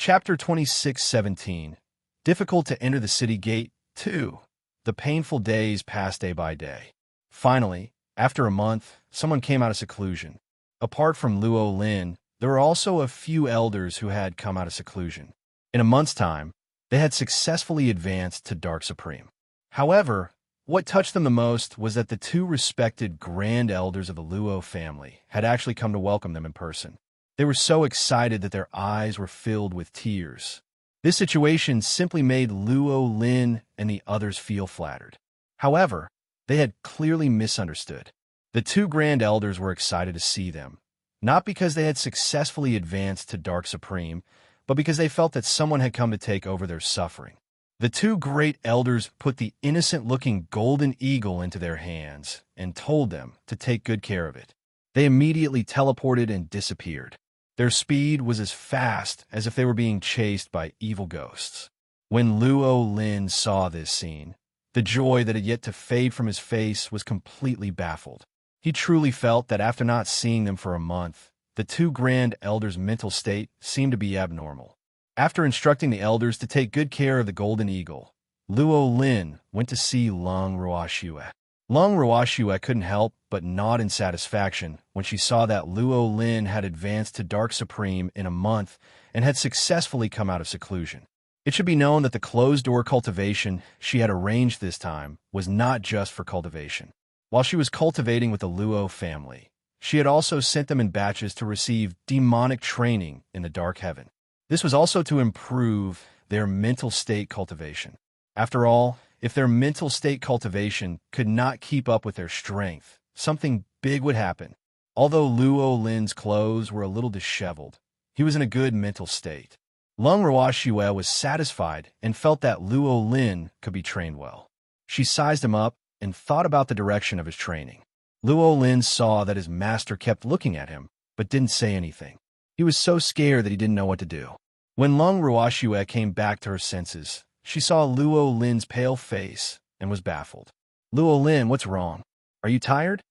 Chapter 26:17. Difficult to enter the city gate 2. The painful days passed day by day. Finally, after a month, someone came out of seclusion. Apart from Luo Lin, there were also a few elders who had come out of seclusion. In a month's time, they had successfully advanced to Dark Supreme. However, what touched them the most was that the two respected Grand Elders of the Luo family had actually come to welcome them in person. They were so excited that their eyes were filled with tears. This situation simply made Luo Lin and the others feel flattered. However, they had clearly misunderstood. The two Grand Elders were excited to see them, not because they had successfully advanced to Dark Supreme, but because they felt that someone had come to take over their suffering. The two great elders put the innocent-looking golden eagle into their hands and told them to take good care of it. They immediately teleported and disappeared. Their speed was as fast as if they were being chased by evil ghosts. When Luo Lin saw this scene, the joy that had yet to fade from his face was completely baffled. He truly felt that after not seeing them for a month, the two Grand Elders' mental state seemed to be abnormal. After instructing the elders to take good care of the golden eagle, Luo Lin went to see Long Ruoxue. Long Ruoxue couldn't help but nod in satisfaction when she saw that Luo Lin had advanced to Dark Supreme in a month and had successfully come out of seclusion. It should be known that the closed-door cultivation she had arranged this time was not just for cultivation. While she was cultivating with the Luo family, she had also sent them in batches to receive demonic training in the Dark Heaven. This was also to improve their mental state cultivation. After all, if their mental state cultivation could not keep up with their strength, something big would happen. Although Luo Lin's clothes were a little disheveled, he was in a good mental state. Long Ruoxue was satisfied and felt that Luo Lin could be trained well. She sized him up and thought about the direction of his training. Luo Lin saw that his master kept looking at him, but didn't say anything. He was so scared that he didn't know what to do. When Long Ruoxue came back to her senses, she saw Luo Lin's pale face and was baffled. "Luo Lin, what's wrong? Are you tired?"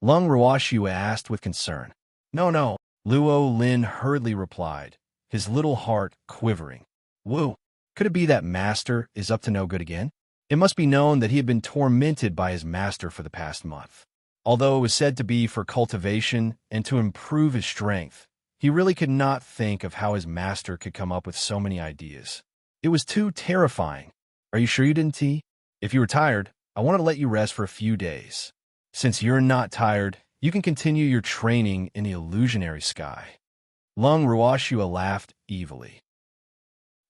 Long Ruoxue asked with concern. No, Luo Lin hurriedly replied, his little heart quivering. "Woo, could it be that master is up to no good again?" It must be known that he had been tormented by his master for the past month. Although it was said to be for cultivation and to improve his strength, he really could not think of how his master could come up with so many ideas. It was too terrifying. "Are you sure you didn't tea? If you were tired, I wanted to let you rest for a few days. Since you're not tired, you can continue your training in the illusionary sky." Long Ruoxue laughed evilly.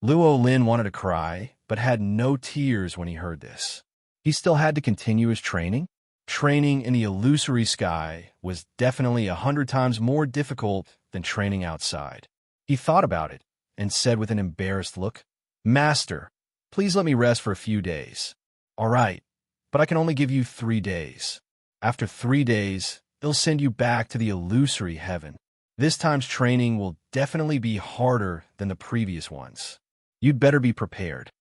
Luo Lin wanted to cry, but had no tears when he heard this. He still had to continue his training? Training in the illusory sky was definitely 100 times more difficult than training outside. He thought about it and said with an embarrassed look, "Master, please let me rest for a few days." "All right, but I can only give you 3 days. After 3 days, they'll send you back to the illusory heaven. This time's training will definitely be harder than the previous ones. You'd better be prepared."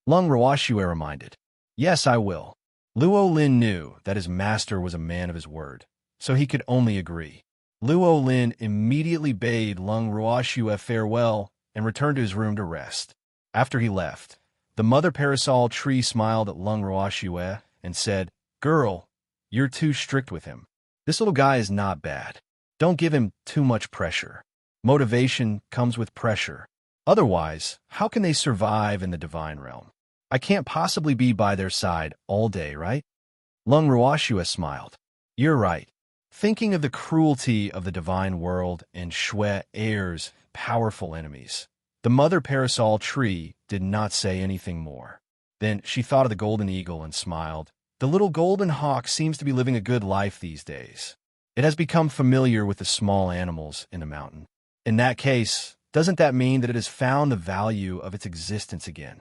Long Ruoxue reminded. "Yes, I will." Luo Lin knew that his master was a man of his word, so he could only agree. Luo Lin immediately bade Long Ruoxue farewell and returned to his room to rest. After he left, the mother parasol tree smiled at Long Ruoxue and said, "Girl, you're too strict with him. This little guy is not bad. Don't give him too much pressure. Motivation comes with pressure. Otherwise, how can they survive in the divine realm? I can't possibly be by their side all day, right?" Long Ruoxue smiled. "You're right. Thinking of the cruelty of the divine world and Shui Air's powerful enemies." The mother parasol tree did not say anything more. Then she thought of the golden eagle and smiled. "The little golden hawk seems to be living a good life these days. It has become familiar with the small animals in the mountain. In that case, doesn't that mean that it has found the value of its existence again?"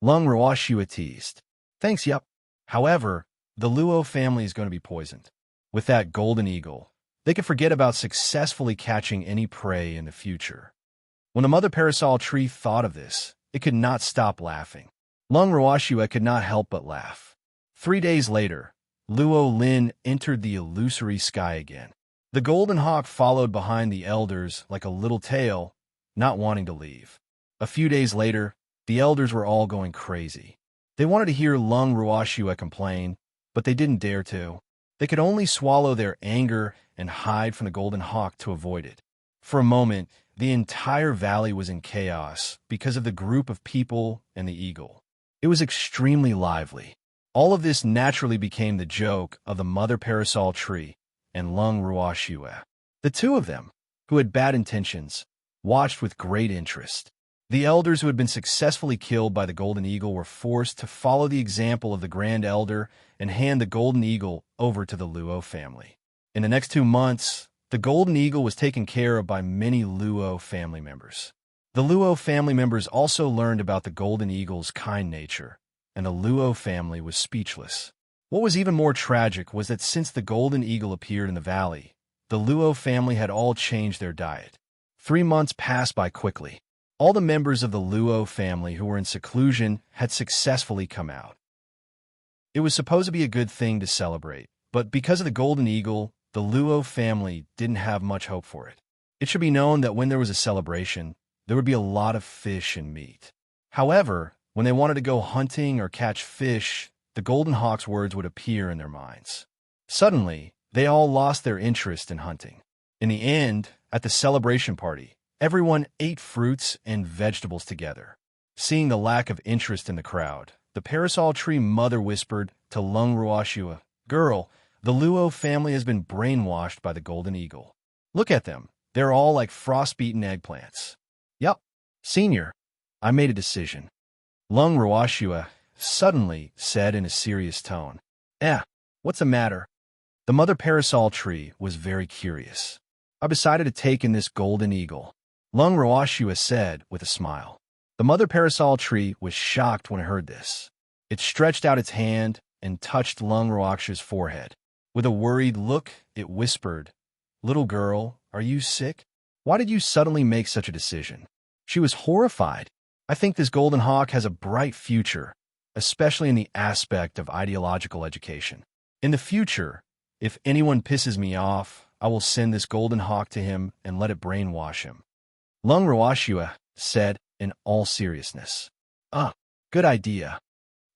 Long Ruoxue teased. "Thanks, yup. However, the Luo family is going to be poisoned. With that golden eagle, they could forget about successfully catching any prey in the future." When the mother parasol tree thought of this, it could not stop laughing. Long Ruoxue could not help but laugh. 3 days later, Luo Lin entered the illusory sky again. The golden hawk followed behind the elders like a little tail, not wanting to leave. A few days later, the elders were all going crazy. They wanted to hear Lung Ruoxue complain, but they didn't dare to. They could only swallow their anger and hide from the Golden Hawk to avoid it. For a moment, the entire valley was in chaos because of the group of people and the eagle. It was extremely lively. All of this naturally became the joke of the Mother Parasol Tree and Lung Ruoxue. The two of them, who had bad intentions, watched with great interest. The elders who had been successfully killed by the Golden Eagle were forced to follow the example of the Grand Elder and hand the Golden Eagle over to the Luo family. In the next 2 months, the Golden Eagle was taken care of by many Luo family members. The Luo family members also learned about the Golden Eagle's kind nature, and the Luo family was speechless. What was even more tragic was that since the Golden Eagle appeared in the valley, the Luo family had all changed their diet. 3 months passed by quickly. All the members of the Luo family who were in seclusion had successfully come out. It was supposed to be a good thing to celebrate, but because of the Golden Eagle, the Luo family didn't have much hope for it. It should be known that when there was a celebration, there would be a lot of fish and meat. However, when they wanted to go hunting or catch fish, the Golden Hawk's words would appear in their minds. Suddenly, they all lost their interest in hunting. In the end, at the celebration party, everyone ate fruits and vegetables together. Seeing the lack of interest in the crowd, the Parasol Tree mother whispered to Lung Ruoxue, "Girl, the Luo family has been brainwashed by the Golden Eagle. Look at them. They're all like frost-beaten eggplants." "Yup, senior, I made a decision," Lung Ruoxue suddenly said in a serious tone. What's the matter?" The Mother Parasol Tree was very curious. "I've decided to take in this Golden Eagle," Lung Ruoxue said with a smile. The Mother Parasol Tree was shocked when it heard this. It stretched out its hand and touched Lung Ruoxue's forehead. With a worried look, it whispered, "Little girl, are you sick? Why did you suddenly make such a decision?" She was horrified. "I think this Golden Hawk has a bright future, especially in the aspect of ideological education. In the future, if anyone pisses me off, I will send this Golden Hawk to him and let it brainwash him," Lung Ruoxue said in all seriousness. Good idea."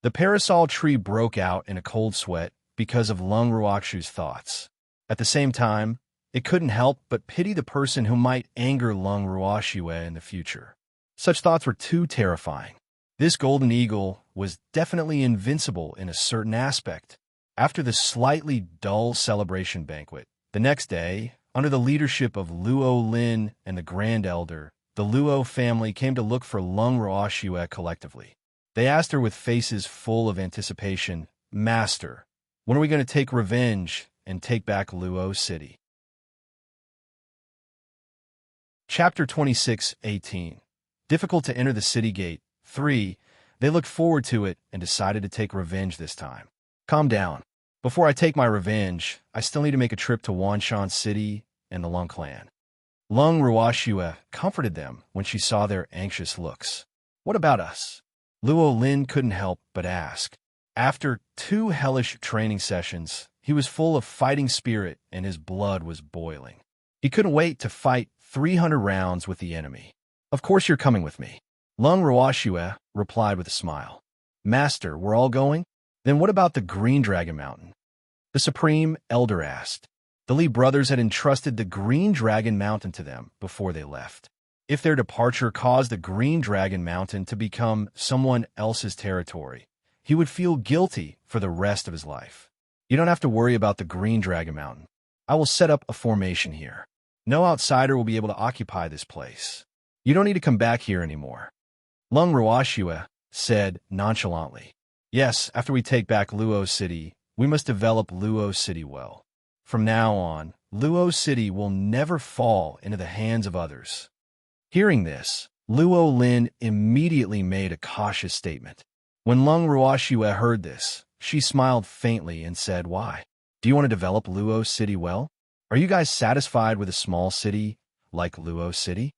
The Parasol Tree broke out in a cold sweat because of Lung Ruoxue's thoughts. At the same time, it couldn't help but pity the person who might anger Lung Ruoxue in the future. Such thoughts were too terrifying. This Golden Eagle was definitely invincible in a certain aspect. After the slightly dull celebration banquet, the next day, under the leadership of Luo Lin and the Grand Elder, the Luo family came to look for Lung Ruoxue collectively. They asked her with faces full of anticipation, "Master, when are we going to take revenge and take back Luo City?" Chapter 26:18. Difficult to enter the city gate. 3. They looked forward to it and decided to take revenge this time. "Calm down. Before I take my revenge, I still need to make a trip to Wanshan City and the Lung clan." Lung Ruoxue comforted them when she saw their anxious looks. "What about us?" Luo Lin couldn't help but ask. After 2 hellish training sessions, he was full of fighting spirit and his blood was boiling. He couldn't wait to fight 300 rounds with the enemy. "Of course you're coming with me," Lung Ruoxue replied with a smile. "Master, we're all going? Then what about the Green Dragon Mountain?" The Supreme Elder asked. The Li brothers had entrusted the Green Dragon Mountain to them before they left. If their departure caused the Green Dragon Mountain to become someone else's territory, he would feel guilty for the rest of his life. "You don't have to worry about the Green Dragon Mountain. I will set up a formation here. No outsider will be able to occupy this place. You don't need to come back here anymore," Lung Ruoxue said nonchalantly. "Yes, after we take back Luo City, we must develop Luo City well. From now on, Luo City will never fall into the hands of others." Hearing this, Luo Lin immediately made a cautious statement. When Lung Ruoxue heard this, she smiled faintly and said, "Why? Do you want to develop Luo City well? Are you guys satisfied with a small city like Luo City?"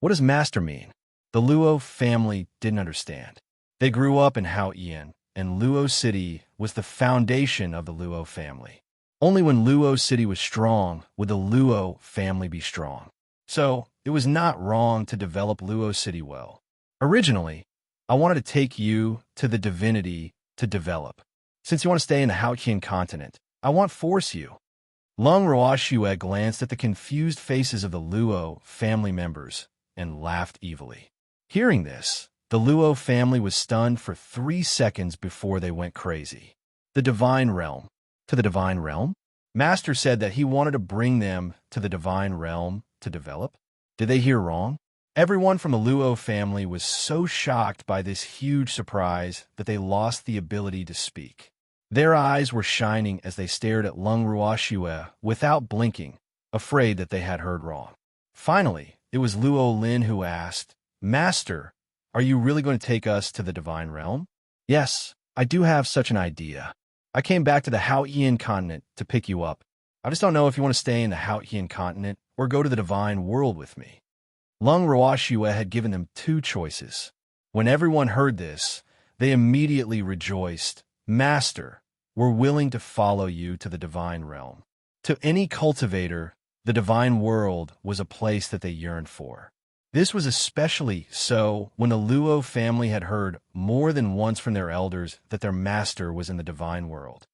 What does master mean?" The Luo family didn't understand. They grew up in Haoyan, and Luo City was the foundation of the Luo family. Only when Luo City was strong would the Luo family be strong. So, it was not wrong to develop Luo City well. Originally, I wanted to take you to the divinity to develop. Since you want to stay in the Haotian continent, I won't force you. Lung Roashue glanced at the confused faces of the Luo family members and laughed evilly. Hearing this, the Luo family was stunned for 3 seconds before they went crazy. The Divine Realm. To the Divine Realm? Master said that he wanted to bring them to the Divine Realm to develop. Did they hear wrong? Everyone from the Luo family was so shocked by this huge surprise that they lost the ability to speak. Their eyes were shining as they stared at Lung Ruoshue without blinking, afraid that they had heard wrong. Finally, it was Luo Lin who asked, "Master, are you really going to take us to the Divine Realm?" "Yes, I do have such an idea. I came back to the Haotian continent to pick you up. I just don't know if you want to stay in the Haotian continent or go to the Divine World with me." Lung Ruoshue had given them 2 choices. When everyone heard this, they immediately rejoiced. "Master, we're willing to follow you to the Divine Realm." To any cultivator, the Divine World was a place that they yearned for. This was especially so when the Luo family had heard more than once from their elders that their master was in the Divine World.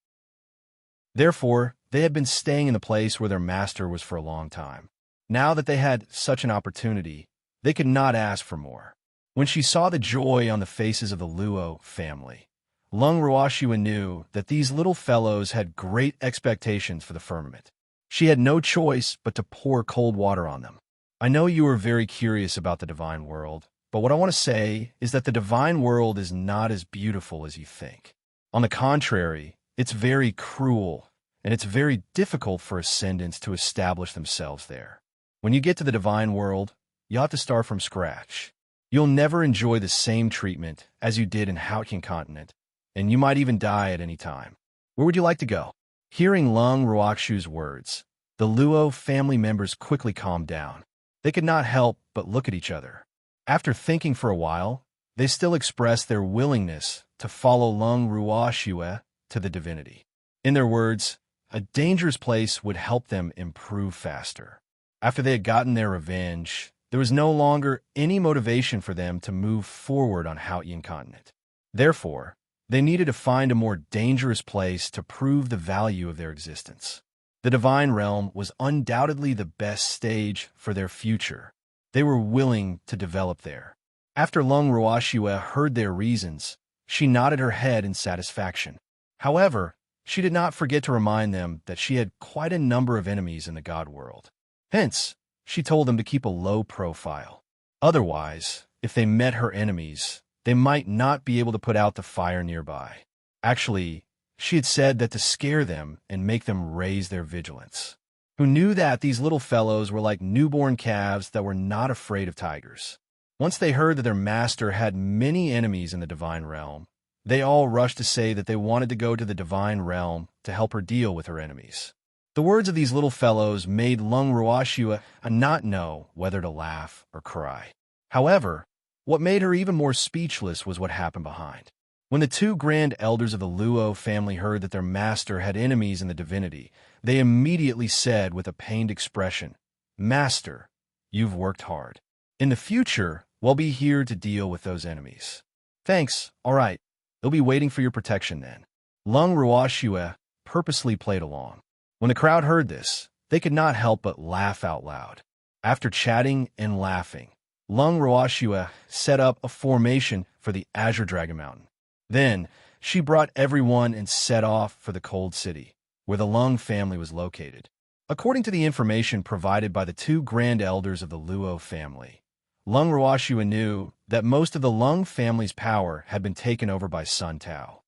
Therefore, they had been staying in the place where their master was for a long time. Now that they had such an opportunity, they could not ask for more. When she saw the joy on the faces of the Luo family, Lung Ruoshue knew that these little fellows had great expectations for the firmament. She had no choice but to pour cold water on them. "I know you are very curious about the Divine World, but what I want to say is that the Divine World is not as beautiful as you think. On the contrary, it's very cruel, and it's very difficult for ascendants to establish themselves there. When you get to the Divine World, you'll have to start from scratch. You'll never enjoy the same treatment as you did in Haotian continent, and you might even die at any time. Where would you like to go?" Hearing Lung Ruoxu's words, the Luo family members quickly calmed down. They could not help but look at each other. After thinking for a while, they still expressed their willingness to follow Lung Ruoxue to the divinity. In their words, a dangerous place would help them improve faster. After they had gotten their revenge, there was no longer any motivation for them to move forward on Haotian continent. Therefore, they needed to find a more dangerous place to prove the value of their existence. The Divine Realm was undoubtedly the best stage for their future. They were willing to develop there. After Lung Ruoxue heard their reasons, she nodded her head in satisfaction. However, she did not forget to remind them that she had quite a number of enemies in the God world. Hence, she told them to keep a low profile. Otherwise, if they met her enemies, they might not be able to put out the fire nearby. Actually, she had said that to scare them and make them raise their vigilance. Who knew that these little fellows were like newborn calves that were not afraid of tigers. Once they heard that their master had many enemies in the Divine Realm, they all rushed to say that they wanted to go to the Divine Realm to help her deal with her enemies. The words of these little fellows made Lung Ruoxue not know whether to laugh or cry. However, what made her even more speechless was what happened behind. When the 2 grand elders of the Luo family heard that their master had enemies in the divinity, they immediately said with a pained expression, "Master, you've worked hard. In the future, we'll be here to deal with those enemies." "Thanks, all right. They'll be waiting for your protection then." Lung Ruoxue purposely played along. When the crowd heard this, they could not help but laugh out loud. After chatting and laughing, Lung Ruoxue set up a formation for the Azure Dragon Mountain. Then, she brought everyone and set off for the Cold City, where the Lung family was located. According to the information provided by the 2 grand elders of the Luo family, Lung Ruoxue knew that most of the Lung family's power had been taken over by Sun Tao.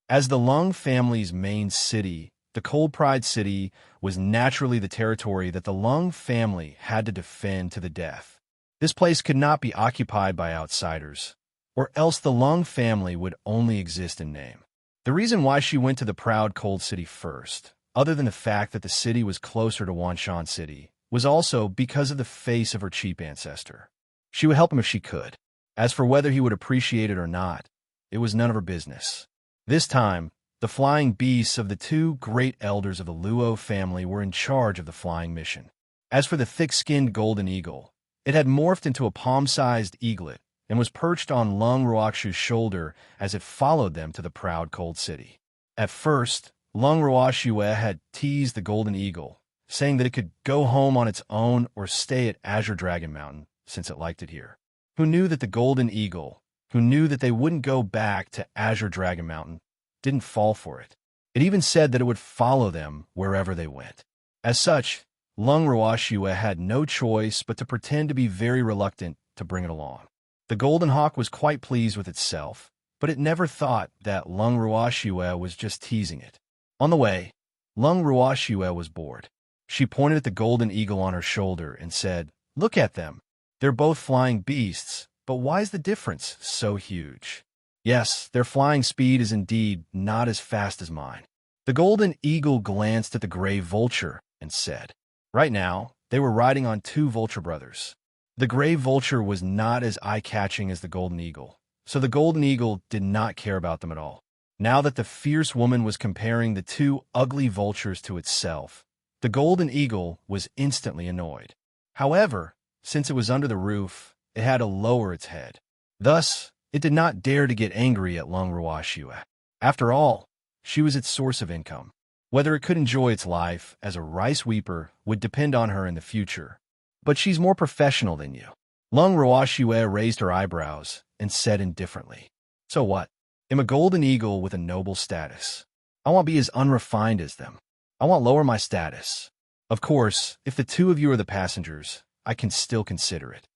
As the Lung family's main city, the Cold Pride City was naturally the territory that the Lung family had to defend to the death. This place could not be occupied by outsiders, or else the Lung family would only exist in name. The reason why she went to the proud Cold City first, other than the fact that the city was closer to Wanshan City, was also because of the face of her cheap ancestor. She would help him if she could. As for whether he would appreciate it or not, it was none of her business. This time, the flying beasts of the 2 great elders of the Luo family were in charge of the flying mission. As for the thick-skinned golden eagle, it had morphed into a palm-sized eaglet and was perched on Lung Ruoxu's shoulder as it followed them to the proud cold city. At first, Lung Ruoxue had teased the golden eagle, saying that it could go home on its own or stay at Azure Dragon Mountain since it liked it here. Who knew that the golden eagle, who knew that they wouldn't go back to Azure Dragon Mountain, didn't fall for it. It even said that it would follow them wherever they went. As such, Lung Ruoxue had no choice but to pretend to be very reluctant to bring it along. The golden hawk was quite pleased with itself, but it never thought that Lung Ruoxue was just teasing it. On the way, Lung Ruoxue was bored. She pointed at the golden eagle on her shoulder and said, "Look at them. They're both flying beasts, but why is the difference so huge? Yes, their flying speed is indeed not as fast as mine." The golden eagle glanced at the gray vulture and said, "Right now, they were riding on two vulture brothers." The gray vulture was not as eye-catching as the golden eagle, so the golden eagle did not care about them at all. Now that the fierce woman was comparing the two ugly vultures to itself, the golden eagle was instantly annoyed. However, since it was under the roof, it had to lower its head. Thus, it did not dare to get angry at Lung Ruoxue. After all, she was its source of income. Whether it could enjoy its life as a rice weeper would depend on her in the future. But she's more professional than you. Lung Ruoxue raised her eyebrows and said indifferently, "So what? I'm a golden eagle with a noble status. I won't be as unrefined as them. I won't lower my status. Of course, if the two of you are the passengers, I can still consider it."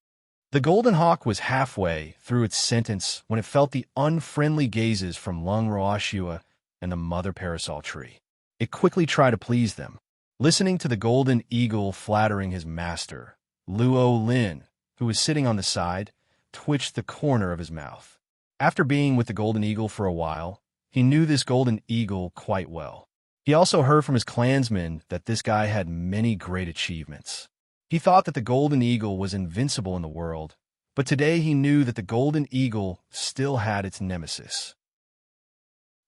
The golden hawk was halfway through its sentence when it felt the unfriendly gazes from Lung Ruoxue and the mother parasol tree. It quickly tried to please them. Listening to the golden eagle flattering his master, Luo Lin, who was sitting on the side, twitched the corner of his mouth. After being with the golden eagle for a while, he knew this golden eagle quite well. He also heard from his clansmen that this guy had many great achievements. He thought that the golden eagle was invincible in the world, but today he knew that the golden eagle still had its nemesis.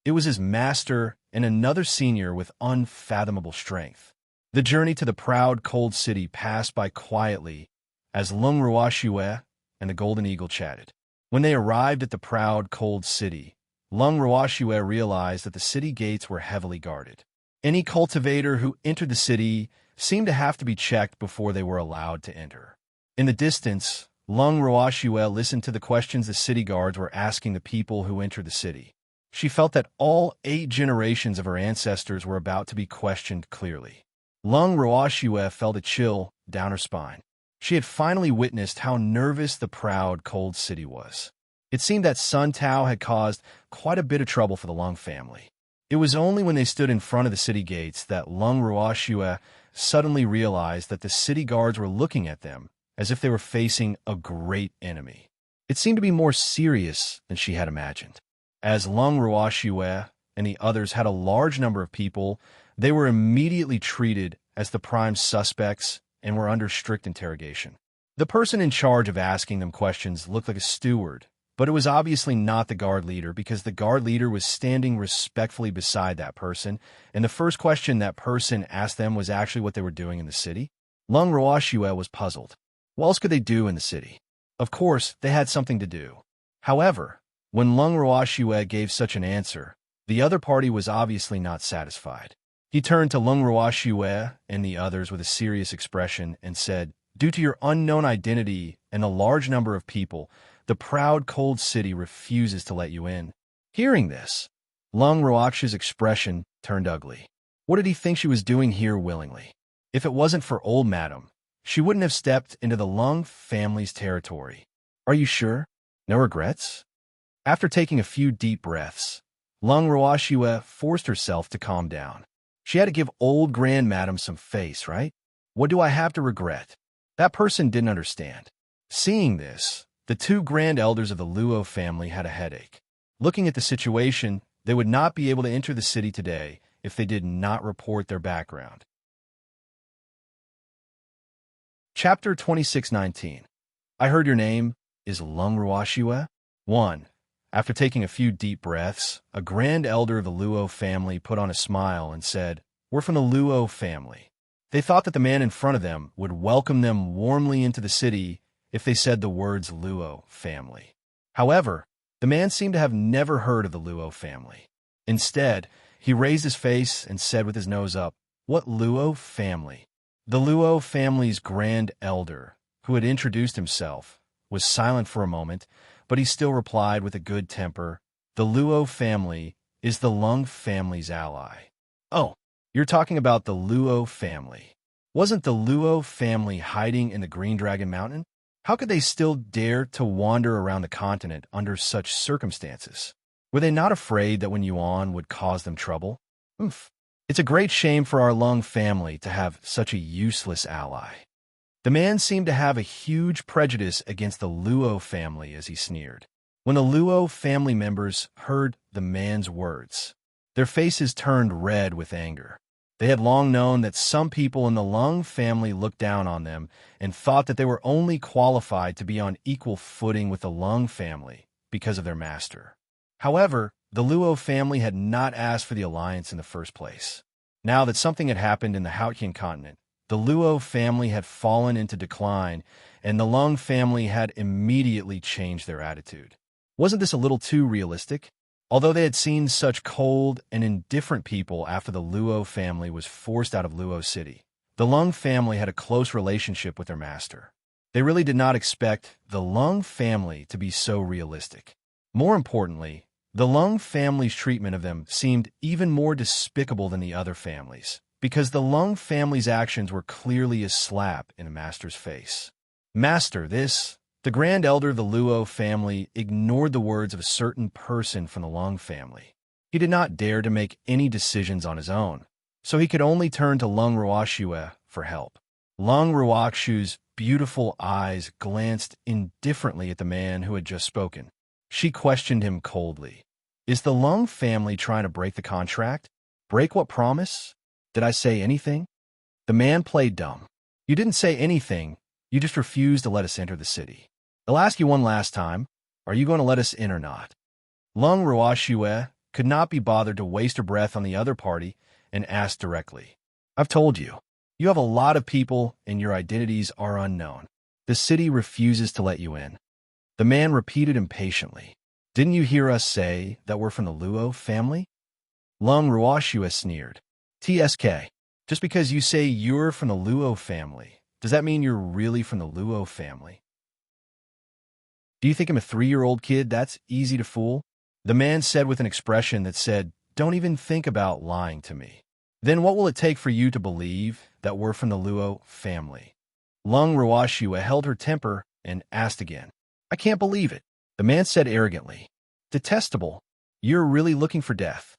It was his master and another senior with unfathomable strength. The journey to the proud cold city passed by quietly as Lung Ruoxue and the golden eagle chatted. When they arrived at the proud cold city, Lung Ruoxue realized that the city gates were heavily guarded. Any cultivator who entered the city seemed to have to be checked before they were allowed to enter. In the distance, Lung Ruoxue listened to the questions the city guards were asking the people who entered the city. She felt that all 8 generations of her ancestors were about to be questioned clearly. Lung Ruoxue felt a chill down her spine. She had finally witnessed how nervous the proud cold city was. It seemed that Sun Tao had caused quite a bit of trouble for the Lung family. It was only when they stood in front of the city gates that Lung Ruoxue suddenly realized that the city guards were looking at them as if they were facing a great enemy. It seemed to be more serious than she had imagined. As Lung Ruoxue and the others had a large number of people, they were immediately treated as the prime suspects and were under strict interrogation. The person in charge of asking them questions looked like a steward, but it was obviously not the guard leader because the guard leader was standing respectfully beside that person, and the first question that person asked them was actually what they were doing in the city. Lung Ruoxue was puzzled. What else could they do in the city? Of course, they had something to do. However, when Lung Ruoxue gave such an answer, the other party was obviously not satisfied. He turned to Lung Ruoxue and the others with a serious expression and said, "Due to your unknown identity and the large number of people, the proud cold city refuses to let you in." Hearing this, Lung Ruoxue's expression turned ugly. What did he think she was doing here willingly? If it wasn't for old madam, she wouldn't have stepped into the Lung family's territory. Are you sure? No regrets? After taking a few deep breaths, Lung Ruoxue forced herself to calm down. She had to give old Grand Madam some face, right? What do I have to regret? That person didn't understand. Seeing this, the 2 grand elders of the Luo family had a headache. Looking at the situation, they would not be able to enter the city today if they did not report their background. Chapter 2619. I heard your name is Lung Ruoxue? 1. After taking a few deep breaths, a grand elder of the Luo family put on a smile and said, "We're from the Luo family." They thought that the man in front of them would welcome them warmly into the city if they said the words Luo family. However, the man seemed to have never heard of the Luo family. Instead, he raised his face and said with his nose up, "What Luo family?" The Luo family's grand elder, who had introduced himself, was silent for a moment, but he still replied with a good temper, "The Luo family is the Lung family's ally." "Oh, you're talking about the Luo family. Wasn't the Luo family hiding in the Green Dragon Mountain? How could they still dare to wander around the continent under such circumstances? Were they not afraid that when Yuan would cause them trouble? Oof. It's a great shame for our Lung family to have such a useless ally." The man seemed to have a huge prejudice against the Luo family as he sneered. When the Luo family members heard the man's words, their faces turned red with anger. They had long known that some people in the Lung family looked down on them and thought that they were only qualified to be on equal footing with the Lung family because of their master. However, the Luo family had not asked for the alliance in the first place. Now that something had happened in the Hautian continent, the Luo family had fallen into decline, and the Lung family had immediately changed their attitude. Wasn't this a little too realistic? Although they had seen such cold and indifferent people after the Luo family was forced out of Luo City, the Lung family had a close relationship with their master. They really did not expect the Lung family to be so realistic. More importantly, the Lung family's treatment of them seemed even more despicable than the other families, because the Lung family's actions were clearly a slap in a master's face. "Master, this..." The grand elder of the Luo family ignored the words of a certain person from the Lung family. He did not dare to make any decisions on his own, so he could only turn to Lung Ruoxue for help. Lung Ruoxue's beautiful eyes glanced indifferently at the man who had just spoken. She questioned him coldly. "Is the Lung family trying to break the contract? Break what promise? Did I say anything?" The man played dumb. "You didn't say anything. You just refused to let us enter the city. I'll ask you one last time. Are you going to let us in or not?" Lung Ruoxue could not be bothered to waste her breath on the other party and asked directly. "I've told you. You have a lot of people and your identities are unknown. The city refuses to let you in." The man repeated impatiently. "Didn't you hear us say that we're from the Luo family?" Lung Ruoxue sneered. "TSK, just because you say you're from the Luo family, does that mean you're really from the Luo family? Do you think I'm a 3-year-old kid that's easy to fool?" The man said with an expression that said, "Don't even think about lying to me. Then what will it take for you to believe that we're from the Luo family?" Lung Ruoxue held her temper and asked again. "I can't believe it." The man said arrogantly, "Detestable. You're really looking for death."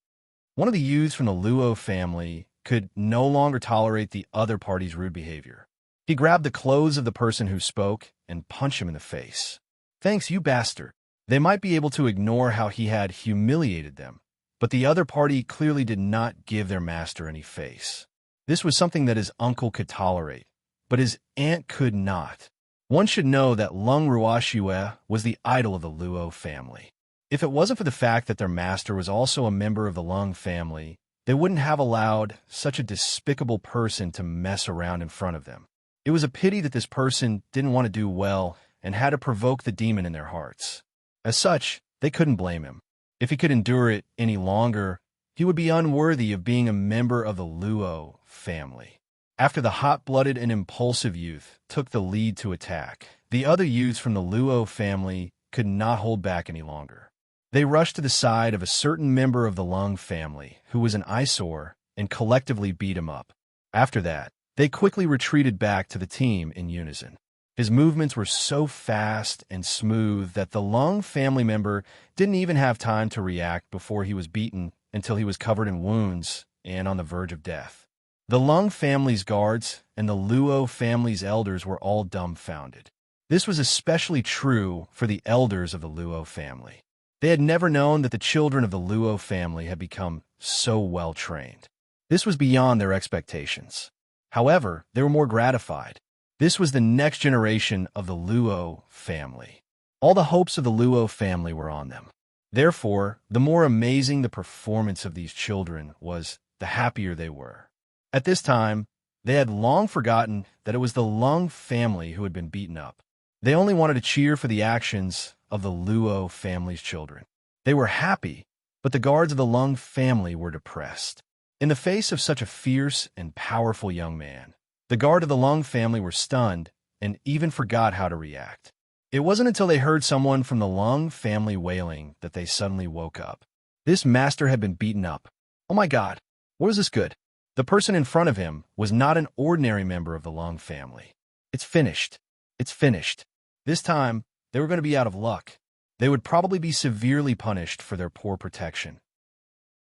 One of the youths from the Luo family could no longer tolerate the other party's rude behavior. He grabbed the clothes of the person who spoke and punched him in the face. "Thanks, you bastard." They might be able to ignore how he had humiliated them, but the other party clearly did not give their master any face. This was something that his uncle could tolerate, but his aunt could not. One should know that Lung Ruoxue was the idol of the Luo family. If it wasn't for the fact that their master was also a member of the Lung family, they wouldn't have allowed such a despicable person to mess around in front of them. It was a pity that this person didn't want to do well and had to provoke the demon in their hearts. As such, they couldn't blame him. If he could endure it any longer, he would be unworthy of being a member of the Luo family. After the hot-blooded and impulsive youth took the lead to attack, the other youths from the Luo family could not hold back any longer. They rushed to the side of a certain member of the Lung family, who was an eyesore, and collectively beat him up. After that, they quickly retreated back to the team in unison. His movements were so fast and smooth that the Lung family member didn't even have time to react before he was beaten until he was covered in wounds and on the verge of death. The Lung family's guards and the Luo family's elders were all dumbfounded. This was especially true for the elders of the Luo family. They had never known that the children of the Luo family had become so well trained. This was beyond their expectations. However, they were more gratified. This was the next generation of the Luo family. All the hopes of the Luo family were on them. Therefore, the more amazing the performance of these children was, the happier they were. At this time, They had long forgotten that it was the Lung family who had been beaten up. They only wanted to cheer for the actions of the Luo family's children. They were happy, but the guards of the Lung family were depressed. In the face of such a fierce and powerful young man, the guard of the Lung family were stunned and even forgot how to react. It wasn't until they heard someone from the Lung family wailing that they suddenly woke up. This master had been beaten up. Oh my God, what is this good? The person in front of him was not an ordinary member of the Lung family. It's finished. It's finished. This time, they were going to be out of luck. They would probably be severely punished for their poor protection.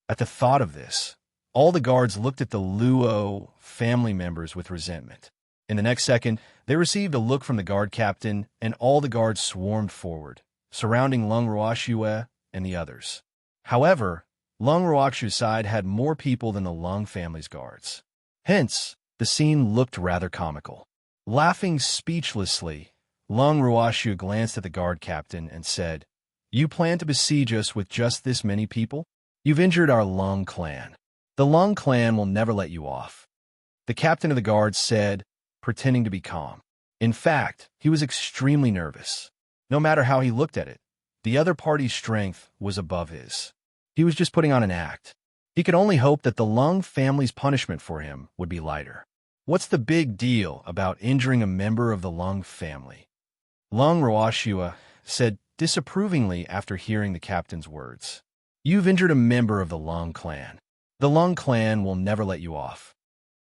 At the thought of this, all the guards looked at the Luo family members with resentment. In the next second, they received a look from the guard captain, and all the guards swarmed forward, surrounding Lung Ruoxue and the others. However, Lung Ruoxue's side had more people than the Lung family's guards. Hence, the scene looked rather comical. Laughing speechlessly, Lung Ruoxue glanced at the guard captain and said, "You plan to besiege us with just this many people? You've injured our Lung clan. The Lung clan will never let you off." The captain of the guards said, pretending to be calm. In fact, he was extremely nervous. No matter how he looked at it, the other party's strength was above his. He was just putting on an act. He could only hope that the Lung family's punishment for him would be lighter. What's the big deal about injuring a member of the Lung family? Lung Ruoxue said disapprovingly after hearing the captain's words. "You've injured a member of the Lung clan. The Lung clan will never let you off."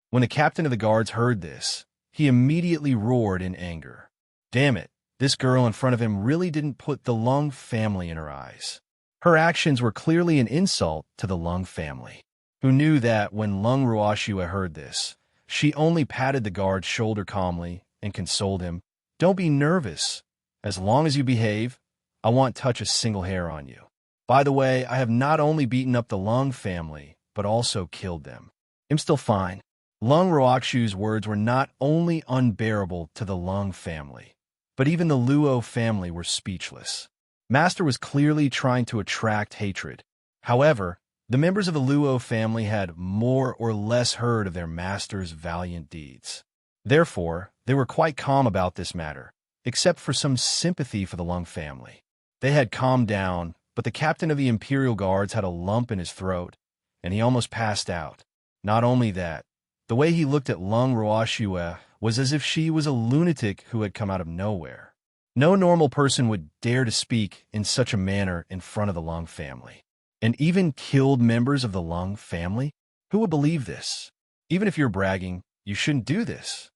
When the captain of the guards heard this, he immediately roared in anger. Damn it, this girl in front of him really didn't put the Lung family in her eyes. Her actions were clearly an insult to the Lung family, who knew that when Lung Ruoxue heard this, she only patted the guard's shoulder calmly and consoled him. "Don't be nervous. As long as you behave, I won't touch a single hair on you. By the way, I have not only beaten up the Lung family, but also killed them. I'm still fine." Lung Ruoxue's words were not only unbearable to the Lung family, but even the Luo family were speechless. Master was clearly trying to attract hatred. However, the members of the Luo family had more or less heard of their master's valiant deeds. Therefore, they were quite calm about this matter, except for some sympathy for the Lung family. They had calmed down, but the captain of the Imperial Guards had a lump in his throat, and he almost passed out. Not only that, the way he looked at Lung Ruoxue was as if she was a lunatic who had come out of nowhere. No normal person would dare to speak in such a manner in front of the Lung family. And even killed members of the Lung family? Who would believe this? Even if you're bragging, you shouldn't do this.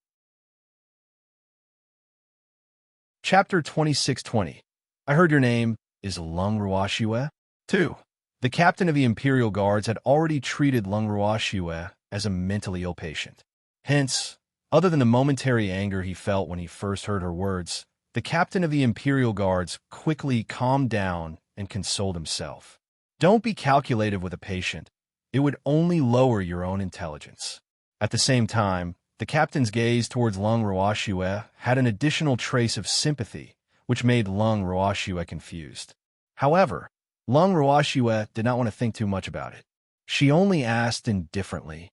Chapter 2620. I heard your name is Lung Ruoxue? 2. The captain of the Imperial Guards had already treated Lung Ruoxue as a mentally ill patient. Hence, other than the momentary anger he felt when he first heard her words, the captain of the Imperial Guards quickly calmed down and consoled himself. Don't be calculative with a patient. It would only lower your own intelligence. At the same time, the captain's gaze towards Lung Ruoxue had an additional trace of sympathy, which made Lung Ruoxue confused. However, Lung Ruoxue did not want to think too much about it. She only asked indifferently,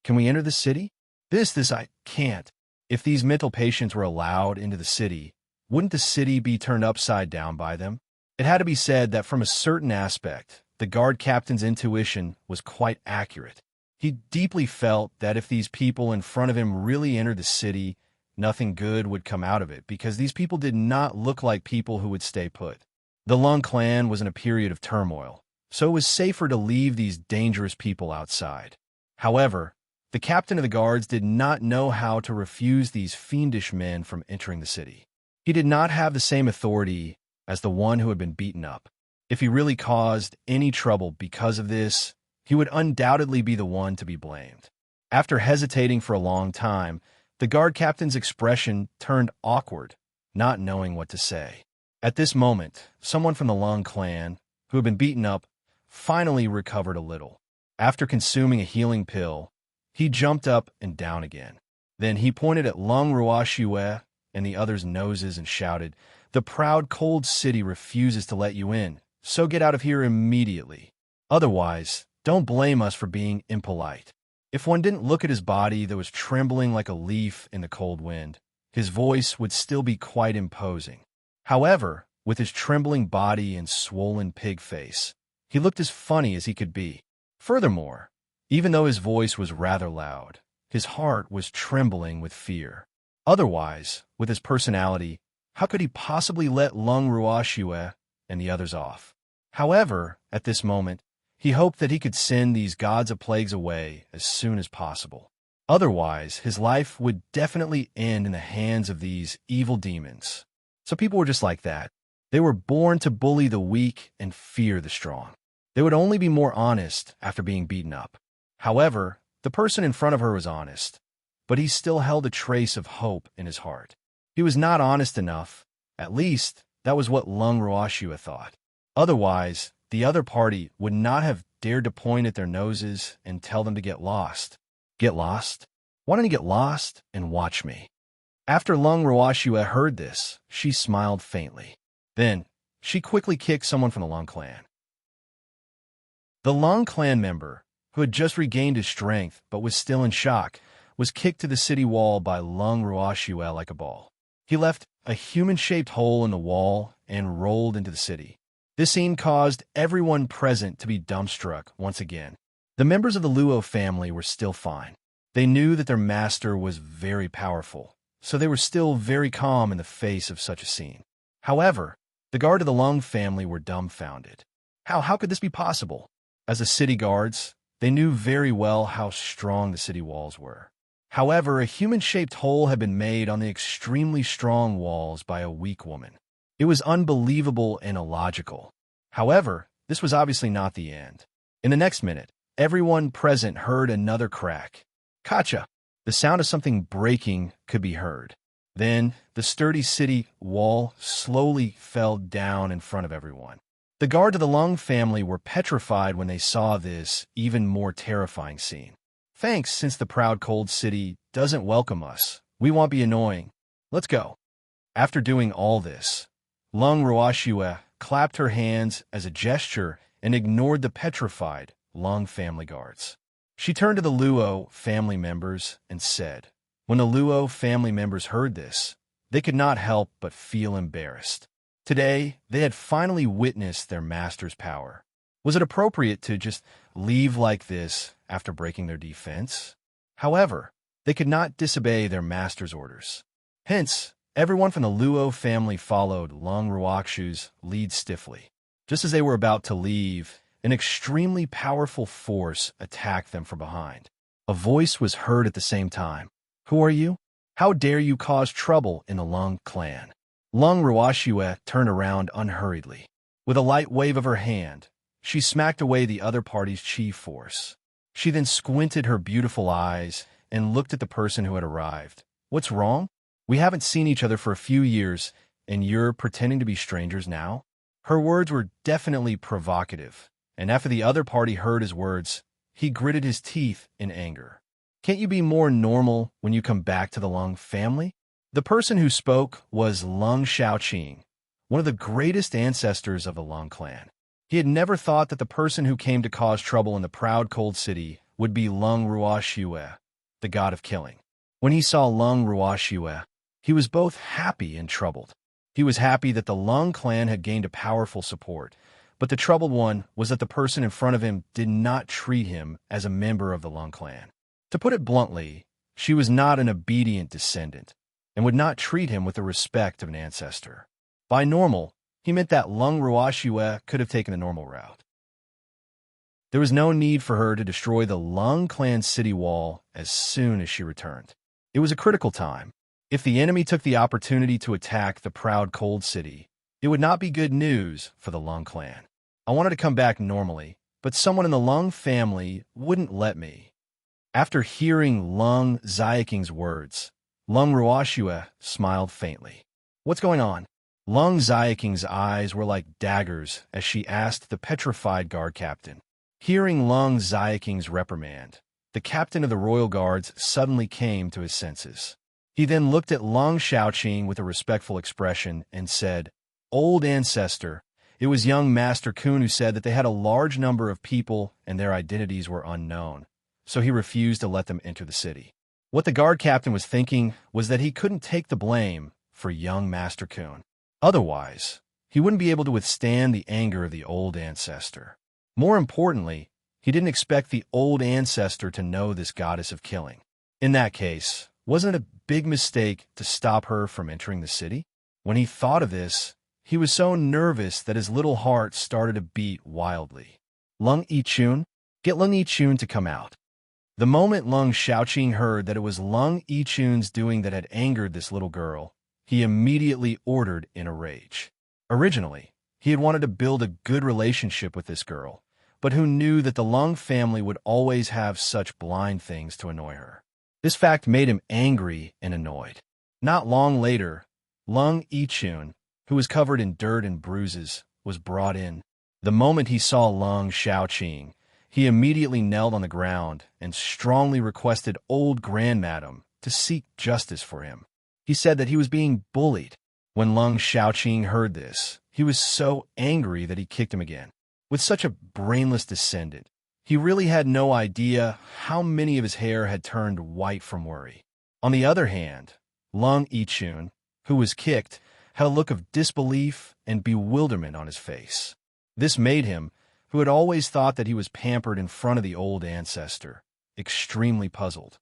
"Can we enter the city?" This I can't. If these mental patients were allowed into the city, wouldn't the city be turned upside down by them? It had to be said that from a certain aspect, the guard captain's intuition was quite accurate. He deeply felt that if these people in front of him really entered the city, nothing good would come out of it, because these people did not look like people who would stay put. The Lung clan was in a period of turmoil, so it was safer to leave these dangerous people outside. However, the captain of the guards did not know how to refuse these fiendish men from entering the city. He did not have the same authority as the one who had been beaten up. If he really caused any trouble because of this, he would undoubtedly be the one to be blamed. After hesitating for a long time, the guard captain's expression turned awkward, not knowing what to say. At this moment, someone from the Lung clan, who had been beaten up, finally recovered a little. After consuming a healing pill, he jumped up and down again. Then he pointed at Lung Ruoxue and the others' noses and shouted, "The proud cold city refuses to let you in, so get out of here immediately. Otherwise, don't blame us for being impolite." If one didn't look at his body that was trembling like a leaf in the cold wind, his voice would still be quite imposing. However, with his trembling body and swollen pig face, he looked as funny as he could be. Furthermore, even though his voice was rather loud, his heart was trembling with fear. Otherwise, with his personality, how could he possibly let Lung Ruoxue and the others off? However, at this moment, he hoped that he could send these gods of plagues away as soon as possible. Otherwise, his life would definitely end in the hands of these evil demons. So people were just like that. They were born to bully the weak and fear the strong. They would only be more honest after being beaten up. However, the person in front of her was honest, but he still held a trace of hope in his heart. He was not honest enough. At least, that was what Lung Ruoxue thought. Otherwise, the other party would not have dared to point at their noses and tell them to get lost. Get lost? Why don't you get lost and watch me? After Lung Ruoxue heard this, she smiled faintly. Then, she quickly kicked someone from the Lung clan. The Lung clan member, who had just regained his strength but was still in shock, was kicked to the city wall by Lung Ruoxue like a ball. He left a human-shaped hole in the wall and rolled into the city. This scene caused everyone present to be dumbstruck once again. The members of the Luo family were still fine. They knew that their master was very powerful, so they were still very calm in the face of such a scene. However, the guard of the Lung family were dumbfounded. How could this be possible? As the city guards, they knew very well how strong the city walls were. However, a human-shaped hole had been made on the extremely strong walls by a weak woman. It was unbelievable and illogical. However, this was obviously not the end. In the next minute, everyone present heard another crack. Kacha! The sound of something breaking could be heard. Then, the sturdy city wall slowly fell down in front of everyone. The guard of the Lung family were petrified when they saw this even more terrifying scene. Thanks, since the proud cold city doesn't welcome us. We won't be annoying. Let's go. After doing all this, Lung Ruoxue clapped her hands as a gesture and ignored the petrified Lung family guards. She turned to the Luo family members and said, when the Luo family members heard this, they could not help but feel embarrassed. Today, they had finally witnessed their master's power. Was it appropriate to just leave like this after breaking their defense? However, they could not disobey their master's orders. Hence, everyone from the Luo family followed Lung Ruoxue's lead stiffly. Just as they were about to leave, an extremely powerful force attacked them from behind. A voice was heard at the same time. Who are you? How dare you cause trouble in the Lung clan? Lung Ruoxue turned around unhurriedly. With a light wave of her hand, she smacked away the other party's chi force. She then squinted her beautiful eyes and looked at the person who had arrived. What's wrong? We haven't seen each other for a few years, and you're pretending to be strangers now? Her words were definitely provocative, and after the other party heard his words, he gritted his teeth in anger. Can't you be more normal when you come back to the Lung family? The person who spoke was Lung Xiaoqing, one of the greatest ancestors of the Lung clan. He had never thought that the person who came to cause trouble in the proud cold city would be Lung Ruoxue, the god of killing. When he saw Lung Ruoxue, he was both happy and troubled. He was happy that the Lung clan had gained a powerful support, but the troubled one was that the person in front of him did not treat him as a member of the Lung clan. To put it bluntly, she was not an obedient descendant, and would not treat him with the respect of an ancestor. By normal, he meant that Lung Ruoxue could have taken the normal route. There was no need for her to destroy the Lung clan city wall as soon as she returned. It was a critical time. If the enemy took the opportunity to attack the proud cold city, it would not be good news for the Lung clan. I wanted to come back normally, but someone in the Lung family wouldn't let me. After hearing Lung Xiaoqing's words, Lung Ruoxue smiled faintly. What's going on? Lung Xiaoqing's eyes were like daggers as she asked the petrified guard captain. Hearing Lung Xiaoqing's reprimand, the captain of the royal guards suddenly came to his senses. He then looked at Lung Xiaoqing with a respectful expression and said, Old ancestor, it was young Master Kun who said that they had a large number of people and their identities were unknown. so he refused to let them enter the city. What the guard captain was thinking was that he couldn't take the blame for young Master Kun. Otherwise, he wouldn't be able to withstand the anger of the old ancestor. More importantly, he didn't expect the old ancestor to know this goddess of killing. In that case, wasn't it a big mistake to stop her from entering the city? When he thought of this, he was so nervous that his little heart started to beat wildly. Lung Yichun, get Lung Yichun to come out. The moment Lung Xiaoqing heard that it was Lung Yichun's doing that had angered this little girl, he immediately ordered in a rage. Originally, he had wanted to build a good relationship with this girl, but who knew that the Lung family would always have such blind things to annoy her. This fact made him angry and annoyed. Not long later, Lung Yichun, who was covered in dirt and bruises, was brought in. The moment he saw Lung Xiaoqing, he immediately knelt on the ground and strongly requested old grandmadam to seek justice for him. He said that he was being bullied. When Lung Xiaoqing heard this, he was so angry that he kicked him again. With such a brainless descendant, he really had no idea how many of his hair had turned white from worry. On the other hand, Lung Yichun, who was kicked, had a look of disbelief and bewilderment on his face. This made him, who had always thought that he was pampered in front of the old ancestor, extremely puzzled.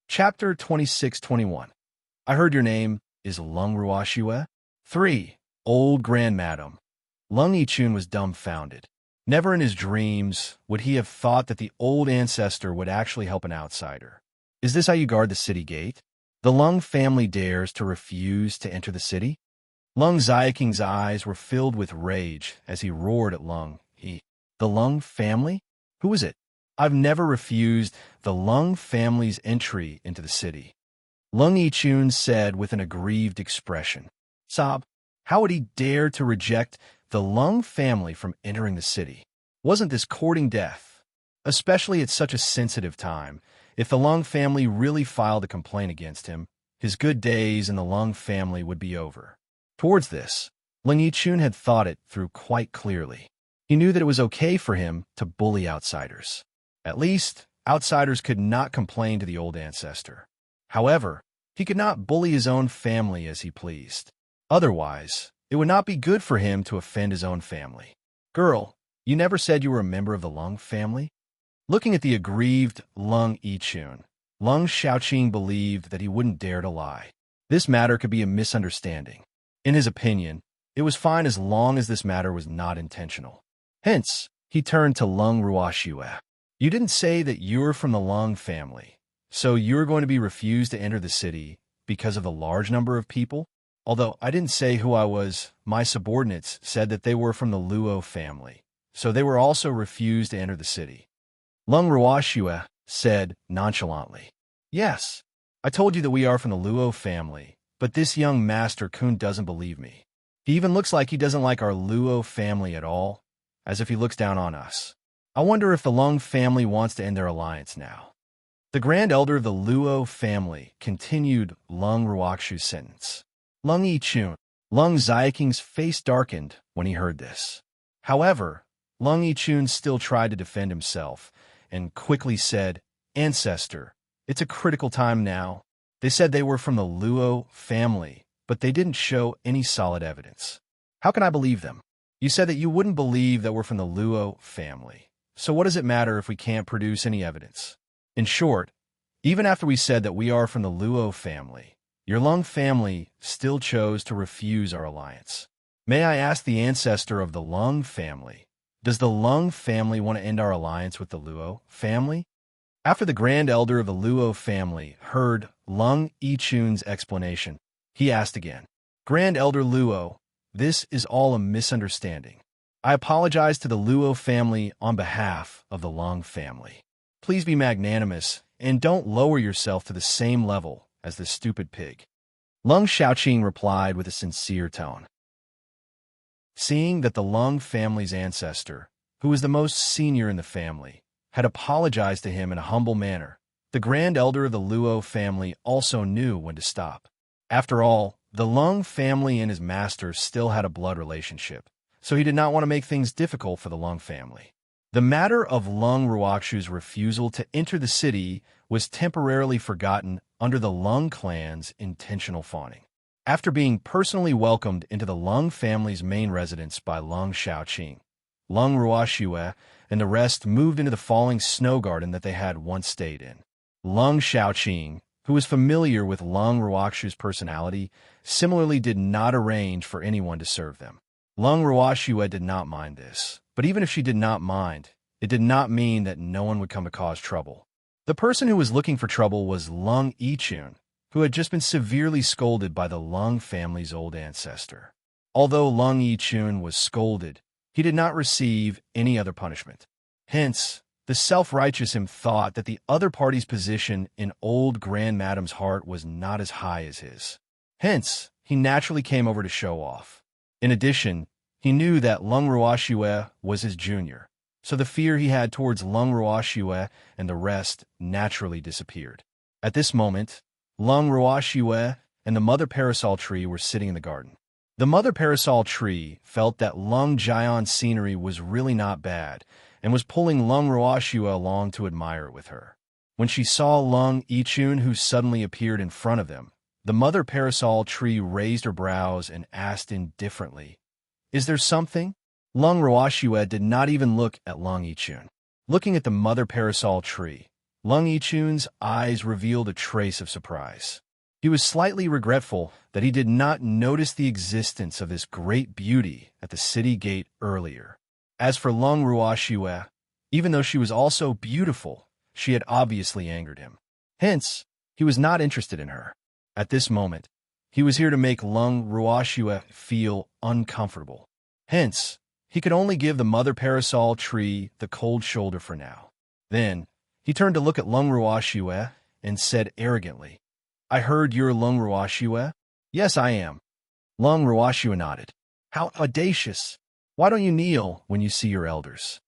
Chapter 26-21. I heard your name is Lung Ruoxue? 3. Old Grandmadam. Lung Yichun was dumbfounded. Never in his dreams would he have thought that the old ancestor would actually help an outsider. Is this how you guard the city gate? The Lung family dares to refuse to enter the city? Lung Xiaoqing's eyes were filled with rage as he roared at Lung. The Lung family? Who is it? I've never refused the Lung family's entry into the city. Lung Yichun said with an aggrieved expression. Sob, how would he dare to reject the Lung family from entering the city? Wasn't this courting death? Especially at such a sensitive time, if the Lung family really filed a complaint against him, his good days in the Lung family would be over. Towards this, Lung Yichun had thought it through quite clearly. He knew that it was okay for him to bully outsiders. At least, outsiders could not complain to the old ancestor. However, he could not bully his own family as he pleased. Otherwise, it would not be good for him to offend his own family. Girl, you never said you were a member of the Lung family? Looking at the aggrieved Lung Yichun, Lung Xiaoqing believed that he wouldn't dare to lie. This matter could be a misunderstanding. In his opinion, it was fine as long as this matter was not intentional. Hence, he turned to Lung Ruoxue. You didn't say that you were from the Lung family, so you're going to be refused to enter the city because of the large number of people? Although I didn't say who I was, my subordinates said that they were from the Luo family, so they were also refused to enter the city. Lung Ruoxue said nonchalantly. Yes, I told you that we are from the Luo family, but this young Master Kun doesn't believe me. He even looks like he doesn't like our Luo family at all, as if he looks down on us. I wonder if the Lung family wants to end their alliance now. The grand elder of the Luo family continued Lung Ruoxue's sentence. Lung Yichun, Lung Xiaoqing's face darkened when he heard this. However, Lung Yichun still tried to defend himself and quickly said, Ancestor, it's a critical time now. They said they were from the Luo family, but they didn't show any solid evidence. How can I believe them? You said that you wouldn't believe that we're from the Luo family. So what does it matter if we can't produce any evidence? In short, even after we said that we are from the Luo family, your Lung family still chose to refuse our alliance. May I ask the ancestor of the Lung family, does the Lung family want to end our alliance with the Luo family? After the grand elder of the Luo family heard Lung Yichun's explanation, he asked again, Grand Elder Luo, this is all a misunderstanding. I apologize to the Luo family on behalf of the Lung family. Please be magnanimous and don't lower yourself to the same level as this stupid pig. Lung Xiaoqing replied with a sincere tone. Seeing that the Lung family's ancestor, who was the most senior in the family, had apologized to him in a humble manner, the grand elder of the Luo family also knew when to stop. After all, the Lung family and his master still had a blood relationship, so he did not want to make things difficult for the Lung family. The matter of Lung Ruoxu's refusal to enter the city was temporarily forgotten under the Lung clan's intentional fawning. After being personally welcomed into the Lung family's main residence by Lung Shaoqing, Lung Ruoxue and the rest moved into the falling snow garden that they had once stayed in. Lung Shaoqing, who was familiar with Lung Ruoxu's personality, similarly did not arrange for anyone to serve them. Lung Ruoxue did not mind this, but even if she did not mind, it did not mean that no one would come to cause trouble. The person who was looking for trouble was Lung Yichun, who had just been severely scolded by the Lung family's old ancestor. Although Lung Yichun was scolded, he did not receive any other punishment. Hence, the self-righteous him thought that the other party's position in old Grand Madam's heart was not as high as his. Hence, he naturally came over to show off. In addition, he knew that Lung Ruoxue was his junior, so the fear he had towards Lung Ruoxue and the rest naturally disappeared. At this moment, Lung Ruoxue and the mother parasol tree were sitting in the garden. The mother parasol tree felt that Lung Jian's scenery was really not bad and was pulling Lung Ruoxue along to admire it with her. When she saw Lung Yichun, who suddenly appeared in front of them, the mother parasol tree raised her brows and asked indifferently, "Is there something?" Lung Ruoxue did not even look at Lung Yichun. Looking at the mother parasol tree, Lung Yichun's eyes revealed a trace of surprise. He was slightly regretful that he did not notice the existence of this great beauty at the city gate earlier. As for Lung Ruoxue, even though she was also beautiful, she had obviously angered him. Hence, he was not interested in her. At this moment, he was here to make Lung Ruoxue feel uncomfortable. Hence, he could only give the mother parasol tree the cold shoulder for now. Then, he turned to look at Lung Ruoxue and said arrogantly, "I heard you're Lung Ruoxue?" "Yes, I am." Lung Ruoxue nodded. "How audacious! Why don't you kneel when you see your elders?"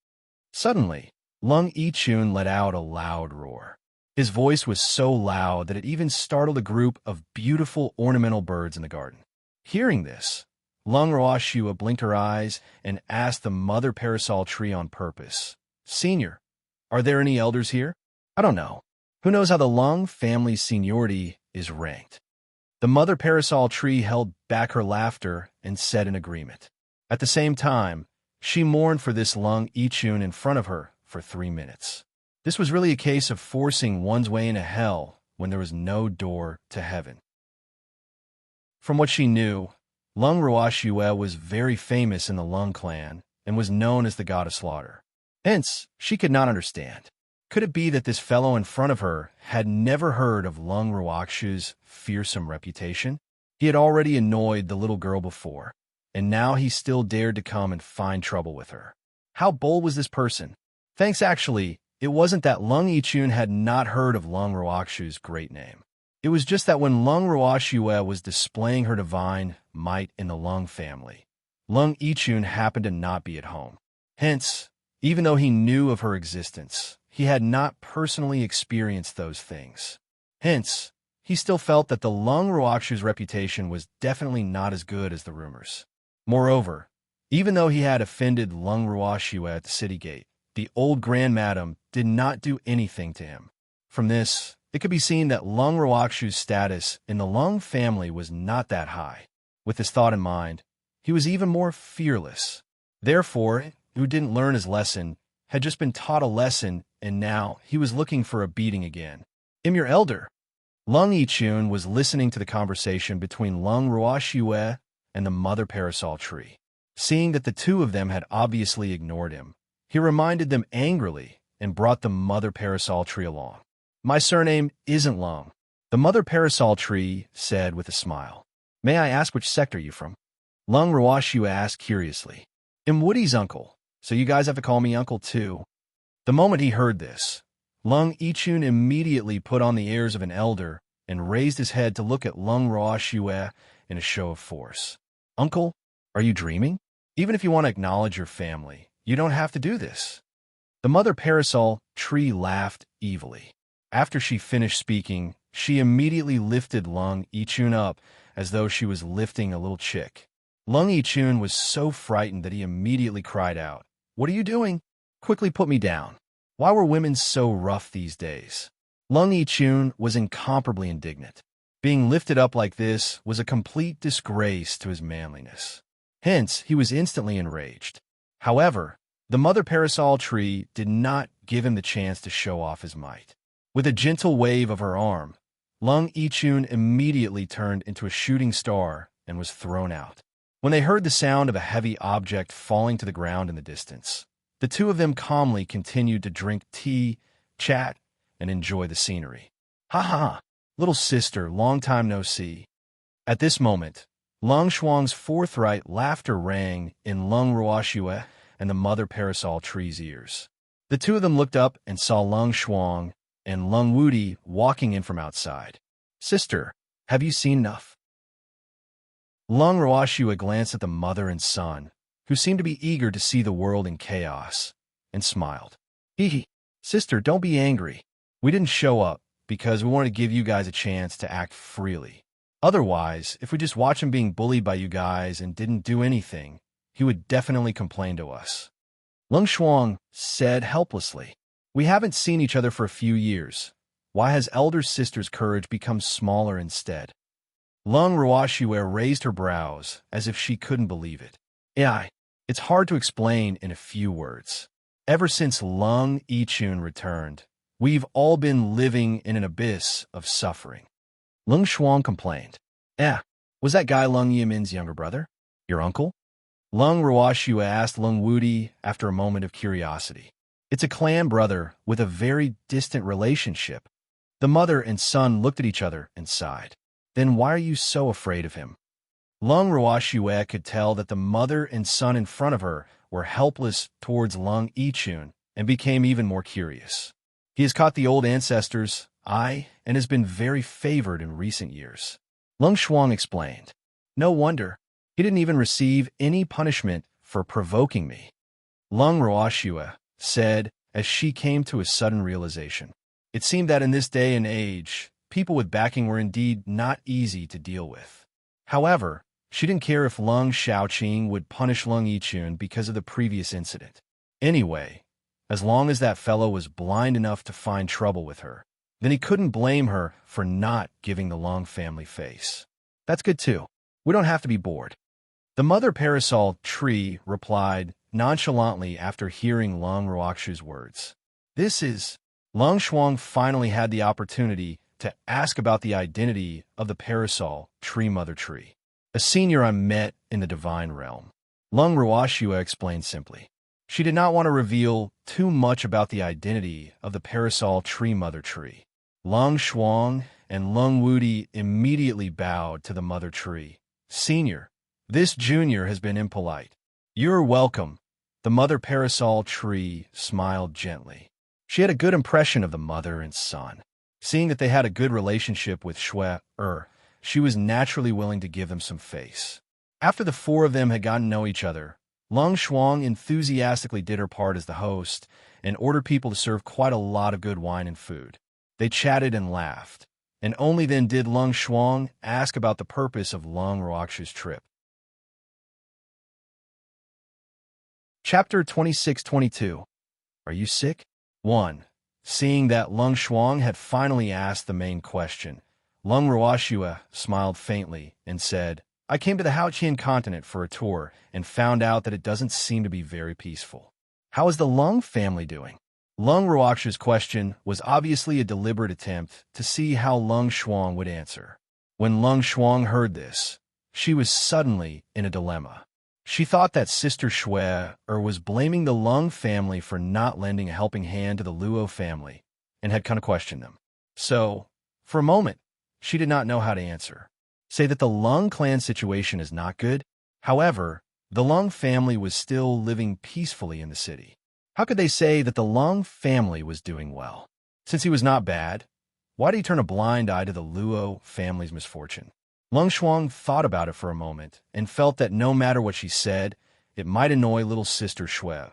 Suddenly, Lung Yichun let out a loud roar. His voice was so loud that it even startled a group of beautiful ornamental birds in the garden. Hearing this, Lung Ruoxue blinked her eyes and asked the mother parasol tree on purpose, "Senior, are there any elders here?" "I don't know. Who knows how the Lung family's seniority is ranked?" The mother parasol tree held back her laughter and said in agreement. At the same time, she mourned for this Lung Yichun in front of her for 3 minutes. This was really a case of forcing one's way into hell when there was no door to heaven. From what she knew, Lung Ruoxue was very famous in the Lung clan and was known as the god of slaughter. Hence, she could not understand. Could it be that this fellow in front of her had never heard of Lung Ruoxu's fearsome reputation? He had already annoyed the little girl before, and now he still dared to come and find trouble with her. How bold was this person? Thanks, actually, it wasn't that Lung Yichun had not heard of Lung Ruoxu's great name. It was just that when Lung Ruoxue was displaying her divine might in the Lung family, Lung Yichun happened to not be at home. Hence, even though he knew of her existence, he had not personally experienced those things. Hence, he still felt that the Lung Ruoxu's reputation was definitely not as good as the rumors. Moreover, even though he had offended Lung Ruoxue at the city gate, the old Grand Madam did not do anything to him. From this, it could be seen that Lung Ruoxu's status in the Lung family was not that high. With this thought in mind, he was even more fearless. Therefore, who didn't learn his lesson, had just been taught a lesson, and now he was looking for a beating again. "I'm your elder." Lung Yichun was listening to the conversation between Lung Ruoxue and the mother parasol tree. Seeing that the two of them had obviously ignored him, he reminded them angrily and brought the mother parasol tree along. "My surname isn't Lung," the mother parasol tree said with a smile. "May I ask which sector you're from?" Lung Ruoxue asked curiously. "I'm Woody's uncle, so you guys have to call me uncle too." The moment he heard this, Lung Yichun immediately put on the airs of an elder and raised his head to look at Lung Ruoxue in a show of force. "Uncle, are you dreaming? Even if you want to acknowledge your family, you don't have to do this." The mother parasol tree laughed evilly. After she finished speaking, she immediately lifted Lung Yichun up as though she was lifting a little chick. Lung Yichun was so frightened that he immediately cried out, "What are you doing?" quickly put me down. Why were women so rough these days? Lung Yichun was incomparably indignant. Being lifted up like this was a complete disgrace to his manliness. Hence, he was instantly enraged. However, the mother parasol tree did not give him the chance to show off his might. With a gentle wave of her arm, Lung Yichun immediately turned into a shooting star and was thrown out. When they heard the sound of a heavy object falling to the ground in the distance, the two of them calmly continued to drink tea, chat, and enjoy the scenery. Ha ha, little sister, long time no see. At this moment, Lung Shuang's forthright laughter rang in Lung Ruoxue and the mother parasol tree's ears. The two of them looked up and saw Lung Shuang and Lung Wudi walking in from outside. Sister, have you seen enough? Lung Ruoxue glanced at the mother and son, who seemed to be eager to see the world in chaos, and smiled. Hee, sister, don't be angry. We didn't show up because we wanted to give you guys a chance to act freely. Otherwise, if we just watch him being bullied by you guys and didn't do anything, he would definitely complain to us. Lung Shuang said helplessly. We haven't seen each other for a few years. Why has elder sister's courage become smaller instead? Lung Ruoxue raised her brows as if she couldn't believe it. Yeah, it's hard to explain in a few words. Ever since Lung Yichun returned, we've all been living in an abyss of suffering. Lung Shuang complained. Was that guy Lung Yimin's younger brother? Your uncle? Lung Ruoxue asked Lung Wudi after a moment of curiosity. It's a clan brother with a very distant relationship. The mother and son looked at each other and sighed. Then why are you so afraid of him? Lung Ruoxue could tell that the mother and son in front of her were helpless towards Lung Yichun and became even more curious. He has caught the old ancestors' eye and has been very favored in recent years. Lung Shuang explained. No wonder. He didn't even receive any punishment for provoking me. Lung Ruoxue said as she came to a sudden realization. It seemed that in this day and age, people with backing were indeed not easy to deal with. However, she didn't care if Lung Shaoqing would punish Lung Yichun because of the previous incident. Anyway, as long as that fellow was blind enough to find trouble with her, then he couldn't blame her for not giving the Lung family face. That's good too. We don't have to be bored. The mother parasol tree replied nonchalantly after hearing Lung Ruoxue's words. Lung Shuang finally had the opportunity to ask about the identity of the parasol tree mother tree. A senior I met in the divine realm. Lung Ruoxue explained simply. She did not want to reveal too much about the identity of the parasol tree mother tree. Lung Shuang and Lung Wudi immediately bowed to the mother tree. Senior, this junior has been impolite. You're welcome. The mother parasol tree smiled gently. She had a good impression of the mother and son. Seeing that they had a good relationship with Shui, she was naturally willing to give them some face. After the four of them had gotten to know each other, Lung Shuang enthusiastically did her part as the host and ordered people to serve quite a lot of good wine and food. They chatted and laughed, and only then did Lung Shuang ask about the purpose of Lung Ruoxue's trip. Chapter 26-22. Are you sick? 1. Seeing that Lung Shuang had finally asked the main question, Lung Ruoxue smiled faintly and said, I came to the Haoqian continent for a tour and found out that it doesn't seem to be very peaceful. How is the Lung family doing? Lung Ruoxue's question was obviously a deliberate attempt to see how Lung Shuang would answer. When Lung Shuang heard this, she was suddenly in a dilemma. She thought that Sister Shui was blaming the Lung family for not lending a helping hand to the Luo family and had kind of questioned them. So, for a moment, she did not know how to answer. Say that the Lung clan situation is not good. However, the Lung family was still living peacefully in the city. How could they say that the Lung family was doing well? Since he was not bad, why did he turn a blind eye to the Luo family's misfortune? Lung Shuang thought about it for a moment and felt that no matter what she said, it might annoy little sister Shui.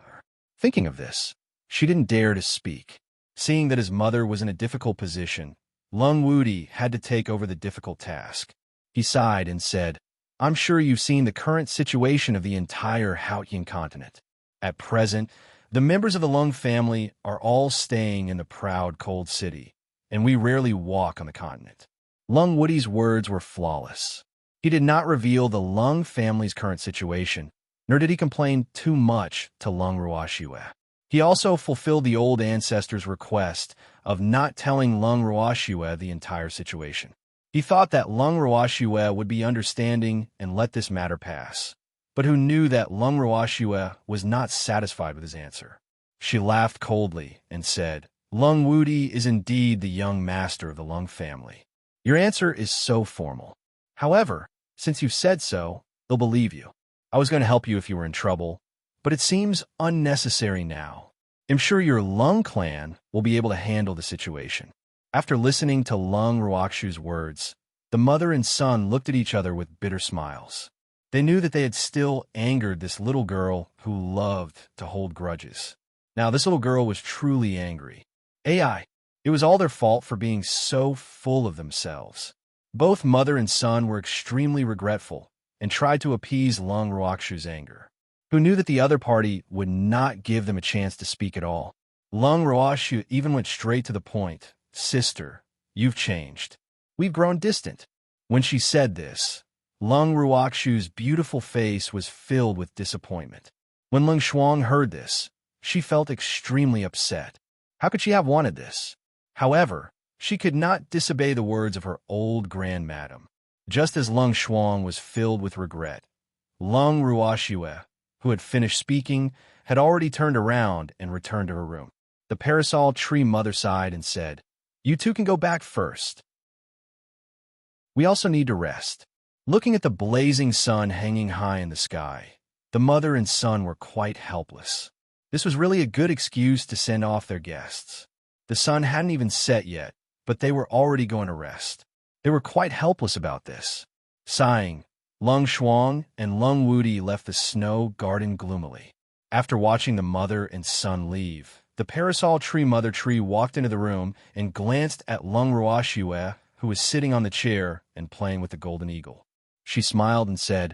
Thinking of this, she didn't dare to speak. Seeing that his mother was in a difficult position, Lung Wudi had to take over the difficult task. He sighed and said, I'm sure you've seen the current situation of the entire Haoqian continent. At present, The members of the Lung family are all staying in the proud, cold city, and we rarely walk on the continent. Lung Woody's words were flawless. He did not reveal the Lung family's current situation, nor did he complain too much to Lung Ruoxue. He also fulfilled the old ancestor's request of not telling Lung Ruoxue the entire situation. He thought that Lung Ruoxue would be understanding and let this matter pass, but who knew that Lung Ruoxue was not satisfied with his answer. She laughed coldly and said, Lung Woody is indeed the young master of the Lung family. Your answer is so formal. However, since you've said so, they'll believe you. I was going to help you if you were in trouble, but it seems unnecessary now. I'm sure your Lung clan will be able to handle the situation. After listening to Lung Ruoxue's words, the mother and son looked at each other with bitter smiles. They knew that they had still angered this little girl who loved to hold grudges. Now, this little girl was truly angry. It was all their fault for being so full of themselves. Both mother and son were extremely regretful and tried to appease Lung Ruoxue's anger, who knew that the other party would not give them a chance to speak at all. Lung Ruoxue even went straight to the point. Sister, you've changed. We've grown distant. When she said this, Lung Ruoxue's beautiful face was filled with disappointment. When Lung Shuang heard this, she felt extremely upset. How could she have wanted this? However, she could not disobey the words of her old grandmadam. Just as Lung Shuang was filled with regret, Lung Ruoxue, who had finished speaking, had already turned around and returned to her room. The parasol tree mother sighed and said, You two can go back first. We also need to rest. Looking at the blazing sun hanging high in the sky, the mother and son were quite helpless. This was really a good excuse to send off their guests. The sun hadn't even set yet, but they were already going to rest. They were quite helpless about this. Sighing, Lung Shuang and Lung Woody left the snow garden gloomily. After watching the mother and son leave, the parasol tree mother tree walked into the room and glanced at Lung Ruoxue, who was sitting on the chair and playing with the golden eagle. She smiled and said,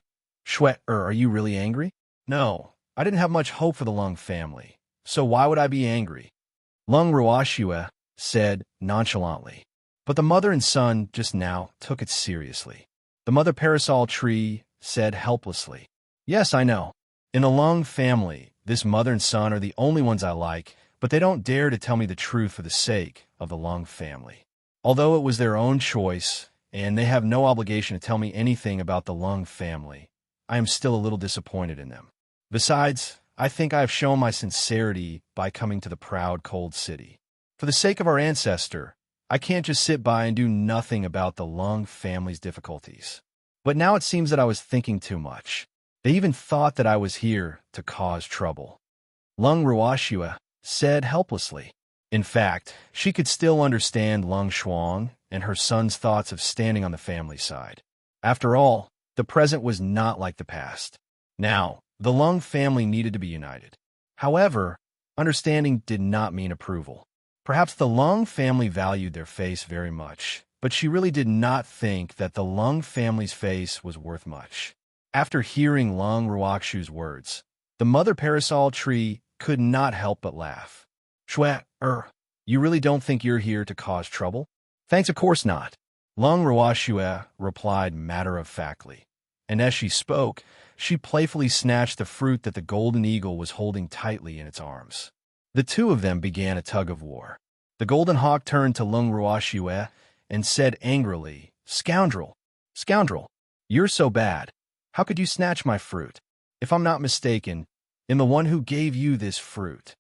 are you really angry? No, I didn't have much hope for the Lung family, so why would I be angry? Lung Ruoxue said nonchalantly. But the mother and son just now took it seriously. The mother parasol tree said helplessly, Yes, I know. In the Lung family, this mother and son are the only ones I like, but they don't dare to tell me the truth for the sake of the Lung family. Although it was their own choice, and they have no obligation to tell me anything about the Lung family, I am still a little disappointed in them. Besides, I think I have shown my sincerity by coming to the proud, cold city. For the sake of our ancestor, I can't just sit by and do nothing about the Lung family's difficulties. But now it seems that I was thinking too much. They even thought that I was here to cause trouble. Lung Ruoxue said helplessly. In fact, she could still understand Lung Shuang and her son's thoughts of standing on the family side. After all, the present was not like the past. Now, the Lung family needed to be united. However, understanding did not mean approval. Perhaps the Lung family valued their face very much, but she really did not think that the Lung family's face was worth much. After hearing Lung Ruoxue's words, the mother parasol tree could not help but laugh. You really don't think you're here to cause trouble? Thanks, of course not. Lung Ruoxue replied matter-of-factly, and as she spoke, she playfully snatched the fruit that the golden eagle was holding tightly in its arms. The two of them began a tug-of-war. The golden hawk turned to Lung Ruoxue and said angrily, Scoundrel! Scoundrel! You're so bad. How could you snatch my fruit? If I'm not mistaken, I'm the one who gave you this fruit.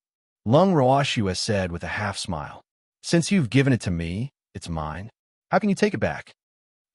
Lung Ruoxue said with a half-smile, Since you've given it to me, it's mine. How can you take it back?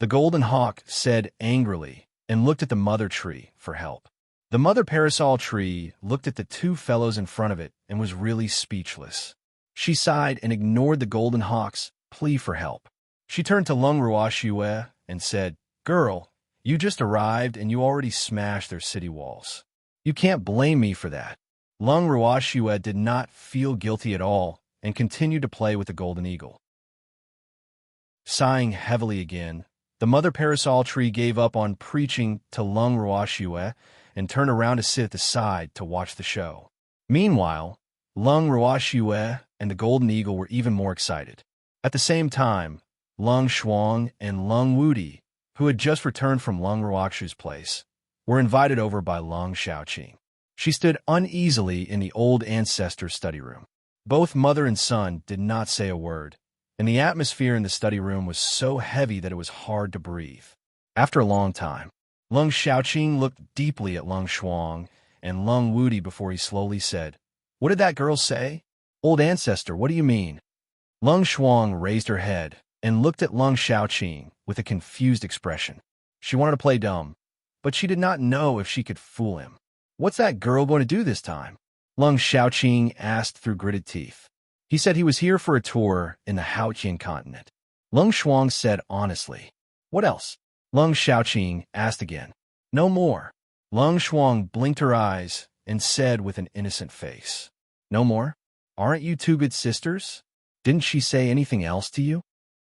The golden hawk said angrily and looked at the mother tree for help. The mother parasol tree looked at the two fellows in front of it and was really speechless. She sighed and ignored the golden hawk's plea for help. She turned to Lung Ruoxue and said, Girl, you just arrived and you already smashed their city walls. You can't blame me for that. Lung Ruoxue did not feel guilty at all and continued to play with the golden eagle. Sighing heavily again, the mother parasol tree gave up on preaching to Lung Ruoxue and turned around to sit at the side to watch the show. Meanwhile, Lung Ruoxue and the Golden Eagle were even more excited. At the same time, Lung Shuang and Lung Wudi, who had just returned from Lung Ruoxue's place, were invited over by Lung Xiaoqing. She stood uneasily in the old ancestor's study room. Both mother and son did not say a word, and the atmosphere in the study room was so heavy that it was hard to breathe. After a long time, Lung Xiaoqing looked deeply at Lung Shuang and Lung Wudi before he slowly said, "What did that girl say? Old ancestor, what do you mean?" Lung Shuang raised her head and looked at Lung Xiaoqing with a confused expression. She wanted to play dumb, but she did not know if she could fool him. "What's that girl going to do this time?" Lung Xiaoqing asked through gritted teeth. He said he was here for a tour in the Haotian continent. Lung Shuang said honestly. "What else?" Lung Xiaoqing asked again. "No more." Lung Shuang blinked her eyes and said with an innocent face, "No more? Aren't you two good sisters? Didn't she say anything else to you?"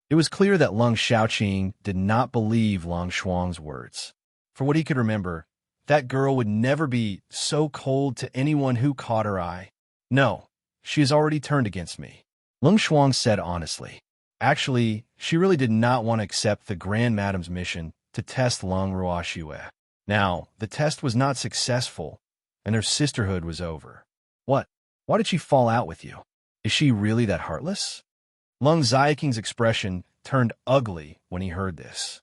It was clear that Lung Xiaoqing did not believe Lung Shuang's words. For what he could remember, that girl would never be so cold to anyone who caught her eye. "No, she has already turned against me," Lung Shuang said honestly. Actually, she really did not want to accept the Grand Madame's mission to test Lung Ruoxue. Now, the test was not successful, and their sisterhood was over. "What? Why did she fall out with you? Is she really that heartless?" Lung Xiaoqing's expression turned ugly when he heard this.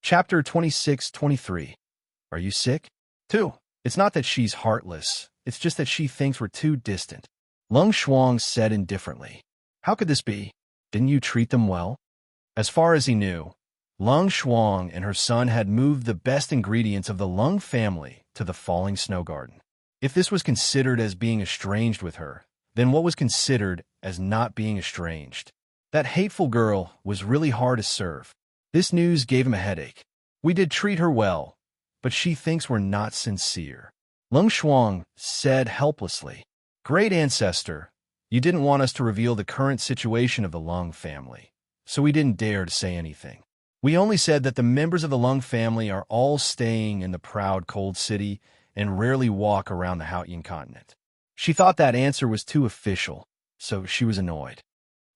Chapter 26-23. Are you sick? 2. It's not that she's heartless, it's just that she thinks we're too distant. Lung Shuang said indifferently. "How could this be? Didn't you treat them well?" As far as he knew, Lung Shuang and her son had moved the best ingredients of the Lung family to the falling snow garden. If this was considered as being estranged with her, then what was considered as not being estranged? That hateful girl was really hard to serve. This news gave him a headache. "We did treat her well, but she thinks we're not sincere," Lung Shuang said helplessly. "Great ancestor, you didn't want us to reveal the current situation of the Lung family, so we didn't dare to say anything. We only said that the members of the Lung family are all staying in the proud cold city and rarely walk around the Haotian continent." She thought that answer was too official, so she was annoyed.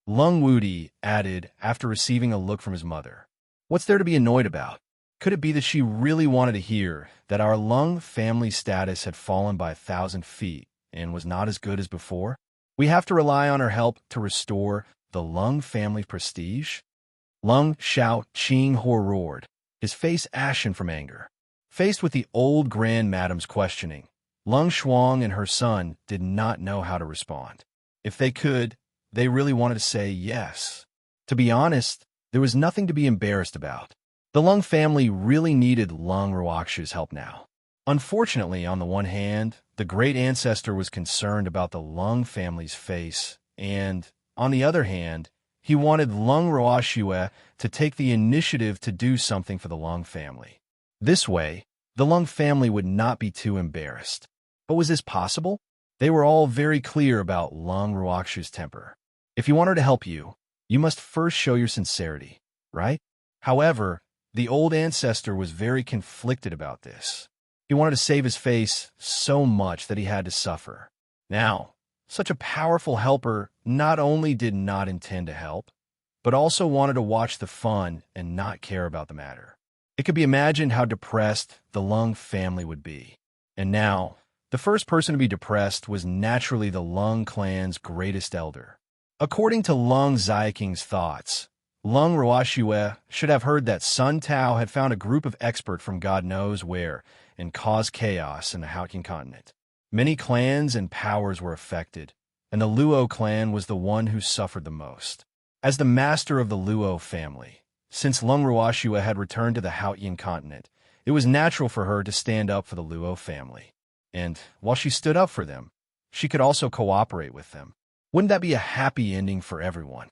Lung Wudi added after receiving a look from his mother, "What's there to be annoyed about? Could it be that she really wanted to hear that our Lung family status had fallen by 1,000 feet and was not as good as before? We have to rely on her help to restore the Lung family prestige?" Lung Xiaoqing roared, his face ashen from anger. Faced with the old Grand Madame's questioning, Lung Shuang and her son did not know how to respond. If they could, they really wanted to say yes. To be honest, there was nothing to be embarrassed about. The Lung family really needed Lung Ruoxue's help now. Unfortunately, on the one hand, the great ancestor was concerned about the Lung family's face, and, on the other hand, he wanted Lung Ruoxue to take the initiative to do something for the Lung family. This way, the Lung family would not be too embarrassed. But was this possible? They were all very clear about Lung Ruoxue's temper. If you want her to help you, you must first show your sincerity, right? However, the old ancestor was very conflicted about this. He wanted to save his face so much that he had to suffer. Now, such a powerful helper not only did not intend to help, but also wanted to watch the fun and not care about the matter. It could be imagined how depressed the Lung family would be. And now, the first person to be depressed was naturally the Lung clan's greatest elder. According to Lung Xiaoqing's thoughts, Lung Ruoxue should have heard that Sun Tao had found a group of experts from God knows where and caused chaos in the Haotian continent. Many clans and powers were affected, and the Luo clan was the one who suffered the most. As the master of the Luo family, since Lung Ruoxue had returned to the Haotian continent, it was natural for her to stand up for the Luo family. And while she stood up for them, she could also cooperate with them. Wouldn't that be a happy ending for everyone?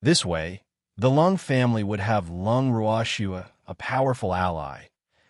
This way, the Lung family would have Lung Ruoxue, a powerful ally,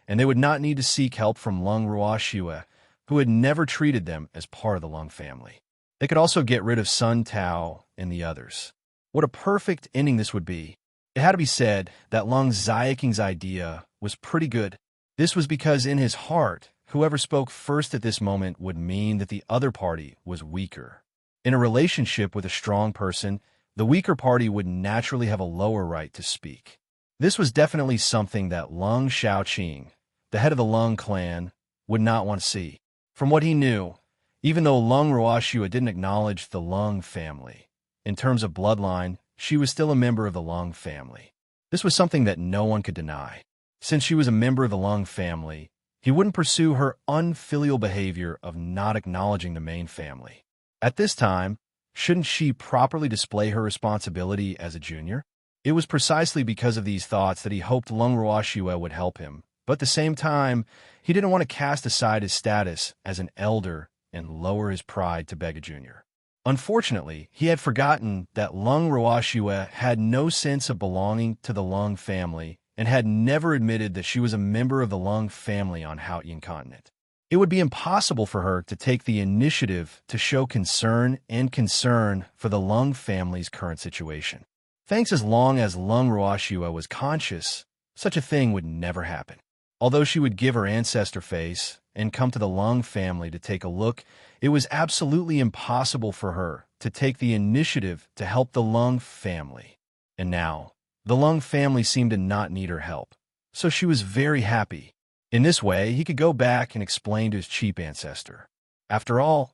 and they would not need to seek help from Lung Ruoxue, who had never treated them as part of the Lung family. They could also get rid of Sun Tao and the others. What a perfect ending this would be. It had to be said that Lung Xiaoqing's idea was pretty good. This was because in his heart, whoever spoke first at this moment would mean that the other party was weaker. In a relationship with a strong person, the weaker party would naturally have a lower right to speak. This was definitely something that Lung Xiaoqing, the head of the Lung clan, would not want to see. From what he knew, even though Lung Ruoxua didn't acknowledge the Lung family, in terms of bloodline, she was still a member of the Lung family. This was something that no one could deny. Since she was a member of the Lung family, he wouldn't pursue her unfilial behavior of not acknowledging the main family. At this time, shouldn't she properly display her responsibility as a junior? It was precisely because of these thoughts that he hoped Lung Ruoxua would help him, but at the same time, he didn't want to cast aside his status as an elder and lower his pride to beg a junior. Unfortunately, he had forgotten that Lung Ruoxua had no sense of belonging to the Lung family and had never admitted that she was a member of the Lung family on Haotian continent. It would be impossible for her to take the initiative to show concern for the Lung family's current situation. Thanks as long as Lung Ruoxua was conscious, such a thing would never happen. Although she would give her ancestor face and come to the Lung family to take a look, it was absolutely impossible for her to take the initiative to help the Lung family. And now, the Lung family seemed to not need her help, so she was very happy. In this way, he could go back and explain to his cheap ancestor. After all,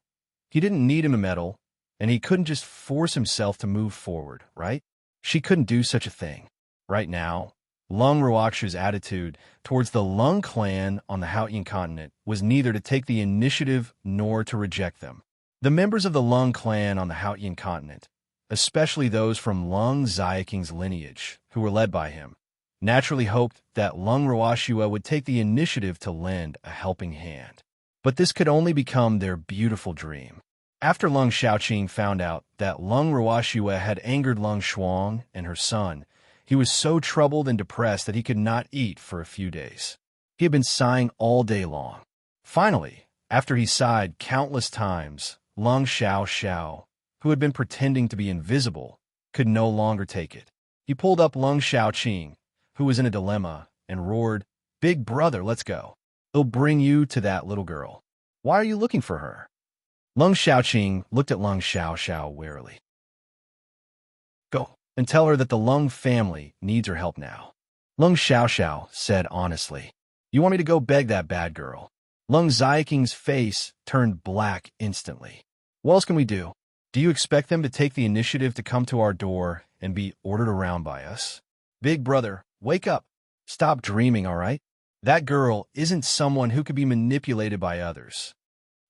he didn't need him to meddle, and he couldn't just force himself to move forward, right? She couldn't do such a thing. Right now, Lung Ruoxua's attitude towards the Lung clan on the Haotian continent was neither to take the initiative nor to reject them. The members of the Lung clan on the Haotian continent, especially those from Lung Xiaoqing's lineage, who were led by him, naturally hoped that Lung Ruoxua would take the initiative to lend a helping hand. But this could only become their beautiful dream. After Lung Xiaoqing found out that Lung Ruoxua had angered Lung Xuang and her son, he was so troubled and depressed that he could not eat for a few days. He had been sighing all day long. Finally, after he sighed countless times, Lung Xiao, who had been pretending to be invisible, could no longer take it. He pulled up Lung Xiaoqing, who was in a dilemma, and roared, "Big brother, let's go. It'll bring you to that little girl. Why are you looking for her?" Lung Xiaoqing looked at Lung Xiao warily. "Go and tell her that the Lung family needs her help now." Lung Xiao said honestly. "You want me to go beg that bad girl?" Lung Xiaoqing's face turned black instantly. "What else can we do? Do you expect them to take the initiative to come to our door and be ordered around by us? Big brother, wake up. Stop dreaming, all right? That girl isn't someone who could be manipulated by others."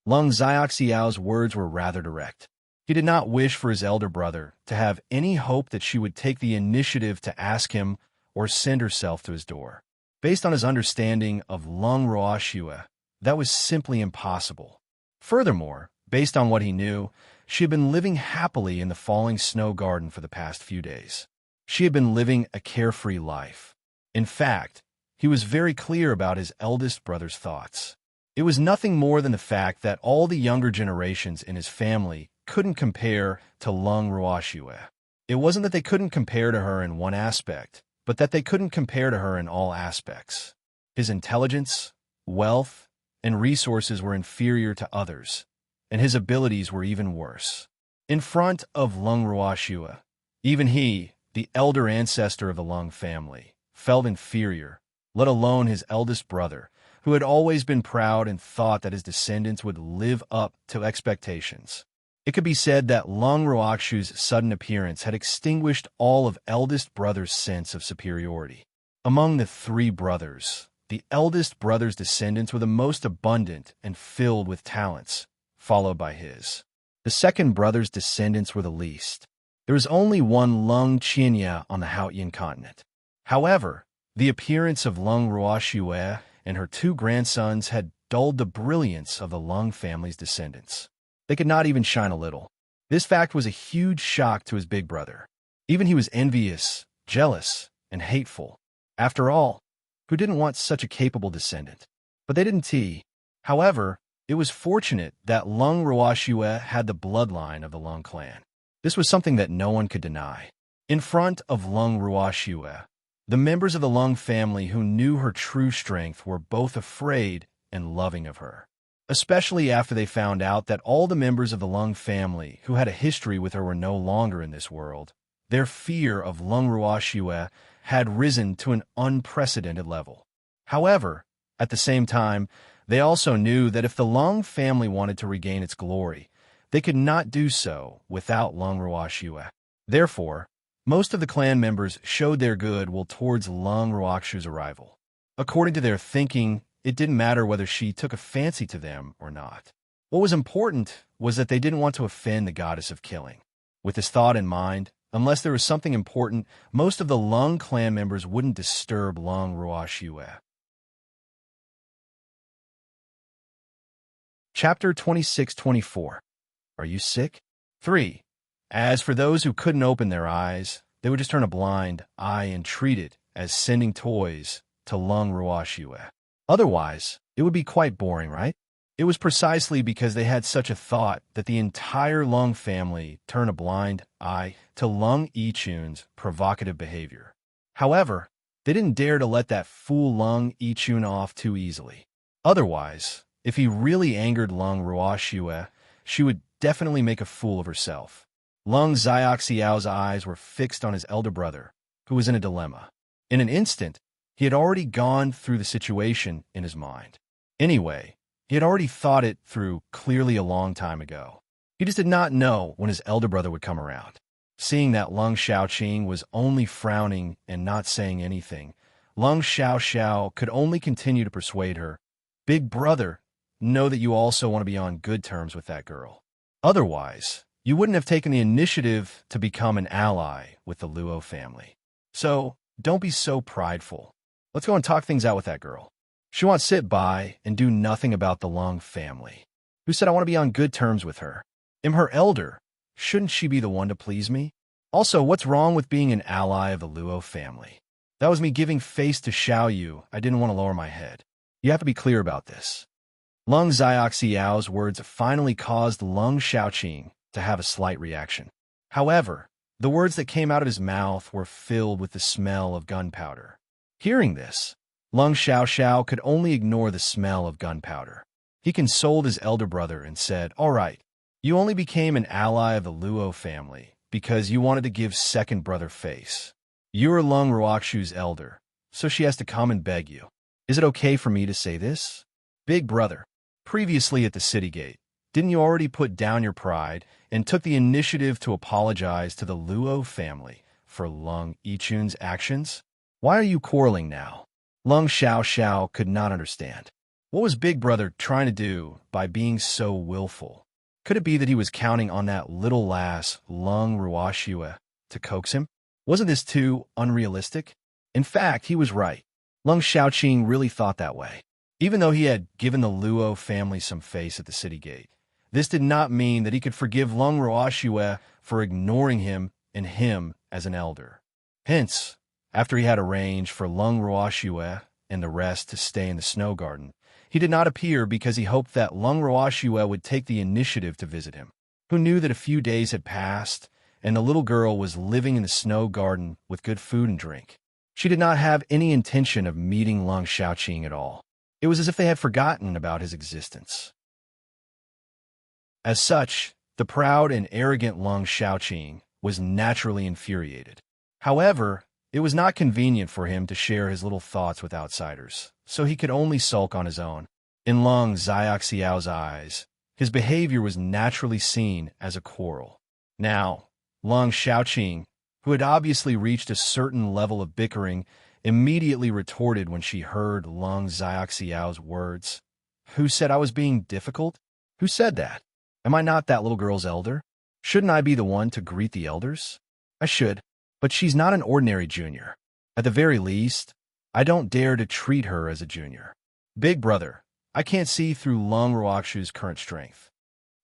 Lung Xiaoxiao's words were rather direct. He did not wish for his elder brother to have any hope that she would take the initiative to ask him or send herself to his door. Based on his understanding of Lung Ruoxua, that was simply impossible. Furthermore, based on what he knew, she had been living happily in the falling snow garden for the past few days. She had been living a carefree life. In fact, he was very clear about his eldest brother's thoughts. It was nothing more than the fact that all the younger generations in his family couldn't compare to Lung Ruoxua. It wasn't that they couldn't compare to her in one aspect, but that they couldn't compare to her in all aspects. His intelligence, wealth, and resources were inferior to others, and his abilities were even worse. In front of Lung Ruoxua, even he, the elder ancestor of the Lung family, felt inferior, let alone his eldest brother, who had always been proud and thought that his descendants would live up to expectations. It could be said that Lung Ruoxua's sudden appearance had extinguished all of eldest brother's sense of superiority. Among the three brothers, the eldest brother's descendants were the most abundant and filled with talents, followed by his. The second brother's descendants were the least. There was only one Lung Qianya on the Haotian continent. However, the appearance of Lung Ruoxua and her two grandsons had dulled the brilliance of the Lung family's descendants. They could not even shine a little. This fact was a huge shock to his big brother. Even he was envious, jealous, and hateful. After all, who didn't want such a capable descendant? But they didn't tea. However, it was fortunate that Lung Ruoxua had the bloodline of the Lung clan. This was something that no one could deny. In front of Lung Ruoxua, the members of the Lung family who knew her true strength were both afraid and loving of her. Especially after they found out that all the members of the Lung family who had a history with her were no longer in this world. Their fear of Lung Ruoxue had risen to an unprecedented level. However, at the same time, they also knew that if the Lung family wanted to regain its glory, they could not do so without Lung Ruoxue. Therefore, most of the clan members showed their goodwill towards Lung Ruoxue's arrival. According to their thinking, it didn't matter whether she took a fancy to them or not. What was important was that they didn't want to offend the goddess of killing. With this thought in mind, unless there was something important, most of the Lung clan members wouldn't disturb Lung Ruoxue. Chapter 26-24. Are you sick? 3. As for those who couldn't open their eyes, they would just turn a blind eye and treat it as sending toys to Lung Ruoxue. Otherwise, it would be quite boring, right? It was precisely because they had such a thought that the entire Lung family turned a blind eye to Lung Yichun's provocative behavior. However, they didn't dare to let that fool Lung Yichun off too easily. Otherwise, if he really angered Lung Ruoxue, she would definitely make a fool of herself. Lung Xiaoxiao's eyes were fixed on his elder brother, who was in a dilemma. In an instant, he had already gone through the situation in his mind. Anyway, he had already thought it through clearly a long time ago. He just did not know when his elder brother would come around. Seeing that Lung Xiaoqing was only frowning and not saying anything, Lung Xiaoxiao could only continue to persuade her, "Big brother, know that you also want to be on good terms with that girl. Otherwise, you wouldn't have taken the initiative to become an ally with the Luo family. So, don't be so prideful. Let's go and talk things out with that girl. She won't sit by and do nothing about the Lung family. Who said I want to be on good terms with her? I'm her elder. Shouldn't she be the one to please me? Also, what's wrong with being an ally of the Luo family? That was me giving face to Xiao Yu. I didn't want to lower my head. You have to be clear about this." Lung Xiaoxiao's words finally caused Lung Xiaoqing to have a slight reaction. However, the words that came out of his mouth were filled with the smell of gunpowder. Hearing this, Lung Xiaoxiao could only ignore the smell of gunpowder. He consoled his elder brother and said, "All right, you only became an ally of the Luo family because you wanted to give second brother face. You're Lung Ruoxue's elder, so she has to come and beg you. Is it okay for me to say this? Big brother, previously at the city gate, didn't you already put down your pride and took the initiative to apologize to the Luo family for Lung Yichun's actions? Why are you quarreling now?" Lung Xiaoxiao could not understand. What was Big Brother trying to do by being so willful? Could it be that he was counting on that little lass, Lung Ruoxue, to coax him? Wasn't this too unrealistic? In fact, he was right. Lung Xiaoqing really thought that way. Even though he had given the Luo family some face at the city gate, this did not mean that he could forgive Lung Ruoxue for ignoring him and him as an elder. Hence, after he had arranged for Lung Ruoxue and the rest to stay in the snow garden, he did not appear because he hoped that Lung Ruoxue would take the initiative to visit him. Who knew that a few days had passed and the little girl was living in the snow garden with good food and drink? She did not have any intention of meeting Lung Xiaoqing at all. It was as if they had forgotten about his existence. As such, the proud and arrogant Lung Xiaoqing was naturally infuriated. However, it was not convenient for him to share his little thoughts with outsiders, so he could only sulk on his own. In Lung Xiaoxiao's eyes, his behavior was naturally seen as a quarrel. Now, Lung Xiaoqing, who had obviously reached a certain level of bickering, immediately retorted when she heard Lung Xiaoxiao's words. "Who said I was being difficult? Who said that? Am I not that little girl's elder? Shouldn't I be the one to greet the elders? I should, but she's not an ordinary junior. At the very least, I don't dare to treat her as a junior. Big brother, I can't see through Lung Ruoxue's current strength."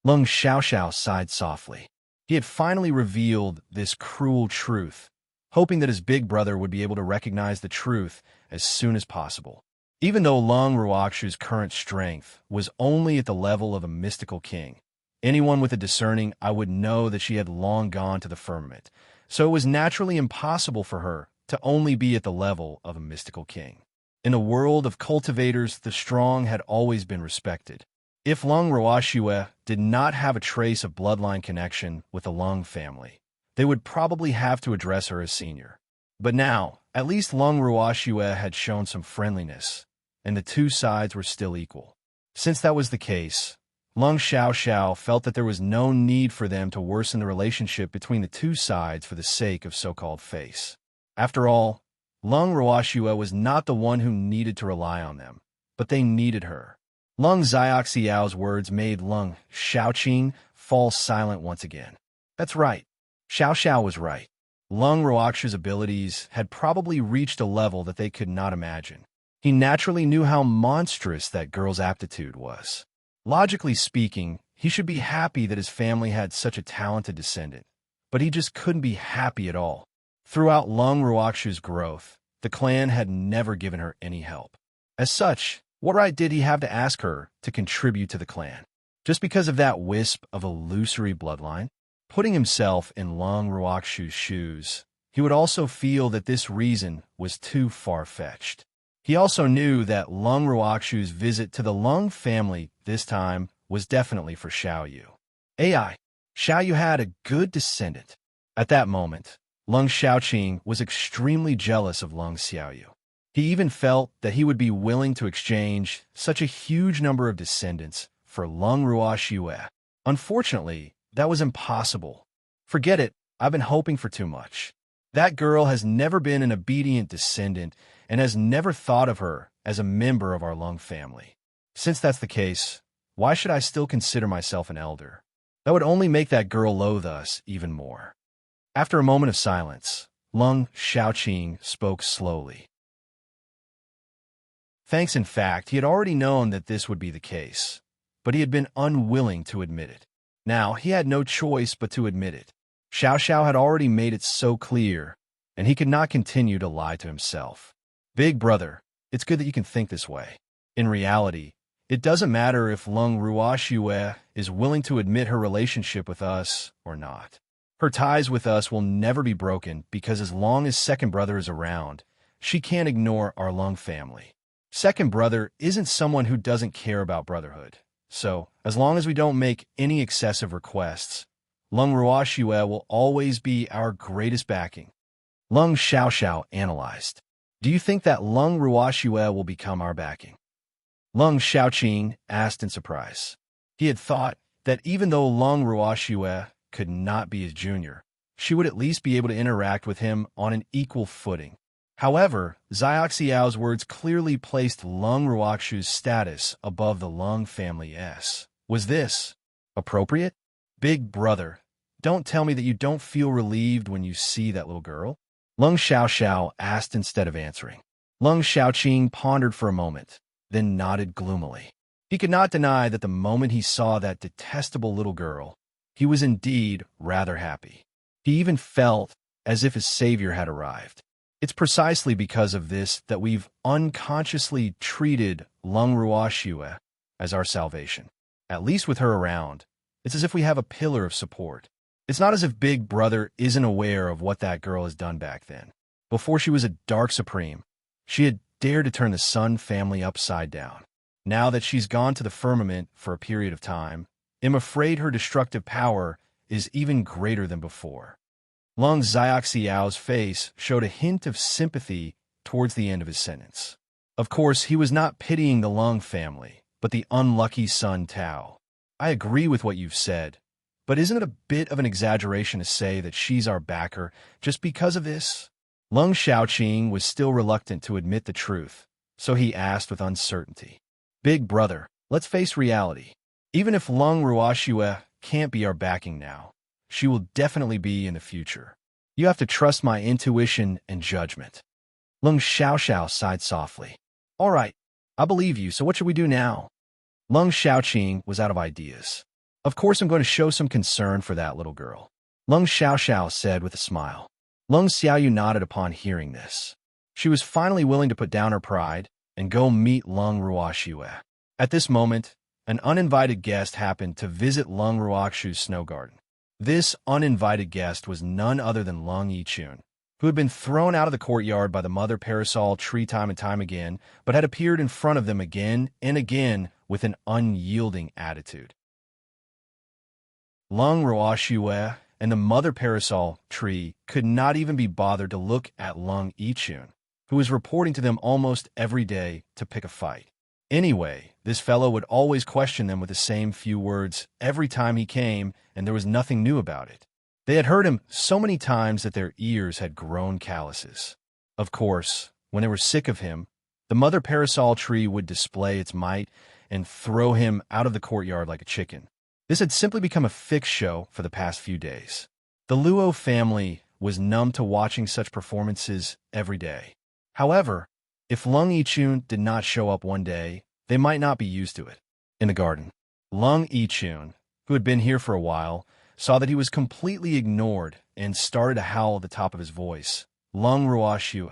Lung Xiaoxiao sighed softly. He had finally revealed this cruel truth, hoping that his big brother would be able to recognize the truth as soon as possible. Even though Lung Ruoxue's current strength was only at the level of a mystical king, anyone with a discerning eye would know that she had long gone to the firmament, so it was naturally impossible for her to only be at the level of a mystical king. In a world of cultivators, the strong had always been respected. If Lung Ruoxue did not have a trace of bloodline connection with the Lung family, they would probably have to address her as senior. But now, at least Lung Ruoxue had shown some friendliness, and the two sides were still equal. Since that was the case, Lung Xiaoxiao felt that there was no need for them to worsen the relationship between the two sides for the sake of so-called face. After all, Lung Ruoxue was not the one who needed to rely on them, but they needed her. Lung Xiaoxiao's words made Lung Xiaoqing fall silent once again. That's right. Xiaoxiao was right. Lung Ruoxue's abilities had probably reached a level that they could not imagine. He naturally knew how monstrous that girl's aptitude was. Logically speaking, he should be happy that his family had such a talented descendant, but he just couldn't be happy at all. Throughout Lung Ruoxue's growth, the clan had never given her any help. As such, what right did he have to ask her to contribute to the clan? Just because of that wisp of illusory bloodline? Putting himself in Lung Ruoxue's shoes, he would also feel that this reason was too far-fetched. He also knew that Lung Ruoxue's visit to the Lung family this time was definitely for Xiaoyu. AI, Xiaoyu had a good descendant. At that moment, Lung Xiaoqing was extremely jealous of Lung Xiaoyu. He even felt that he would be willing to exchange such a huge number of descendants for Lung Ruoxue. Unfortunately, that was impossible. Forget it, I've been hoping for too much. That girl has never been an obedient descendant and has never thought of her as a member of our Lung family. Since that's the case, why should I still consider myself an elder? That would only make that girl loathe us even more. After a moment of silence, Lung Xiaoqing spoke slowly. Thanks, in fact, he had already known that this would be the case, but he had been unwilling to admit it. Now, he had no choice but to admit it. Xiaoxiao had already made it so clear, and he could not continue to lie to himself. Big brother, it's good that you can think this way. In reality, it doesn't matter if Lung Ruoxue is willing to admit her relationship with us or not. Her ties with us will never be broken because as long as second brother is around, she can't ignore our Lung family. Second brother isn't someone who doesn't care about brotherhood. So, as long as we don't make any excessive requests, Lung Ruoxue will always be our greatest backing. Lung Xiaoxiao analyzed. Do you think that Lung Ruoxue will become our backing? Lung Xiaoqing asked in surprise. He had thought that even though Lung Ruoxue could not be his junior, she would at least be able to interact with him on an equal footing. However, Xiaoxiao's words clearly placed Lung Ruoxue's status above the Lung family's. Was this appropriate? Big brother, don't tell me that you don't feel relieved when you see that little girl? Lung Xiaoxiao asked instead of answering. Lung Xiaoqing pondered for a moment, then nodded gloomily. He could not deny that the moment he saw that detestable little girl, he was indeed rather happy. He even felt as if his savior had arrived. It's precisely because of this that we've unconsciously treated Lung Ruoxue as our salvation. At least with her around, it's as if we have a pillar of support. It's not as if Big Brother isn't aware of what that girl has done back then. Before she was a Dark Supreme, she had dared to turn the Sun family upside down. Now that she's gone to the firmament for a period of time, I'm afraid her destructive power is even greater than before. Lung Xiaoxiao's face showed a hint of sympathy towards the end of his sentence. Of course, he was not pitying the Lung family, but the unlucky son Tao. I agree with what you've said, but isn't it a bit of an exaggeration to say that she's our backer just because of this? Lung Xiaoqing was still reluctant to admit the truth, so he asked with uncertainty. Big brother, let's face reality. Even if Lung Ruoxue can't be our backing now, she will definitely be in the future. You have to trust my intuition and judgment. Lung Xiaoxiao sighed softly. All right, I believe you, so what should we do now? Lung Xiaoqing was out of ideas. Of course I'm going to show some concern for that little girl. Lung Xiaoxiao said with a smile. Lung Xiaoyu nodded upon hearing this. She was finally willing to put down her pride and go meet Lung Ruoxue. At this moment, an uninvited guest happened to visit Lung Ruoxue's snow garden. This uninvited guest was none other than Lung Yichun, who had been thrown out of the courtyard by the mother parasol tree time and time again, but had appeared in front of them again and again with an unyielding attitude. Lung Roashue and the mother parasol tree could not even be bothered to look at Lung Yichun, who was reporting to them almost every day to pick a fight. Anyway, this fellow would always question them with the same few words every time he came, and there was nothing new about it. They had heard him so many times that their ears had grown calluses. Of course, when they were sick of him, the mother parasol tree would display its might and throw him out of the courtyard like a chicken. This had simply become a fixed show for the past few days. The Luo family was numb to watching such performances every day. However, if Lung Yichun did not show up one day, they might not be used to it. In the garden, Lung Yichun, who had been here for a while, saw that he was completely ignored and started to howl at the top of his voice. Lung Roashue,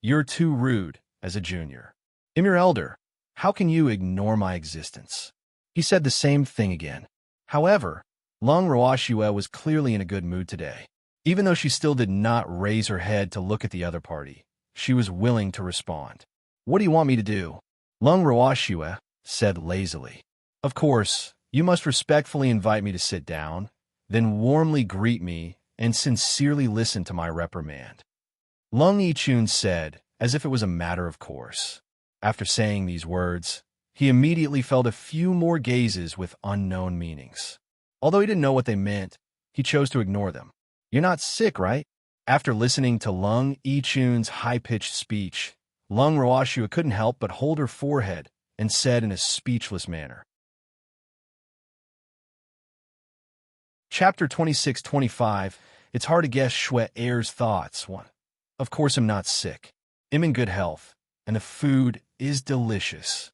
you're too rude as a junior. I'm your elder. How can you ignore my existence? He said the same thing again. However, Lung Roashue was clearly in a good mood today. Even though she still did not raise her head to look at the other party, she was willing to respond. What do you want me to do? Lung Roashue said lazily. Of course, you must respectfully invite me to sit down, then warmly greet me and sincerely listen to my reprimand. Lung Yichun said, as if it was a matter of course. After saying these words, he immediately felt a few more gazes with unknown meanings. Although he didn't know what they meant, he chose to ignore them. You're not sick, right? After listening to Lung Yichun's high-pitched speech, Lung Roashue couldn't help but hold her forehead and said in a speechless manner. Chapter 26-25. It's hard to guess Shui Er's thoughts. 1. Of course I'm not sick. I'm in good health, and the food is delicious.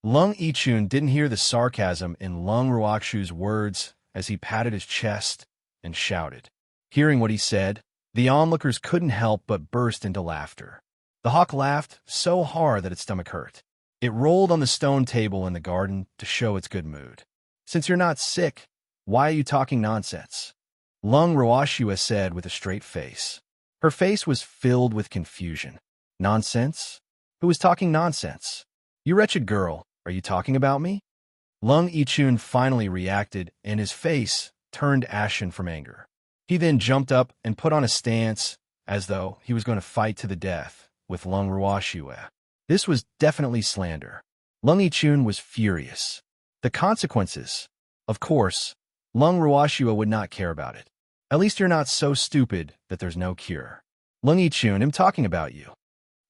Lung Yichun didn't hear the sarcasm in Lung Roashue's words as he patted his chest and shouted. Hearing what he said, the onlookers couldn't help but burst into laughter. The hawk laughed so hard that its stomach hurt. It rolled on the stone table in the garden to show its good mood. Since you're not sick, why are you talking nonsense? Lung Roashue said with a straight face. Her face was filled with confusion. Nonsense? Who is talking nonsense? You wretched girl, are you talking about me? Lung Yichun finally reacted, and his face turned ashen from anger. He then jumped up and put on a stance as though he was going to fight to the death with Lung Roashue. This was definitely slander. Lung Yichun was furious. The consequences? Of course, Lung Roashue would not care about it. At least you're not so stupid that there's no cure. Lung Yichun, I'm talking about you.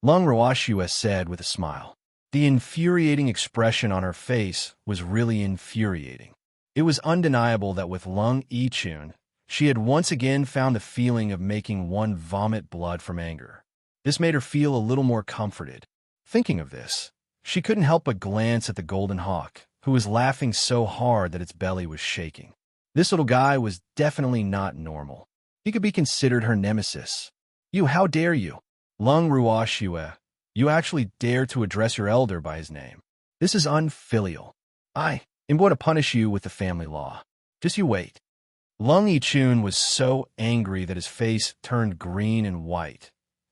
Lung Roashue said with a smile. The infuriating expression on her face was really infuriating. It was undeniable that with Lung Yichun, she had once again found the feeling of making one vomit blood from anger. This made her feel a little more comforted. Thinking of this, she couldn't help but glance at the golden hawk, who was laughing so hard that its belly was shaking. This little guy was definitely not normal. He could be considered her nemesis. You, how dare you? Lung Roashue, you actually dare to address your elder by his name. This is unfilial. I am going to punish you with the family law. Just you wait. Lung Yichun was so angry that his face turned green and white,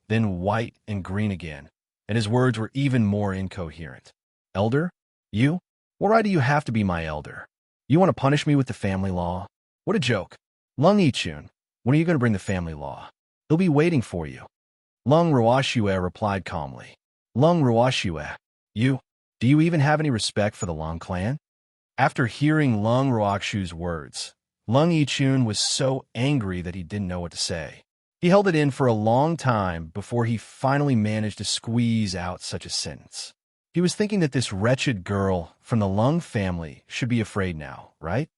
then white and green again, and his words were even more incoherent. Elder? You? What right do you have to be my elder? You want to punish me with the family law? What a joke. Lung Yichun, when are you going to bring the family law? They'll be waiting for you. Lung Roashue replied calmly. Lung Roashue, do you even have any respect for the Lung clan? After hearing Lung Roashue's words, Lung Yichun was so angry that he didn't know what to say. He held it in for a long time before he finally managed to squeeze out such a sentence. He was thinking that this wretched girl from the Lung family should be afraid now, right?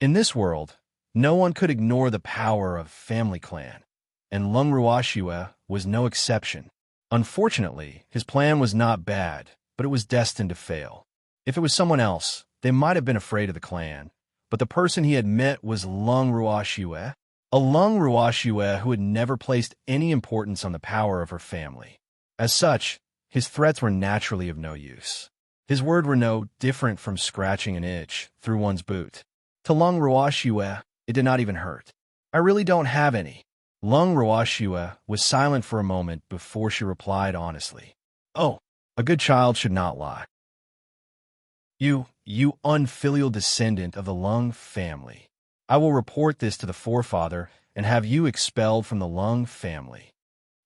In this world, no one could ignore the power of family clan, and Lung Roashue was no exception. Unfortunately, his plan was not bad, but it was destined to fail. If it was someone else, they might have been afraid of the clan, but the person he had met was Lung Roashue, a Lung Roashue who had never placed any importance on the power of her family. As such, his threats were naturally of no use. His words were no different from scratching an itch through one's boot. To Lung Roashue, it did not even hurt. I really don't have any. Lung Ruoxue was silent for a moment before she replied honestly. Oh, a good child should not lie. You unfilial descendant of the Lung family. I will report this to the forefather and have you expelled from the Lung family.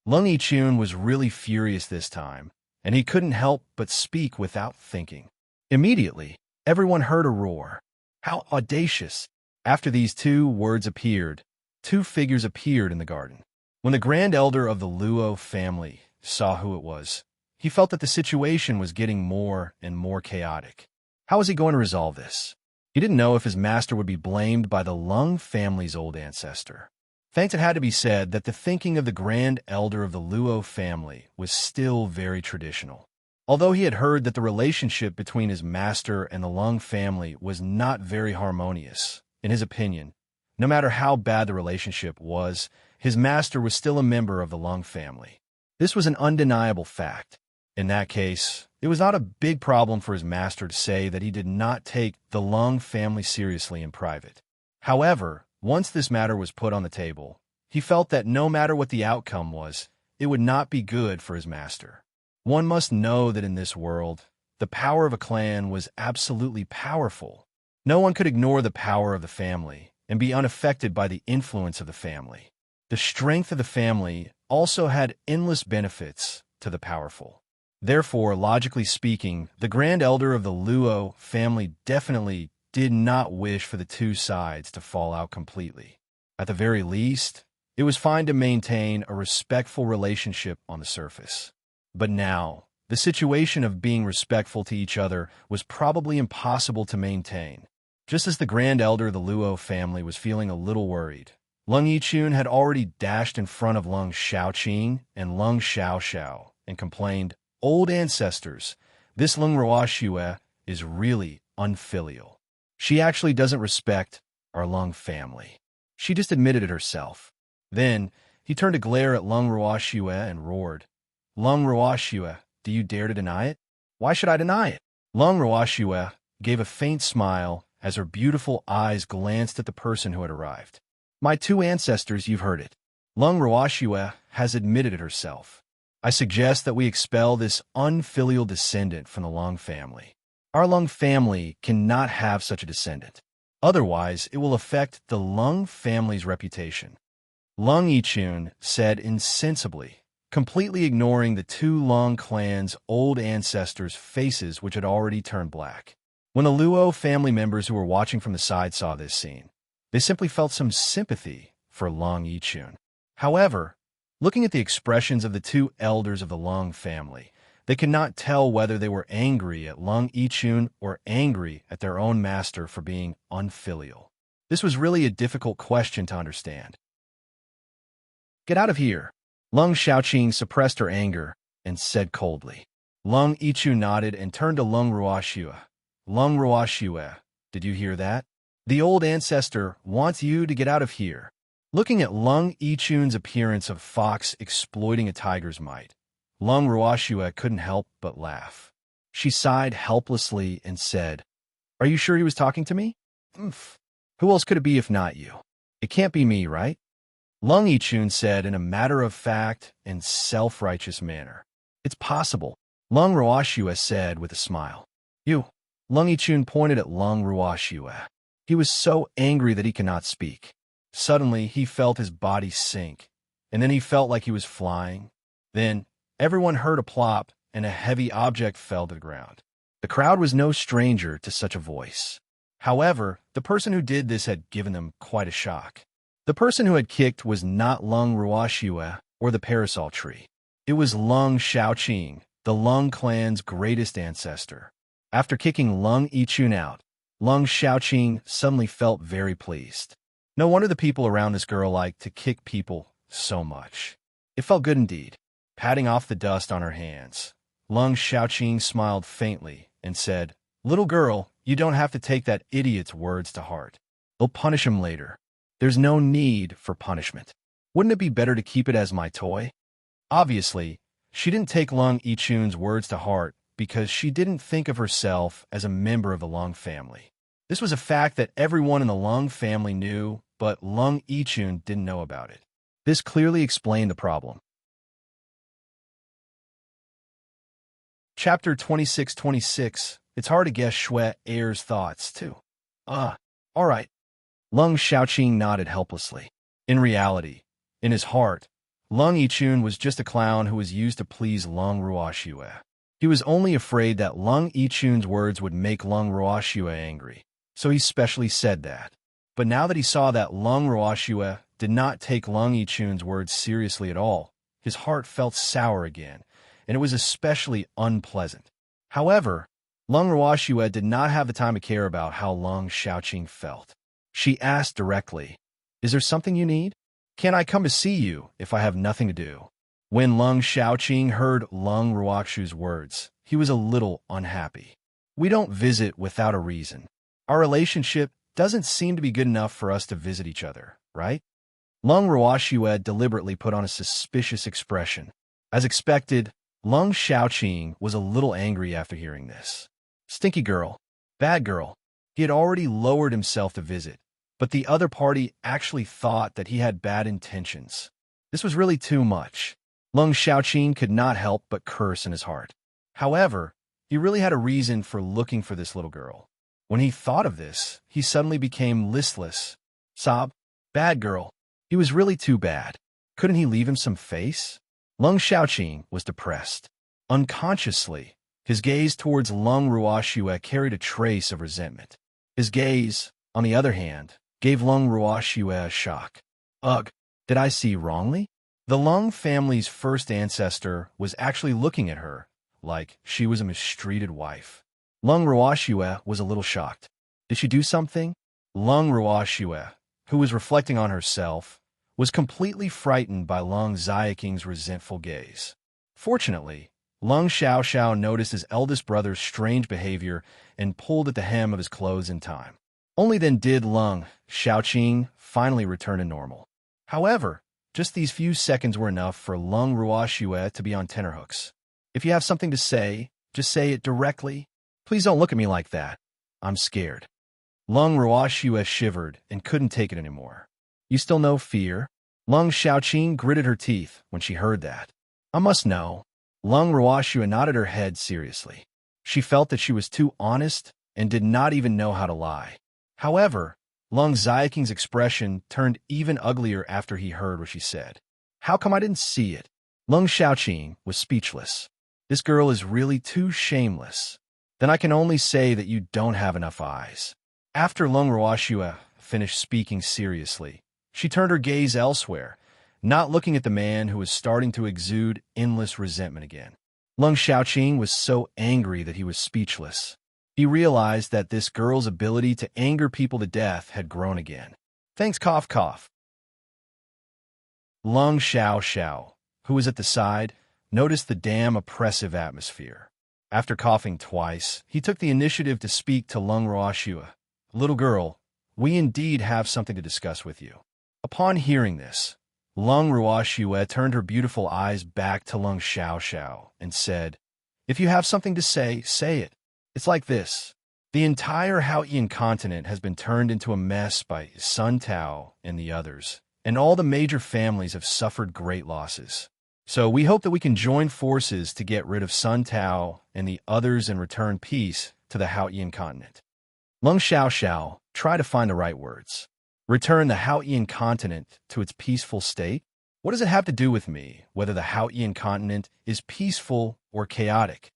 Lung Yichun was really furious this time, and he couldn't help but speak without thinking. Immediately, everyone heard a roar. How audacious! After these two words appeared, two figures appeared in the garden. When the grand elder of the Luo family saw who it was, he felt that the situation was getting more and more chaotic. How was he going to resolve this? He didn't know if his master would be blamed by the Lung family's old ancestor. Thanks, it had to be said that the thinking of the grand elder of the Luo family was still very traditional. Although he had heard that the relationship between his master and the Lung family was not very harmonious, in his opinion, no matter how bad the relationship was, his master was still a member of the Lung family. This was an undeniable fact. In that case, it was not a big problem for his master to say that he did not take the Lung family seriously in private. However, once this matter was put on the table, he felt that no matter what the outcome was, it would not be good for his master. One must know that in this world, the power of a clan was absolutely powerful. No one could ignore the power of the family and be unaffected by the influence of the family. The strength of the family also had endless benefits to the powerful. Therefore, logically speaking, the grand elder of the Luo family definitely did not wish for the two sides to fall out completely. At the very least, it was fine to maintain a respectful relationship on the surface. But now, the situation of being respectful to each other was probably impossible to maintain. Just as the grand elder of the Luo family was feeling a little worried, Lung Yichun had already dashed in front of Lung Xiaoqing and Lung Xiaoxiao and complained, "Old ancestors, this Lung Ruoxue is really unfilial. She actually doesn't respect our Lung family." She just admitted it herself. Then, he turned to glare at Lung Ruoxue and roared, "Lung Ruoxue, do you dare to deny it?" "Why should I deny it?" Lung Ruoxue gave a faint smile as her beautiful eyes glanced at the person who had arrived. "My two ancestors, you've heard it. Lung Ruoxue has admitted it herself. I suggest that we expel this unfilial descendant from the Lung family. Our Lung family cannot have such a descendant. Otherwise, it will affect the Lung family's reputation." Lung Yichun said insensibly, completely ignoring the two Lung clan's old ancestors' faces which had already turned black. When the Luo family members who were watching from the side saw this scene, they simply felt some sympathy for Lung Yichun. However, looking at the expressions of the two elders of the Lung family, they could not tell whether they were angry at Lung Yichun or angry at their own master for being unfilial. This was really a difficult question to understand. "Get out of here." Lung Xiaoqing suppressed her anger and said coldly. Lung Yichun nodded and turned to Lung Ruoxue. "Lung Ruoxue, did you hear that? The old ancestor wants you to get out of here." Looking at Lung Yichun's appearance of fox exploiting a tiger's might, Lung Ruoxue couldn't help but laugh. She sighed helplessly and said, "Are you sure he was talking to me?" "Oomph. Who else could it be if not you? It can't be me, right?" Lung Yichun said in a matter-of-fact and self-righteous manner. "It's possible," Lung Ruoxue said with a smile. "You." Lung Yichun pointed at Lung Ruoxue. He was so angry that he could not speak. Suddenly, he felt his body sink, and then he felt like he was flying. Then, everyone heard a plop, and a heavy object fell to the ground. The crowd was no stranger to such a voice. However, the person who did this had given them quite a shock. The person who had kicked was not Lung Ruoxue or the parasol tree. It was Lung Xiaoqing, the Lung clan's greatest ancestor. After kicking Lung Yichun out, Lung Xiaoqing suddenly felt very pleased. No wonder the people around this girl liked to kick people so much. It felt good indeed. Patting off the dust on her hands, Lung Xiaoqing smiled faintly and said, "Little girl, you don't have to take that idiot's words to heart. They'll punish him later. There's no need for punishment. Wouldn't it be better to keep it as my toy?" Obviously, she didn't take Lung Yichun's words to heart because she didn't think of herself as a member of the Lung family. This was a fact that everyone in the Lung family knew, but Lung Yichun didn't know about it. This clearly explained the problem. Chapter 2626. It's hard to guess Shui Er's thoughts, too. All right. Lung Xiaoqing nodded helplessly. In reality, in his heart, Lung Yichun was just a clown who was used to please Lung Ruoxue. He was only afraid that Lung Yichun's words would make Lung Ruoxue angry, so he specially said that. But now that he saw that Lung Ruoxue did not take Lung Yichun's words seriously at all, his heart felt sour again, and it was especially unpleasant. However, Lung Ruoxue did not have the time to care about how Lung Xiaoqing felt. She asked directly, "Is there something you need? Can I come to see you if I have nothing to do?" When Lung Xiaoqing heard Lung Ruoxue's words, he was a little unhappy. "We don't visit without a reason. Our relationship doesn't seem to be good enough for us to visit each other, right?" Lung Ruoxue deliberately put on a suspicious expression. As expected, Lung Xiaoqing was a little angry after hearing this. Stinky girl. Bad girl. He had already lowered himself to visit, but the other party actually thought that he had bad intentions. This was really too much. Lung Xiaoqing could not help but curse in his heart. However, he really had a reason for looking for this little girl. When he thought of this, he suddenly became listless. Sob. Bad girl. He was really too bad. Couldn't he leave him some face? Lung Xiaoqing was depressed. Unconsciously, his gaze towards Lung Ruoxue carried a trace of resentment. His gaze, on the other hand, gave Lung Ruoxue a shock. Ugh, did I see wrongly? The Lung family's first ancestor was actually looking at her like she was a mistreated wife. Lung Ruoxue was a little shocked. Did she do something? Lung Ruoxue, who was reflecting on herself, was completely frightened by Lung Xiaoqing's resentful gaze. Fortunately, Lung Xiaoxiao noticed his eldest brother's strange behavior and pulled at the hem of his clothes in time. Only then did Lung Xiaoqing finally return to normal. However, just these few seconds were enough for Lung Ruoxue to be on tenterhooks. If you have something to say, just say it directly. Please don't look at me like that. I'm scared. Lung Ruoxue shivered and couldn't take it anymore. You still know fear? Lung Xiaoqing gritted her teeth when she heard that. I must know. Lung Ruoxue nodded her head seriously. She felt that she was too honest and did not even know how to lie. However, Lung Xiaoqing's expression turned even uglier after he heard what she said. How come I didn't see it? Lung Xiaoqing was speechless. This girl is really too shameless. Then I can only say that you don't have enough eyes. After Lung Ruoxue finished speaking seriously, she turned her gaze elsewhere, not looking at the man who was starting to exude endless resentment again. Lung Xiaoqing was so angry that he was speechless. He realized that this girl's ability to anger people to death had grown again. Thanks, cough, cough. Lung Xiaoxiao, who was at the side, noticed the damn oppressive atmosphere. After coughing twice, he took the initiative to speak to Lung Ruoxue. Little girl, we indeed have something to discuss with you. Upon hearing this, Lung Ruoxue turned her beautiful eyes back to Lung Xiaoxiao and said, If you have something to say, say it. It's like this. The entire Haotian continent has been turned into a mess by Sun Tao and the others, and all the major families have suffered great losses. So we hope that we can join forces to get rid of Sun Tao and the others and return peace to the Haotian continent. Lung Xiaoxiao tried to find the right words. Return the Haotian continent to its peaceful state? What does it have to do with me, whether the Haotian continent is peaceful or chaotic?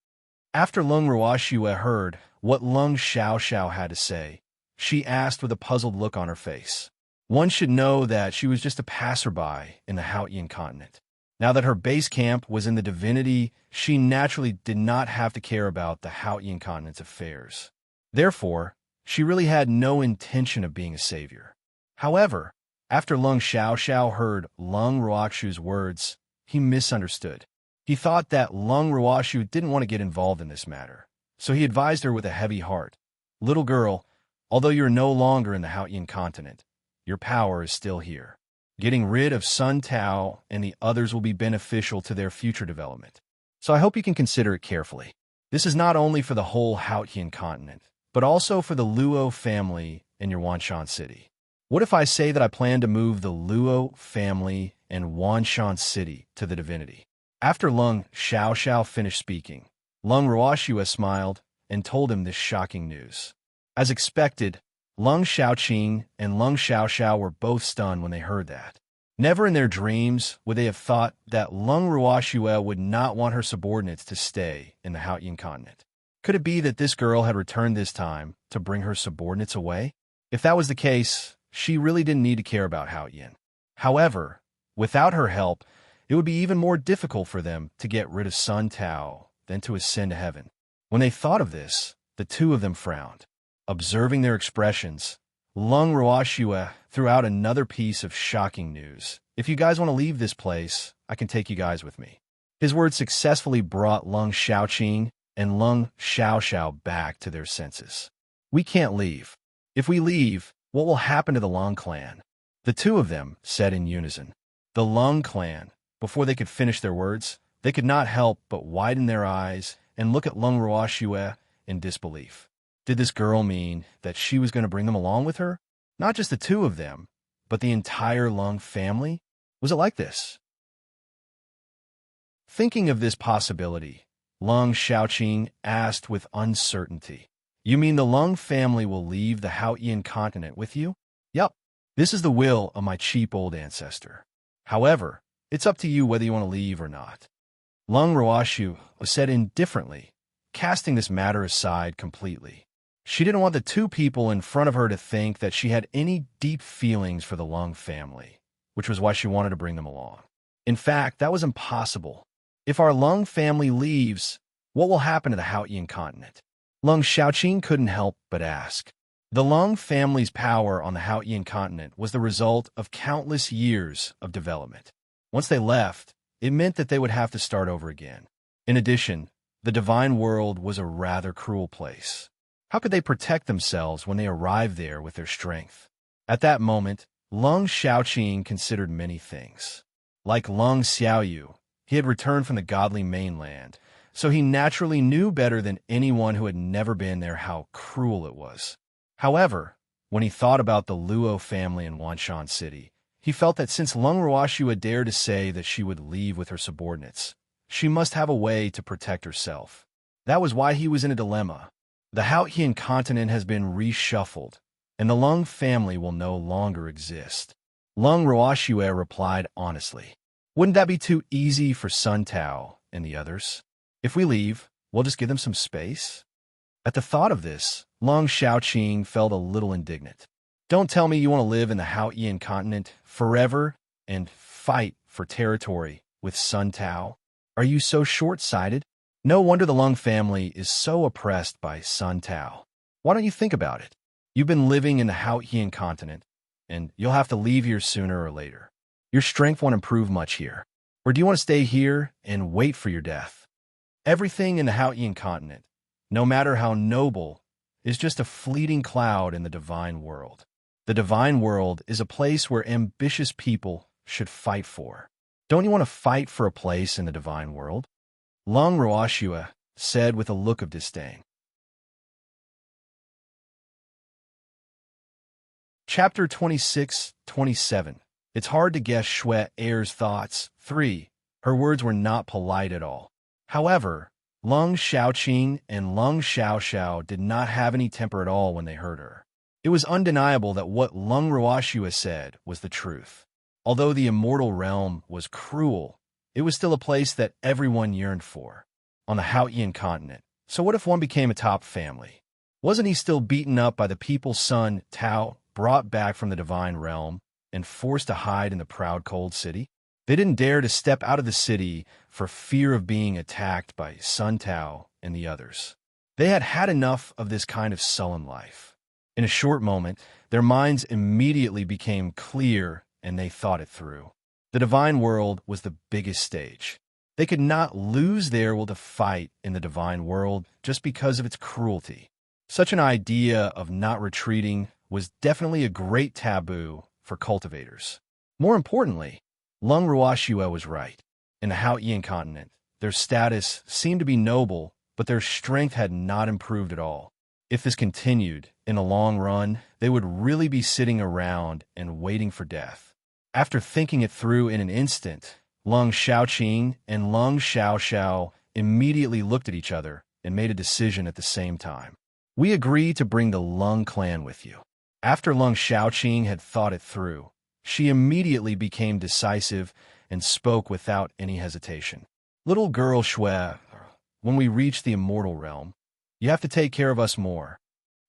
After Lung Ruoxue heard what Lung Xiaoxiao had to say, she asked with a puzzled look on her face. One should know that she was just a passerby in the Haotian continent. Now that her base camp was in the divinity, she naturally did not have to care about the Haotian continent's affairs. Therefore, she really had no intention of being a savior. However, after Lung Xiaoxiao heard Lung Ruoxue's words, he misunderstood. He thought that Lung Ruoxue didn't want to get involved in this matter, so he advised her with a heavy heart. Little girl, although you're no longer in the Haotian continent, your power is still here. Getting rid of Sun Tao and the others will be beneficial to their future development. So I hope you can consider it carefully. This is not only for the whole Haotian continent, but also for the Luo family in your Wanshan city. What if I say that I plan to move the Luo family and Wanshan City to the divinity? After Lung Xiaoxiao finished speaking, Lung Ruoxue smiled and told him this shocking news. As expected, Lung Xiaoqing and Lung Xiaoxiao were both stunned when they heard that. Never in their dreams would they have thought that Lung Ruoxue would not want her subordinates to stay in the Haotian continent. Could it be that this girl had returned this time to bring her subordinates away? If that was the case, she really didn't need to care about Haotian. However, without her help, it would be even more difficult for them to get rid of Sun Tao than to ascend to heaven. When they thought of this, the two of them frowned. Observing their expressions, Lung Ruoxue threw out another piece of shocking news. If you guys want to leave this place, I can take you guys with me. His words successfully brought Lung Xiaoqing and Lung Xiaoxiao back to their senses. We can't leave. If we leave, what will happen to the Lung clan? The two of them said in unison. The Lung clan. Before they could finish their words, they could not help but widen their eyes and look at Lung Ruoxue in disbelief. Did this girl mean that she was going to bring them along with her? Not just the two of them, but the entire Lung family? Was it like this? Thinking of this possibility, Lung Xiaoqing asked with uncertainty, "You mean the Lung family will leave the Haotian continent with you?" "Yup. This is the will of my cheap old ancestor. However, it's up to you whether you want to leave or not." Lung Ruoxue said indifferently, casting this matter aside completely. She didn't want the two people in front of her to think that she had any deep feelings for the Lung family, which was why she wanted to bring them along. In fact, that was impossible. If our Lung family leaves, what will happen to the Haotian continent? Lung Xiaoqing couldn't help but ask. The Lung family's power on the Haotian continent was the result of countless years of development. Once they left, it meant that they would have to start over again. In addition, the divine world was a rather cruel place. How could they protect themselves when they arrived there with their strength? At that moment, Lung Xiaoqing considered many things. Like Lung Xiaoyu, he had returned from the godly mainland, so he naturally knew better than anyone who had never been there how cruel it was. However, when he thought about the Luo family in Wanshan City, he felt that since Lung Ruoxue had dared to say that she would leave with her subordinates, she must have a way to protect herself. That was why he was in a dilemma. The Haotian continent has been reshuffled, and the Lung family will no longer exist. Lung Ruoxue replied honestly. Wouldn't that be too easy for Sun Tao and the others? If we leave, we'll just give them some space? At the thought of this, Lung Xiaoqing felt a little indignant. Don't tell me you want to live in the Haotian continent forever and fight for territory with Sun Tao. Are you so short-sighted? No wonder the Lung family is so oppressed by Sun Tao. Why don't you think about it? You've been living in the Haotian continent, and you'll have to leave here sooner or later. Your strength won't improve much here. Or do you want to stay here and wait for your death? Everything in the Haotian continent, no matter how noble, is just a fleeting cloud in the divine world. The divine world is a place where ambitious people should fight for. Don't you want to fight for a place in the divine world? Lung Ruoxue said with a look of disdain. Chapter 26-27. It's hard to guess Xue Er's thoughts. 3. Her words were not polite at all. However, Lung Xiaoqing and Lung Xiaoxiao did not have any temper at all when they heard her. It was undeniable that what Lung Ruoxue said was the truth. Although the immortal realm was cruel, it was still a place that everyone yearned for, on the Haotian continent. So what if one became a top family? Wasn't he still beaten up by the people's son, Tao, brought back from the divine realm, and forced to hide in the proud cold city? They didn't dare to step out of the city for fear of being attacked by Sun Tao and the others. They had had enough of this kind of sullen life. In a short moment, their minds immediately became clear and they thought it through. The divine world was the biggest stage. They could not lose their will to fight in the divine world just because of its cruelty. Such an idea of not retreating was definitely a great taboo for cultivators. More importantly, Lung Ruoxue was right. In the Haotian continent, their status seemed to be noble, but their strength had not improved at all. If this continued, in the long run, they would really be sitting around and waiting for death. After thinking it through in an instant, Lung Xiaoqing and Lung Xiaoxiao immediately looked at each other and made a decision at the same time. We agree to bring the Lung clan with you. After Lung Xiaoqing had thought it through, she immediately became decisive and spoke without any hesitation. Little girl Shui, when we reach the immortal realm, you have to take care of us more.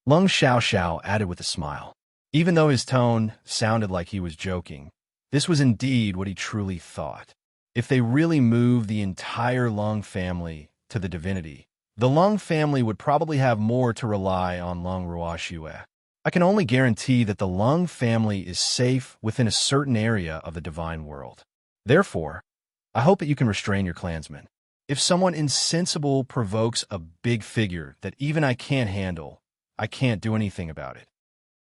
Lung Xiaoxiao added with a smile. Even though his tone sounded like he was joking, this was indeed what he truly thought. If they really moved the entire Lung family to the divinity, the Lung family would probably have more to rely on Lung Ruoxue. I can only guarantee that the Lung family is safe within a certain area of the divine world. Therefore, I hope that you can restrain your clansmen. If someone insensible provokes a big figure that even I can't handle, I can't do anything about it.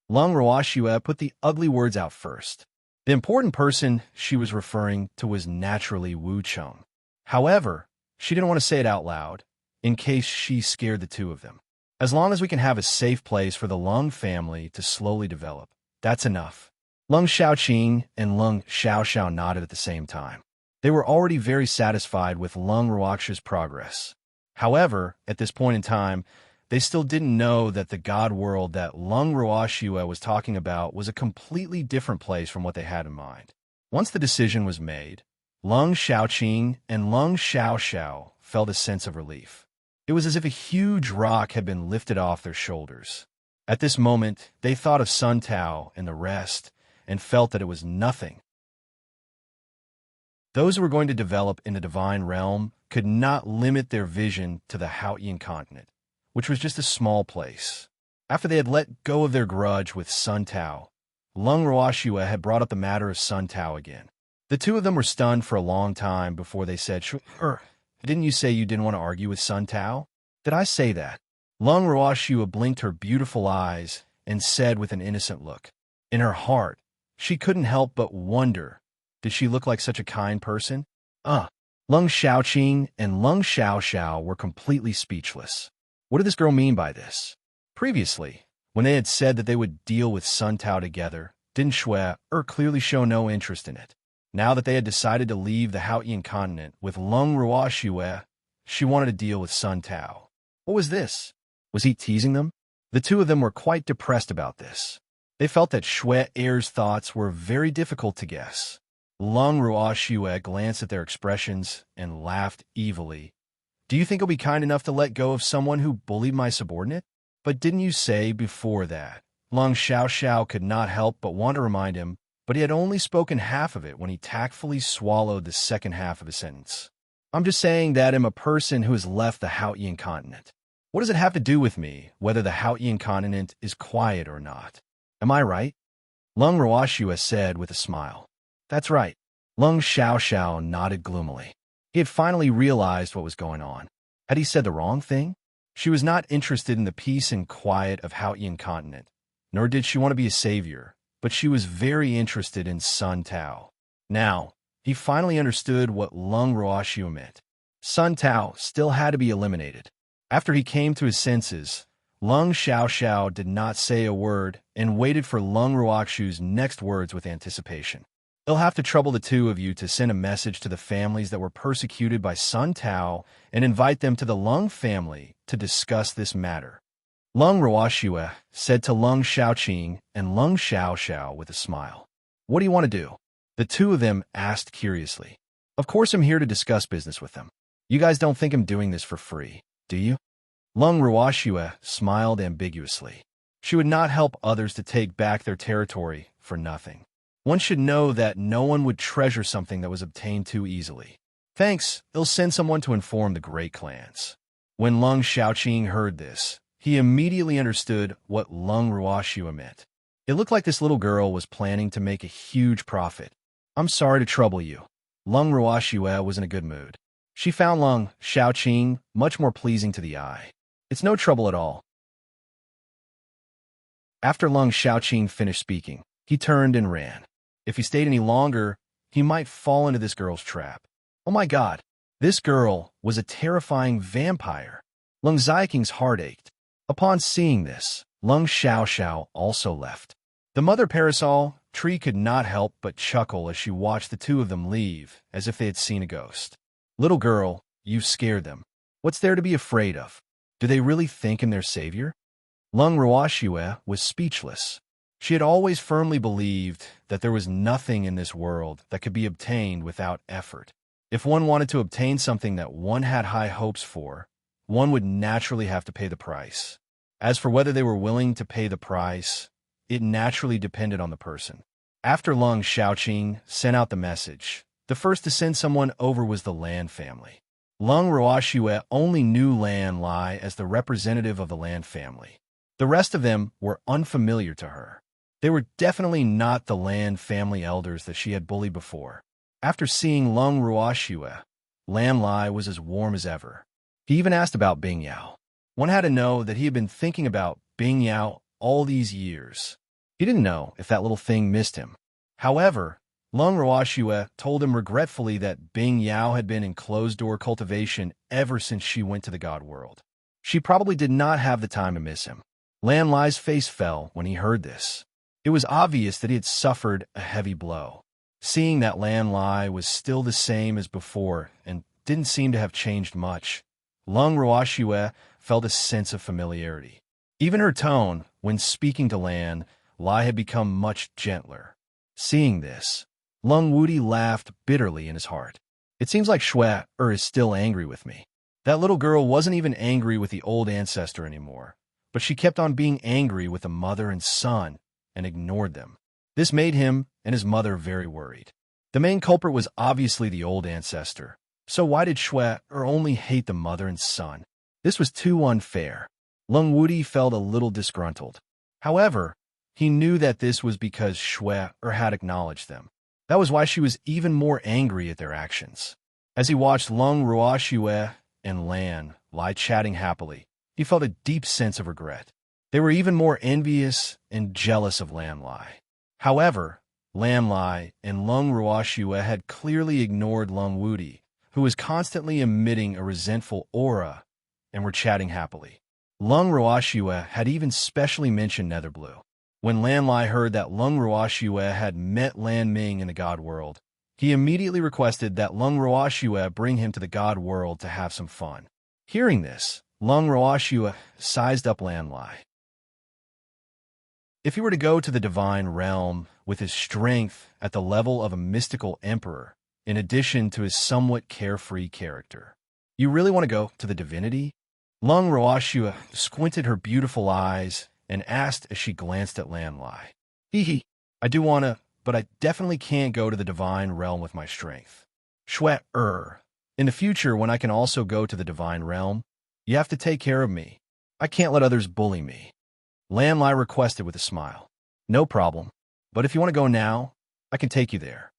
Lung Ruoxue put the ugly words out first. The important person she was referring to was naturally Wu Cheng. However, she didn't want to say it out loud, in case she scared the two of them. As long as we can have a safe place for the Lung family to slowly develop, that's enough. Lung Xiaoqing and Lung Xiaoxiao nodded at the same time. They were already very satisfied with Lung Ruoxue's progress. However, at this point in time, they still didn't know that the god world that Lung Ruoxue was talking about was a completely different place from what they had in mind. Once the decision was made, Lung Xiaoqing and Lung Xiaoxiao felt a sense of relief. It was as if a huge rock had been lifted off their shoulders. At this moment, they thought of Sun Tao and the rest, and felt that it was nothing. Those who were going to develop in the divine realm could not limit their vision to the Haotian continent, which was just a small place. After they had let go of their grudge with Sun Tao, Lung Ruoxue had brought up the matter of Sun Tao again. The two of them were stunned for a long time before they said, "Sure, didn't you say you didn't want to argue with Sun Tao?" "Did I say that?" Lung Ruoxue blinked her beautiful eyes and said with an innocent look. In her heart, she couldn't help but wonder, did she look like such a kind person? Lung Xiaoqing and Lung Xiaoxiao were completely speechless. What did this girl mean by this? Previously, when they had said that they would deal with Sun Tao together, didn't Shui clearly show no interest in it? Now that they had decided to leave the Haotian continent with Lung Ruoxue, she wanted to deal with Sun Tao. What was this? Was he teasing them? The two of them were quite depressed about this. They felt that Shui Er's thoughts were very difficult to guess. Lung Ruoxue glanced at their expressions and laughed evilly. "Do you think you'll be kind enough to let go of someone who bullied my subordinate? But didn't you say before that?" Lung Xiaoxiao could not help but want to remind him, but he had only spoken half of it when he tactfully swallowed the second half of his sentence. "I'm just saying that I'm a person who has left the Haotian continent. What does it have to do with me, whether the Haotian continent is quiet or not? Am I right?" Lung Ruoxue said with a smile. "That's right." Lung Xiaoxiao nodded gloomily. He had finally realized what was going on. Had he said the wrong thing? She was not interested in the peace and quiet of Haotian continent, nor did she want to be a savior, but she was very interested in Sun Tao. Now, he finally understood what Lung Ruoxue meant. Sun Tao still had to be eliminated. After he came to his senses, Lung Xiaoxiao did not say a word and waited for Lung Ruoxue's next words with anticipation. "It'll have to trouble the two of you to send a message to the families that were persecuted by Sun Tao and invite them to the Lung family to discuss this matter." Lung Ruoxue said to Lung Xiaoqing and Lung Xiaoxiao with a smile. "What do you want to do?" The two of them asked curiously. "Of course I'm here to discuss business with them. You guys don't think I'm doing this for free, do you?" Lung Ruoxue smiled ambiguously. She would not help others to take back their territory for nothing. One should know that no one would treasure something that was obtained too easily. "Thanks, they'll send someone to inform the great clans." When Lung Xiaoqing heard this, he immediately understood what Lung Ruoxue meant. It looked like this little girl was planning to make a huge profit. "I'm sorry to trouble you." Lung Ruoxue was in a good mood. She found Lung Xiaoqing much more pleasing to the eye. "It's no trouble at all." After Lung Xiaoqing finished speaking, he turned and ran. If he stayed any longer, he might fall into this girl's trap. Oh my God, this girl was a terrifying vampire. Lung Xiaoqing's heart ached. Upon seeing this, Lung Xiao also left. The mother parasol tree could not help but chuckle as she watched the two of them leave, as if they had seen a ghost. Little girl, you've scared them. What's there to be afraid of? Do they really think in their savior? Lung Ruoxue was speechless. She had always firmly believed that there was nothing in this world that could be obtained without effort. If one wanted to obtain something that one had high hopes for, one would naturally have to pay the price. As for whether they were willing to pay the price, it naturally depended on the person. After Lung Xiaoqing sent out the message, the first to send someone over was the Lan family. Lung Ruoxue only knew Lan Lai as the representative of the Lan family. The rest of them were unfamiliar to her. They were definitely not the Lan family elders that she had bullied before. After seeing Lung Ruoxue, Lan Lai was as warm as ever. He even asked about Bing Yao. One had to know that he had been thinking about Bing Yao all these years. He didn't know if that little thing missed him. However, Lung Ruoxue told him regretfully that Bing Yao had been in closed-door cultivation ever since she went to the God world. She probably did not have the time to miss him. Lan Lai's face fell when he heard this. It was obvious that he had suffered a heavy blow. Seeing that Lan Lai was still the same as before and didn't seem to have changed much, Lung Ruoxue felt a sense of familiarity. Even her tone, when speaking to Lan Lai, had become much gentler. Seeing this, Lung Wudi laughed bitterly in his heart. It seems like Xue is still angry with me. That little girl wasn't even angry with the old ancestor anymore, but she kept on being angry with the mother and son and ignored them. This made him and his mother very worried. The main culprit was obviously the old ancestor, so why did Xue only hate the mother and son? This was too unfair. Lung Wudi felt a little disgruntled. However, he knew that this was because Xue had acknowledged them. That was why she was even more angry at their actions. As he watched Lung Ruoxue and Lan Lai chatting happily, he felt a deep sense of regret. They were even more envious and jealous of Lan Lai. However, Lan Lai and Lung Ruoxue had clearly ignored Lung Wudi, who was constantly emitting a resentful aura, and were chatting happily. Lung Ruoxue had even specially mentioned Netherblue. When Lan Lai heard that Lung Ruoxue had met Lan Ming in the God world, he immediately requested that Lung Ruoxue bring him to the God world to have some fun. Hearing this, Lung Ruoxue sized up Lan Lai. If he were to go to the divine realm with his strength at the level of a mystical emperor, in addition to his somewhat carefree character, you really want to go to the divinity? Lung Ruoxue squinted her beautiful eyes and asked as she glanced at Lan Lai. Hee, I do want to, but I definitely can't go to the divine realm with my strength. Xue, in the future when I can also go to the divine realm, you have to take care of me. I can't let others bully me. Lan Lai requested with a smile. No problem, but if you want to go now, I can take you there.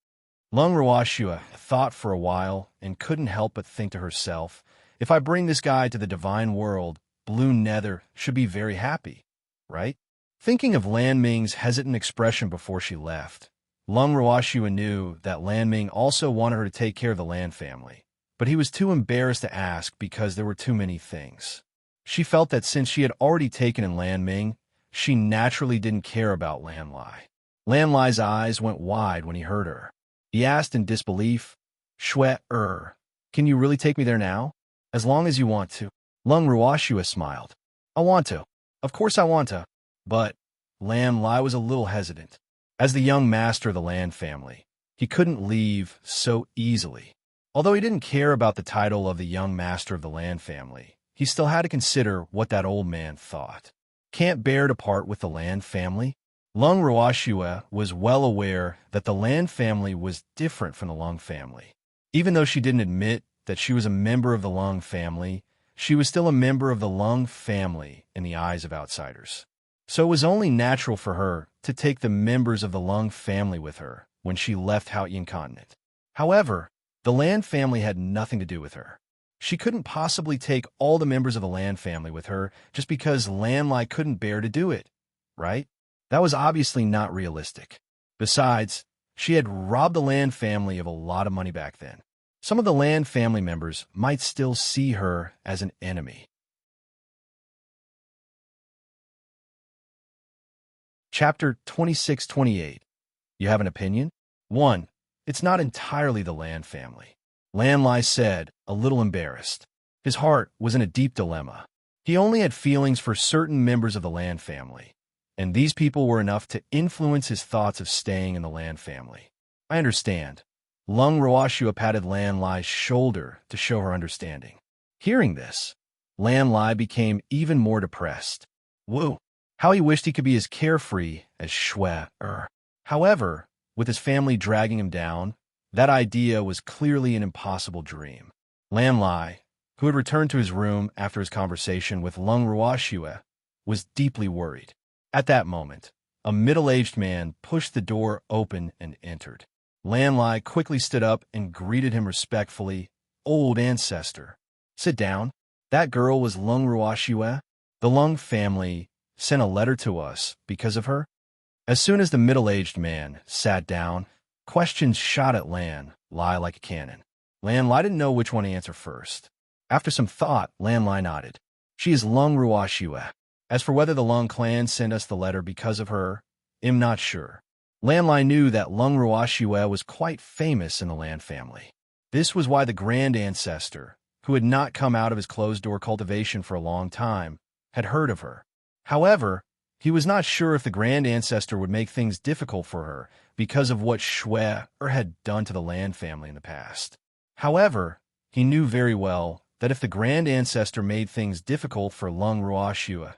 Lung Ruoxue thought for a while and couldn't help but think to herself, if I bring this guy to the divine world, Blue Nether should be very happy, right? Thinking of Lan Ming's hesitant expression before she left, Lung Ruoxue knew that Lan Ming also wanted her to take care of the Lan family, but he was too embarrassed to ask because there were too many things. She felt that since she had already taken in Lan Ming, she naturally didn't care about Lan Lai. Lan Lai's eyes went wide when he heard her. He asked in disbelief, Xue, can you really take me there now? As long as you want to. Lung Ruoxue smiled. I want to. Of course I want to. But Lan Lai was a little hesitant. As the young master of the Lan family, he couldn't leave so easily. Although he didn't care about the title of the young master of the Lan family, he still had to consider what that old man thought. Can't bear to part with the Lan family? Lung Ruoxue was well aware that the Lan family was different from the Lung family. Even though she didn't admit that she was a member of the Lung family, she was still a member of the Lung family in the eyes of outsiders. So it was only natural for her to take the members of the Lung family with her when she left Haotian continent. However, the Lan family had nothing to do with her. She couldn't possibly take all the members of the Lan family with her just because Lan Lai couldn't bear to do it, right? That was obviously not realistic. Besides, she had robbed the Lan family of a lot of money back then. Some of the Lan family members might still see her as an enemy. Chapter 26-28. You have an opinion? 1. It's not entirely the Land family. Landlai said, a little embarrassed. His heart was in a deep dilemma. He only had feelings for certain members of the Land family, and these people were enough to influence his thoughts of staying in the Land family. I understand. Lung Roashua patted Landlai's shoulder to show her understanding. Hearing this, Landlai became even more depressed. Woo! How he wished he could be as carefree as Shwe. However, with his family dragging him down, that idea was clearly an impossible dream. Landlai, who had returned to his room after his conversation with Lung Roashua, was deeply worried. At that moment, a middle-aged man pushed the door open and entered. Landlai quickly stood up and greeted him respectfully. Old ancestor. Sit down. That girl was Lung Roashua. The Lung family sent a letter to us because of her. As soon as the middle-aged man sat down, questions shot at Landlai like a cannon. Landlai didn't know which one to answer first. After some thought, Landlai nodded. She is Lung Roashua. As for whether the Lung clan sent us the letter because of her, I'm not sure. Landlai knew that Lung Roashua was quite famous in the Land family. This was why the grand ancestor, who had not come out of his closed-door cultivation for a long time, had heard of her. However, he was not sure if the grand ancestor would make things difficult for her because of what Shwe had done to the Land family in the past. However, he knew very well that if the grand ancestor made things difficult for Lung Roashua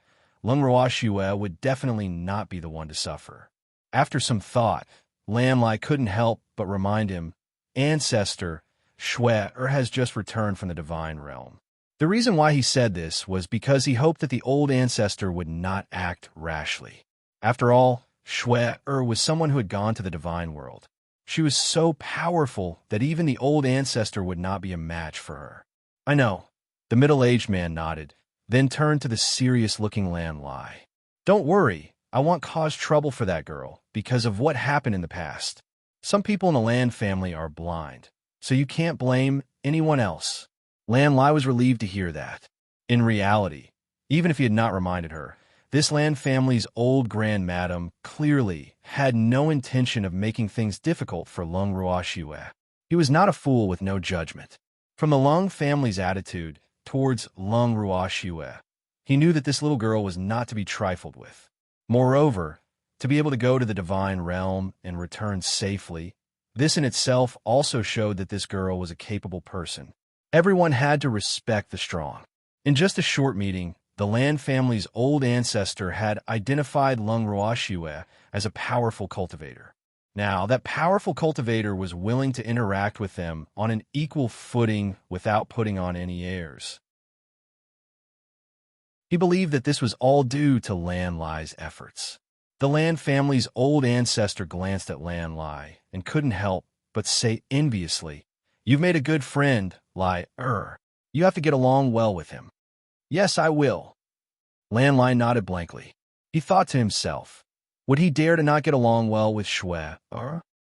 would definitely not be the one to suffer. After some thought, Landlai couldn't help but remind him, Ancestor, Shwe has just returned from the divine realm. The reason why he said this was because he hoped that the old ancestor would not act rashly. After all, Shwe was someone who had gone to the divine world. She was so powerful that even the old ancestor would not be a match for her. I know. The middle-aged man nodded, then turned to the serious-looking Landlai. Don't worry, I won't cause trouble for that girl because of what happened in the past. Some people in the Land family are blind, so you can't blame anyone else. Landlai was relieved to hear that. In reality, even if he had not reminded her, this Land family's old grand madam clearly had no intention of making things difficult for Lung Roashua. He was not a fool with no judgment. From the Lung family's attitude towards Lung Roashua, he knew that this little girl was not to be trifled with. Moreover, to be able to go to the divine realm and return safely, this in itself also showed that this girl was a capable person. Everyone had to respect the strong. In just a short meeting, the Land family's old ancestor had identified Lung Roashua as a powerful cultivator. Now, that powerful cultivator was willing to interact with them on an equal footing without putting on any airs. He believed that this was all due to Landlai's efforts. The Land family's old ancestor glanced at Landlai and couldn't help but say enviously, You've made a good friend, Lai. You have to get along well with him. Yes, I will. Landlai nodded blankly. He thought to himself, would he dare to not get along well with Shwe?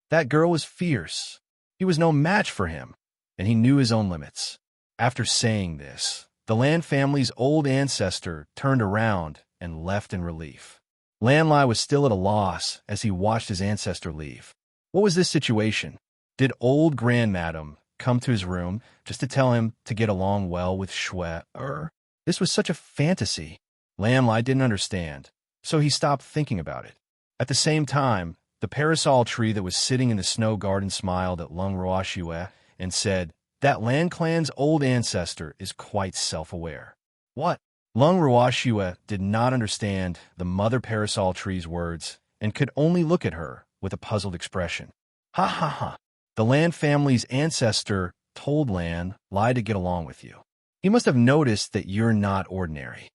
That girl was fierce. He was no match for him, and he knew his own limits. After saying this, the Land family's old ancestor turned around and left in relief. Landlai was still at a loss as he watched his ancestor leave. What was this situation? Did old grandmadam come to his room just to tell him to get along well with Shwe? This was such a fantasy. Landlai didn't understand, so he stopped thinking about it. At the same time, the parasol tree that was sitting in the snow garden smiled at Lung Roashua and said, That Land clan's old ancestor is quite self-aware. What? Lung Roashua did not understand the mother parasol tree's words and could only look at her with a puzzled expression. Ha ha ha. The Land family's ancestor told Landlai to get along with you. He must have noticed that you're not ordinary.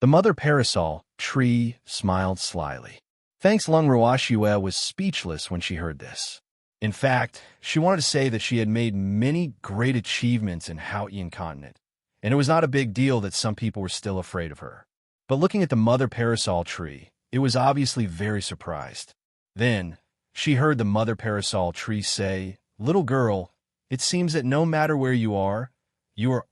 The mother parasol tree smiled slyly. Thanks, Lung Roashua was speechless when she heard this. In fact, she wanted to say that she had made many great achievements in Haotian continent, and it was not a big deal that some people were still afraid of her. But looking at the mother parasol tree, it was obviously very surprised. Then, she heard the mother parasol tree say, Little girl, it seems that no matter where you are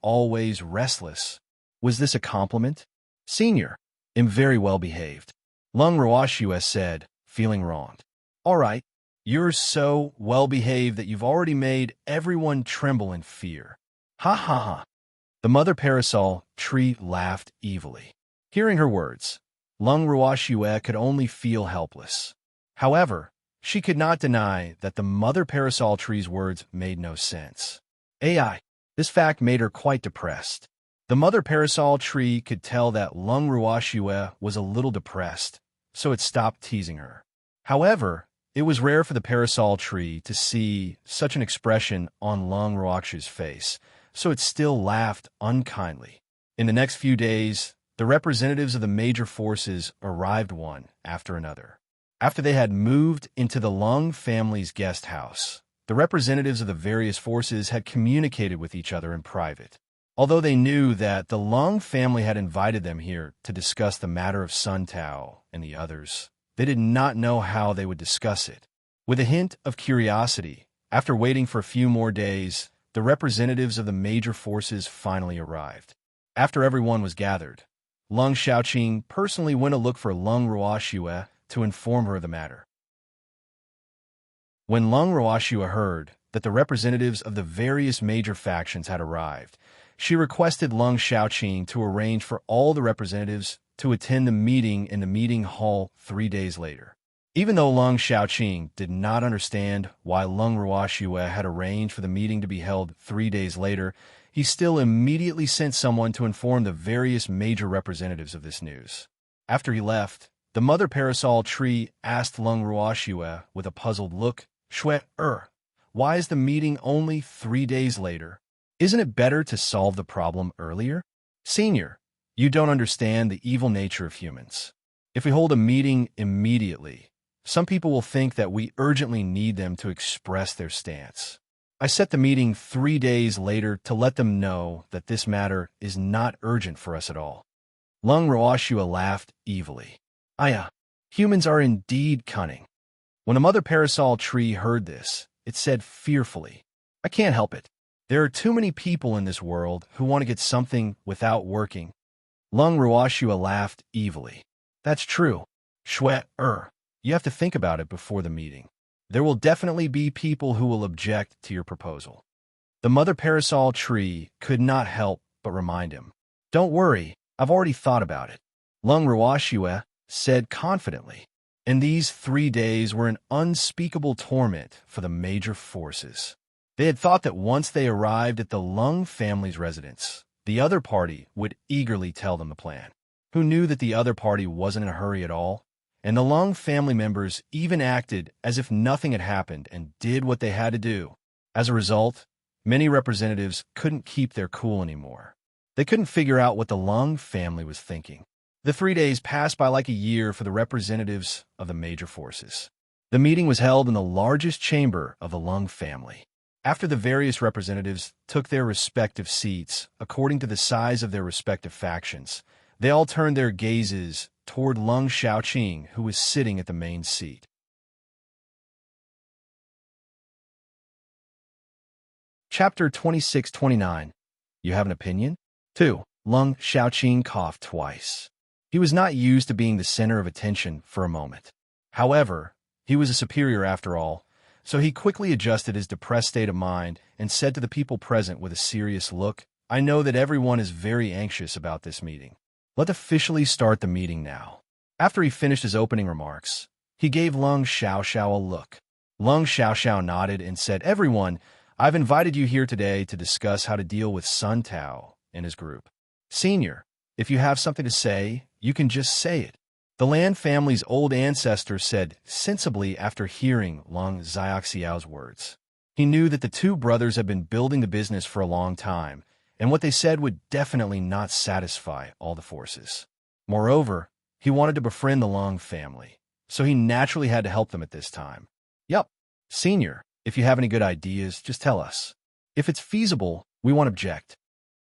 always restless. Was this a compliment? Senior, am very well behaved. Lung Ruoxue said, feeling wronged. All right, you're so well-behaved that you've already made everyone tremble in fear. Ha ha ha. The mother parasol tree laughed evilly. Hearing her words, Lung Ruoxue could only feel helpless. However, she could not deny that the mother parasol tree's words made no sense. AI. This fact made her quite depressed. The mother parasol tree could tell that Lung Ruoxue was a little depressed, so it stopped teasing her. However, it was rare for the parasol tree to see such an expression on Lung Ruoxue's face, so it still laughed unkindly. In the next few days, the representatives of the major forces arrived one after another. After they had moved into the Lung family's guest house, the representatives of the various forces had communicated with each other in private. Although they knew that the Lung family had invited them here to discuss the matter of Sun Tao and the others, they did not know how they would discuss it. With a hint of curiosity, after waiting for a few more days, the representatives of the major forces finally arrived. After everyone was gathered, Lung Xiaoqing personally went to look for Lung Ruoxue to inform her of the matter. When Lung Ruoxue heard that the representatives of the various major factions had arrived, she requested Lung Xiaoqing to arrange for all the representatives to attend the meeting in the meeting hall 3 days later. Even though Lung Xiaoqing did not understand why Lung Ruoxue had arranged for the meeting to be held 3 days later, he still immediately sent someone to inform the various major representatives of this news. After he left, the mother parasol tree asked Lung Ruoxue with a puzzled look, why is the meeting only 3 days later? Isn't it better to solve the problem earlier? Senior, you don't understand the evil nature of humans. If we hold a meeting immediately, some people will think that we urgently need them to express their stance. I set the meeting 3 days later to let them know that this matter is not urgent for us at all. Lung Ruoxue laughed evilly. Humans are indeed cunning. When a mother parasol tree heard this, it said fearfully, I can't help it. There are too many people in this world who want to get something without working. Lung Ruoxue laughed evilly. That's true. You have to think about it before the meeting. There will definitely be people who will object to your proposal. The mother parasol tree could not help but remind him. Don't worry, I've already thought about it. Lung Ruoxue said confidently. And these 3 days were an unspeakable torment for the major forces. They had thought that once they arrived at the Lung family's residence, the other party would eagerly tell them the plan. Who knew that the other party wasn't in a hurry at all? And the Lung family members even acted as if nothing had happened and did what they had to do. As a result, many representatives couldn't keep their cool anymore. They couldn't figure out what the Lung family was thinking. The 3 days passed by like a year for the representatives of the major forces. The meeting was held in the largest chamber of the Lung family. After the various representatives took their respective seats, according to the size of their respective factions, they all turned their gazes toward Lung Xiaoqing, who was sitting at the main seat. Chapter 26-29. You have an opinion? 2. Lung Xiaoqing coughed twice. He was not used to being the center of attention for a moment. However, he was a superior after all, so he quickly adjusted his depressed state of mind and said to the people present with a serious look, I know that everyone is very anxious about this meeting. Let's officially start the meeting now. After he finished his opening remarks, he gave Lung Xiaoxiao a look. Lung Xiaoxiao nodded and said, Everyone, I've invited you here today to discuss how to deal with Sun Tao and his group. Senior, if you have something to say, you can just say it. The Lan family's old ancestor said sensibly after hearing Lung Xiaoxiao's words. He knew that the two brothers had been building the business for a long time, and what they said would definitely not satisfy all the forces. Moreover, he wanted to befriend the Lung family, so he naturally had to help them at this time. Yup, Senior, if you have any good ideas, just tell us. If it's feasible, we won't object.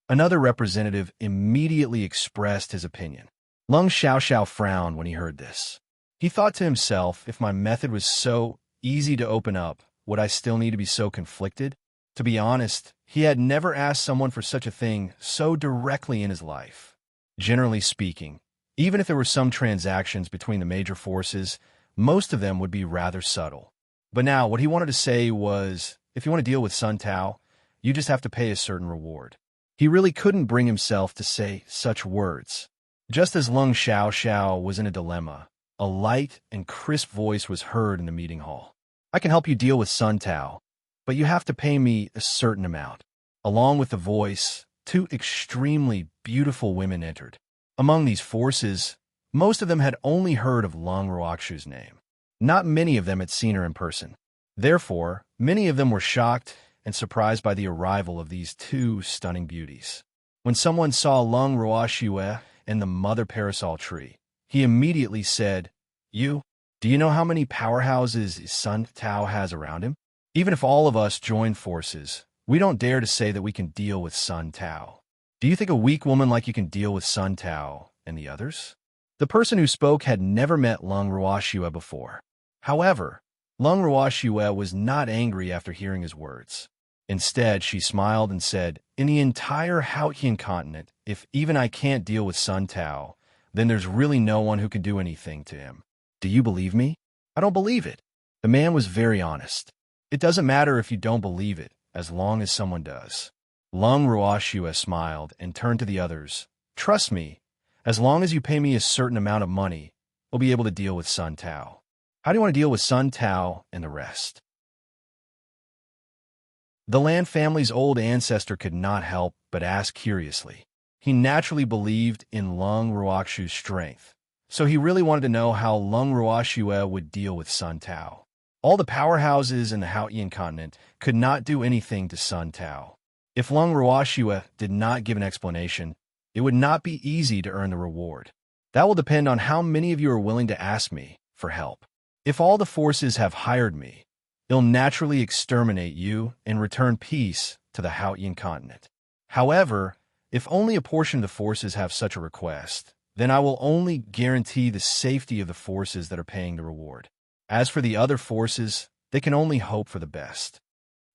Another representative immediately expressed his opinion. Lung Xiaoxiao frowned when he heard this. He thought to himself, if my method was so easy to open up, would I still need to be so conflicted? To be honest, he had never asked someone for such a thing so directly in his life. Generally speaking, Even if there were some transactions between the major forces, most of them would be rather subtle. But now, what he wanted to say was, if you want to deal with Sun Tao, you just have to pay a certain reward. He really couldn't bring himself to say such words. Just as Lung Xiao was in a dilemma, a light and crisp voice was heard in the meeting hall. I can help you deal with Sun Tao, but you have to pay me a certain amount. Along with the voice, two extremely beautiful women entered. Among these forces, most of them had only heard of Lung Ruoxu's name. Not many of them had seen her in person. Therefore, many of them were shocked and surprised by the arrival of these two stunning beauties. When someone saw Lung Ruoxu and the mother parasol tree, he immediately said, do you know how many powerhouses Sun Tao has around him? Even if all of us join forces, we don't dare to say that we can deal with Sun Tao. Do you think a weak woman like you can deal with Sun Tao and the others? The person who spoke had never met Lung Ruoxu before. However, Lung Ruoxu was not angry after hearing his words. Instead, she smiled and said, in the entire Haotian continent, if even I can't deal with Sun Tao, then there's really no one who can do anything to him. Do you believe me? I don't believe it. The man was very honest. It doesn't matter if you don't believe it, as long as someone does. Lung Ruoxu smiled and turned to the others. Trust me, as long as you pay me a certain amount of money, we'll be able to deal with Sun Tao. How do you want to deal with Sun Tao and the rest? The Lan family's old ancestor could not help but ask curiously. He naturally believed in Lung Ruoxu's strength, so he really wanted to know how Lung Ruoxu would deal with Sun Tao. All the powerhouses in the Haotian continent could not do anything to Sun Tao. If Lung Ruoxu did not give an explanation, it would not be easy to earn the reward. That will depend on how many of you are willing to ask me for help. If all the forces have hired me, they'll naturally exterminate you and return peace to the Haotian continent. However, if only a portion of the forces have such a request, then I will only guarantee the safety of the forces that are paying the reward. As for the other forces, they can only hope for the best.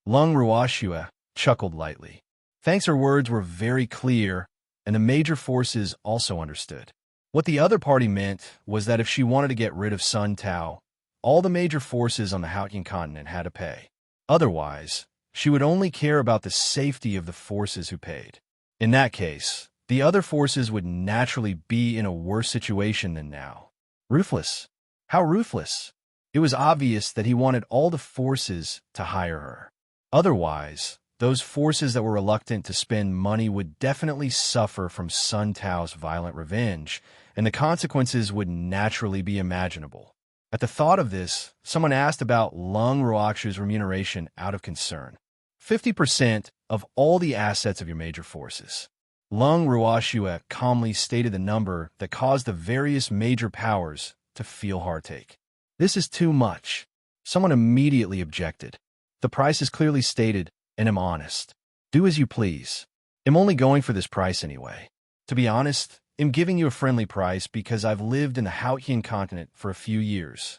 Lung Ruoxu chuckled lightly. Thanks, her words were very clear, and the major forces also understood. What the other party meant was that if she wanted to get rid of Sun Tao, all the major forces on the Haotian continent had to pay. Otherwise, she would only care about the safety of the forces who paid. In that case, the other forces would naturally be in a worse situation than now. Ruthless. How ruthless? It was obvious that he wanted all the forces to hire her. Otherwise, those forces that were reluctant to spend money would definitely suffer from Sun Tao's violent revenge, and the consequences would naturally be imaginable. At the thought of this, someone asked about Lung Ruoxu's remuneration out of concern. 50% of all the assets of your major forces. Lung Ruoxu calmly stated the number that caused the various major powers to feel heartache. This is too much. Someone immediately objected. The price is clearly stated, and I'm honest. Do as you please. I'm only going for this price anyway. To be honest, I'm giving you a friendly price because I've lived in the Haotian continent for a few years.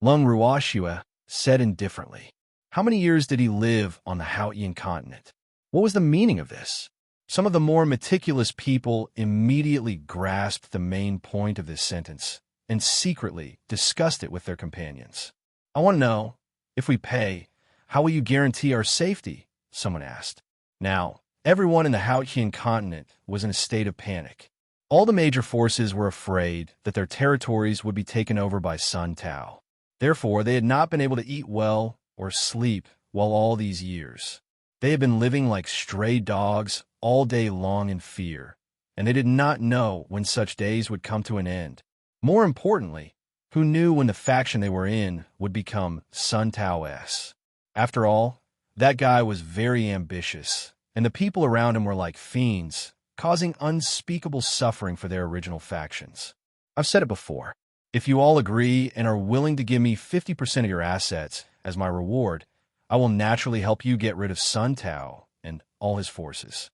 Lung Ruoxu said indifferently. How many years did he live on the Haotian continent? What was the meaning of this? Some of the more meticulous people immediately grasped the main point of this sentence and secretly discussed it with their companions. I want to know, if we pay, how will you guarantee our safety? Someone asked. Now, everyone in the Haotian continent was in a state of panic. All the major forces were afraid that their territories would be taken over by Sun Tao. Therefore, they had not been able to eat well or sleep while all these years. They had been living like stray dogs all day long in fear, and they did not know when such days would come to an end. More importantly, who knew when the faction they were in would become Sun Tao's? After all, that guy was very ambitious, and the people around him were like fiends, causing unspeakable suffering for their original factions. I've said it before. If you all agree and are willing to give me 50% of your assets as my reward, I will naturally help you get rid of Sun Tao and all his forces.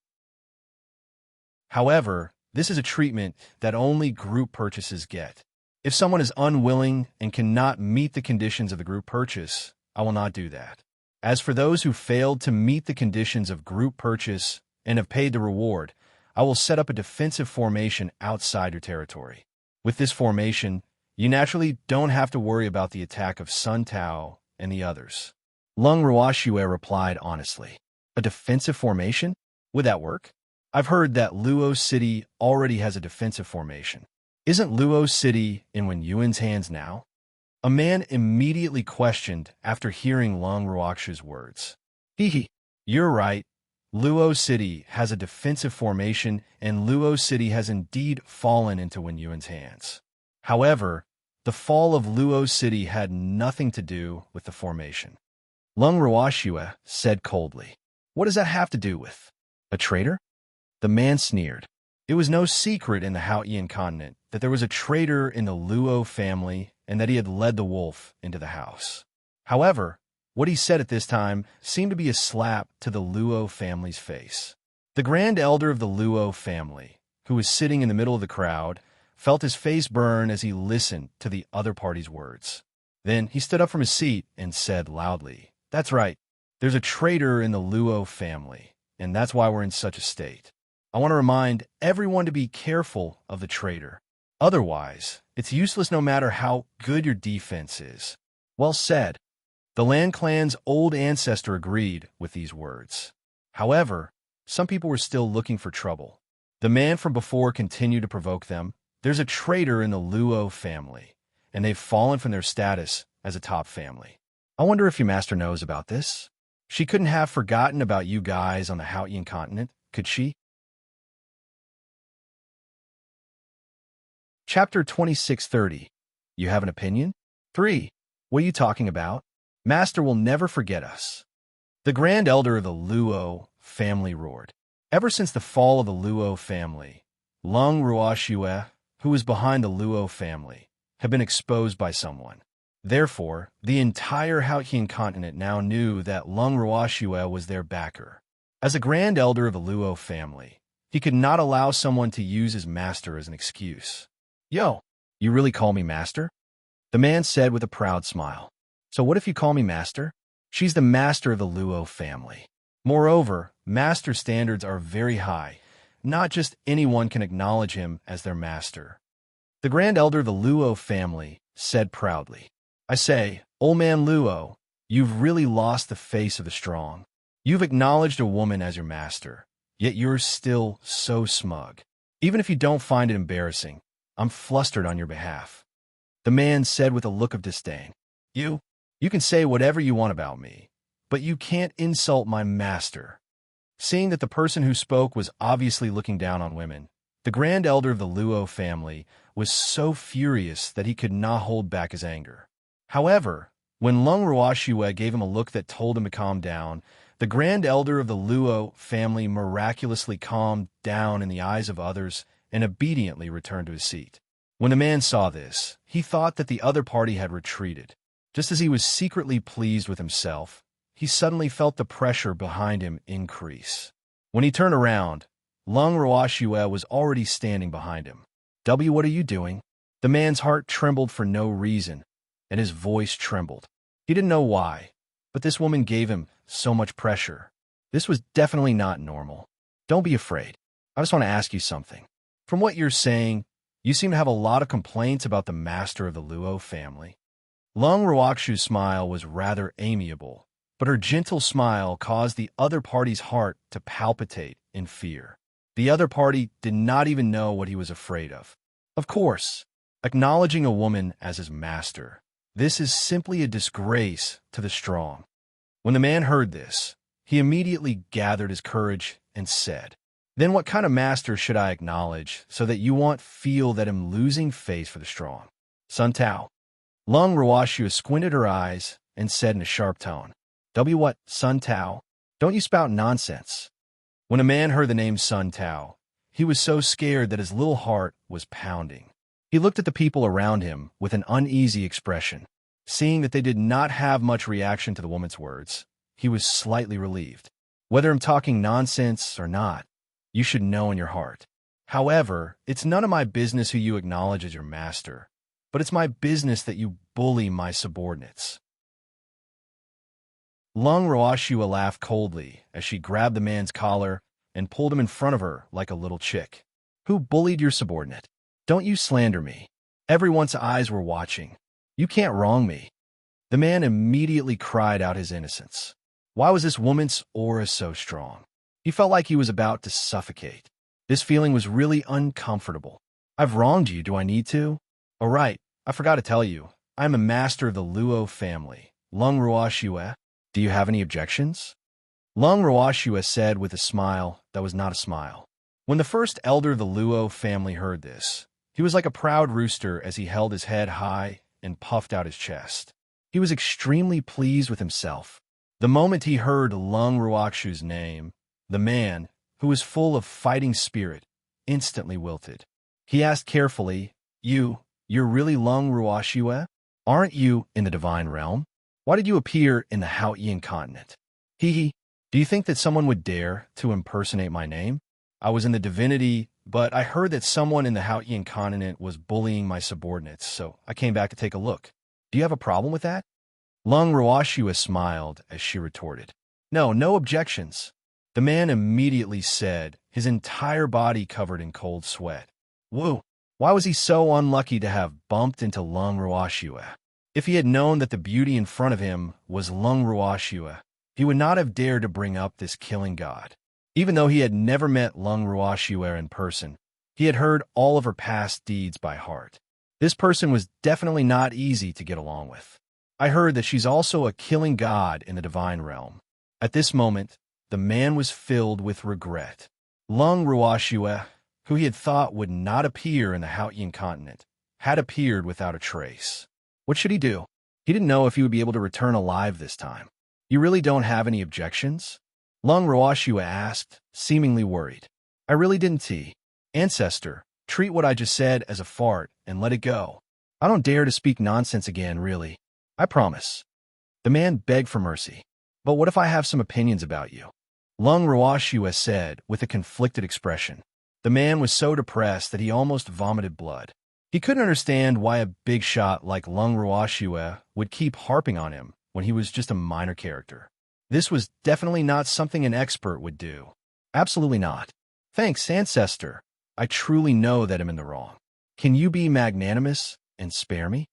However, this is a treatment that only group purchases get. If someone is unwilling and cannot meet the conditions of the group purchase, I will not do that. As for those who failed to meet the conditions of group purchase and have paid the reward, I will set up a defensive formation outside your territory. With this formation, you naturally don't have to worry about the attack of Sun Tao and the others. Lung Ruoxue replied honestly. A defensive formation? Would that work? I've heard that Luo City already has a defensive formation. Isn't Luo City in Wen Yuan's hands now? A man immediately questioned after hearing Lung Ruoxue's words. Hehe, you're right. Luo City has a defensive formation, and Luo City has indeed fallen into Wen Yuan's hands. However, the fall of Luo City had nothing to do with the formation. Lung Ruoxue said coldly. What does that have to do with? A traitor? The man sneered. It was no secret in the Haotian continent that there was a traitor in the Luo family and that he had led the wolf into the house. However, what he said at this time seemed to be a slap to the Luo family's face. The grand elder of the Luo family, who was sitting in the middle of the crowd, felt his face burn as he listened to the other party's words. Then he stood up from his seat and said loudly, That's right, there's a traitor in the Luo family, and that's why we're in such a state. I want to remind everyone to be careful of the traitor. Otherwise, it's useless no matter how good your defense is. Well said. The Lan clan's old ancestor agreed with these words. However, some people were still looking for trouble. The man from before continued to provoke them. There's a traitor in the Luo family, and they've fallen from their status as a top family. I wonder if your master knows about this. She couldn't have forgotten about you guys on the Haotian continent, could she? Chapter 2630. You have an opinion? 3. What are you talking about? Master will never forget us. The grand elder of the Luo family roared. Ever since the fall of the Luo family, Lung Ruoxue, who was behind the Luo family, had been exposed by someone. Therefore, the entire Haotian continent now knew that Lung Ruoxue was their backer. As a grand elder of the Luo family, he could not allow someone to use his master as an excuse. Yo, you really call me master? The man said with a proud smile. So what if you call me master? She's the master of the Luo family. Moreover, master standards are very high. Not just anyone can acknowledge him as their master. The grand elder of the Luo family said proudly, I say, old man Luo, you've really lost the face of the strong. You've acknowledged a woman as your master, yet you're still so smug. Even if you don't find it embarrassing, I'm flustered on your behalf. The man said with a look of disdain, You can say whatever you want about me, but you can't insult my master. Seeing that the person who spoke was obviously looking down on women, the grand elder of the Luo family was so furious that he could not hold back his anger. However, when Lung Ruoxue gave him a look that told him to calm down, the grand elder of the Luo family miraculously calmed down in the eyes of others and obediently returned to his seat. When the man saw this, he thought that the other party had retreated. Just as he was secretly pleased with himself, he suddenly felt the pressure behind him increase. When he turned around, Lung Ruoxue was already standing behind him. What are you doing? The man's heart trembled for no reason, and his voice trembled. He didn't know why, but this woman gave him so much pressure. This was definitely not normal. Don't be afraid. I just want to ask you something. From what you're saying, you seem to have a lot of complaints about the master of the Luo family. Lung Ruoxue's smile was rather amiable, but her gentle smile caused the other party's heart to palpitate in fear. The other party did not even know what he was afraid of. Of course, acknowledging a woman as his master, this is simply a disgrace to the strong. When the man heard this, he immediately gathered his courage and said, Then what kind of master should I acknowledge so that you won't feel that I'm losing face for the strong? Sun Tao. Lung Ruoxue squinted her eyes and said in a sharp tone, What, Sun Tao? Don't you spout nonsense. When a man heard the name Sun Tao, he was so scared that his little heart was pounding. He looked at the people around him with an uneasy expression. Seeing that they did not have much reaction to the woman's words, he was slightly relieved. Whether I'm talking nonsense or not, you should know in your heart. However, it's none of my business who you acknowledge as your master, but it's my business that you bully my subordinates. Lung Ruoxue laughed coldly as she grabbed the man's collar and pulled him in front of her like a little chick. Who bullied your subordinate? Don't you slander me. Everyone's eyes were watching. You can't wrong me. The man immediately cried out his innocence. Why was this woman's aura so strong? He felt like he was about to suffocate. This feeling was really uncomfortable. I've wronged you, do I need to? Oh right, I forgot to tell you. I'm a master of the Luo family, Lung Ruoxue. Do you have any objections? Lung Ruoxue said with a smile that was not a smile. When the first elder of the Luo family heard this, he was like a proud rooster as he held his head high and puffed out his chest. He was extremely pleased with himself. The moment he heard Lung Ruoxue's name, the man, who was full of fighting spirit, instantly wilted. He asked carefully, You're really Lung Ruoxue? Aren't you in the divine realm? Why did you appear in the Haotian continent? Hee. Do you think that someone would dare to impersonate my name? I was in the divinity, but I heard that someone in the Haotian continent was bullying my subordinates, so I came back to take a look. Do you have a problem with that? Lung Ruoxue smiled as she retorted. No objections. The man immediately said, his entire body covered in cold sweat. Woo! Why was he so unlucky to have bumped into Lung Ruoxue? If he had known that the beauty in front of him was Lung Ruoxue, he would not have dared to bring up this killing god. Even though he had never met Lung Ruoxue in person, he had heard all of her past deeds by heart. This person was definitely not easy to get along with. I heard that she's also a killing god in the divine realm. At this moment, the man was filled with regret. Lung Ruoxue, who he had thought would not appear in the Haotian continent, had appeared without a trace. What should he do? He didn't know if he would be able to return alive this time. You really don't have any objections? Lung Ruoxue asked, seemingly worried. I really didn't. Ancestor, treat what I just said as a fart and let it go. I don't dare to speak nonsense again, really. I promise. The man begged for mercy. But what if I have some opinions about you? Lung Ruoxue said with a conflicted expression. The man was so depressed that he almost vomited blood. He couldn't understand why a big shot like Lung Ruoxue would keep harping on him when he was just a minor character. This was definitely not something an expert would do. Absolutely not. Thanks, Ancestor. I truly know that I'm in the wrong. Can you be magnanimous and spare me?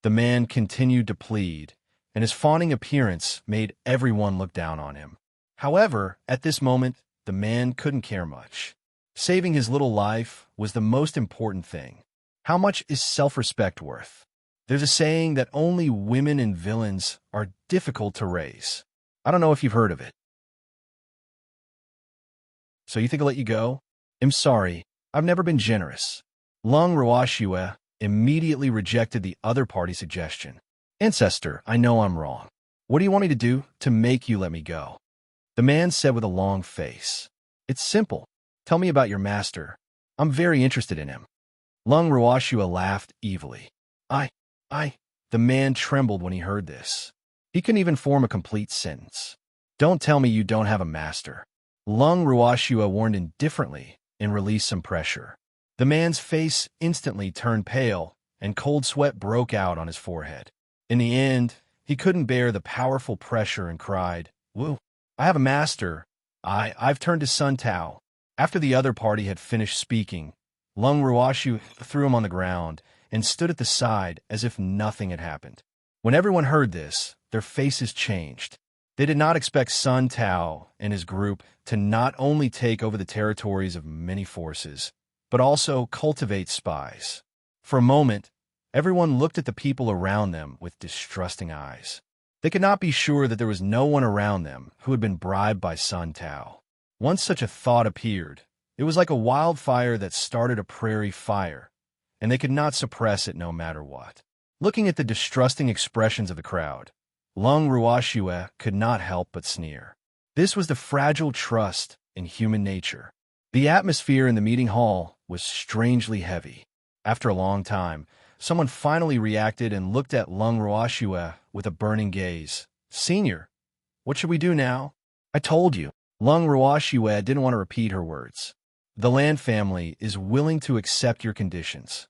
The man continued to plead, and his fawning appearance made everyone look down on him. However, at this moment, the man couldn't care much. Saving his little life was the most important thing. How much is self-respect worth? There's a saying that only women and villains are difficult to raise. I don't know if you've heard of it. So you think I'll let you go? I'm sorry, I've never been generous. Lung Ruoxue immediately rejected the other party's suggestion. Ancestor, I know I'm wrong. What do you want me to do to make you let me go? The man said with a long face. It's simple. Tell me about your master. I'm very interested in him. Lung Ruoxue laughed evilly. The man trembled when he heard this. He couldn't even form a complete sentence. Don't tell me you don't have a master. Lung Ruoxue warned indifferently and released some pressure. The man's face instantly turned pale, and cold sweat broke out on his forehead. In the end, he couldn't bear the powerful pressure and cried, Woo, I have a master. I've turned to Sun Tao. After the other party had finished speaking, Lung Ruoxue threw him on the ground and stood at the side as if nothing had happened. When everyone heard this, their faces changed. They did not expect Sun Tao and his group to not only take over the territories of many forces, but also cultivate spies. For a moment, everyone looked at the people around them with distrusting eyes. They could not be sure that there was no one around them who had been bribed by Sun Tao. Once such a thought appeared, it was like a wildfire that started a prairie fire, and they could not suppress it no matter what. Looking at the distrusting expressions of the crowd, Lung Ruoxue could not help but sneer. This was the fragile trust in human nature. The atmosphere in the meeting hall was strangely heavy. After a long time, someone finally reacted and looked at Lung Ruoxue with a burning gaze. Senior, what should we do now? I told you. Lung Ruoxue didn't want to repeat her words. The Lan family is willing to accept your conditions.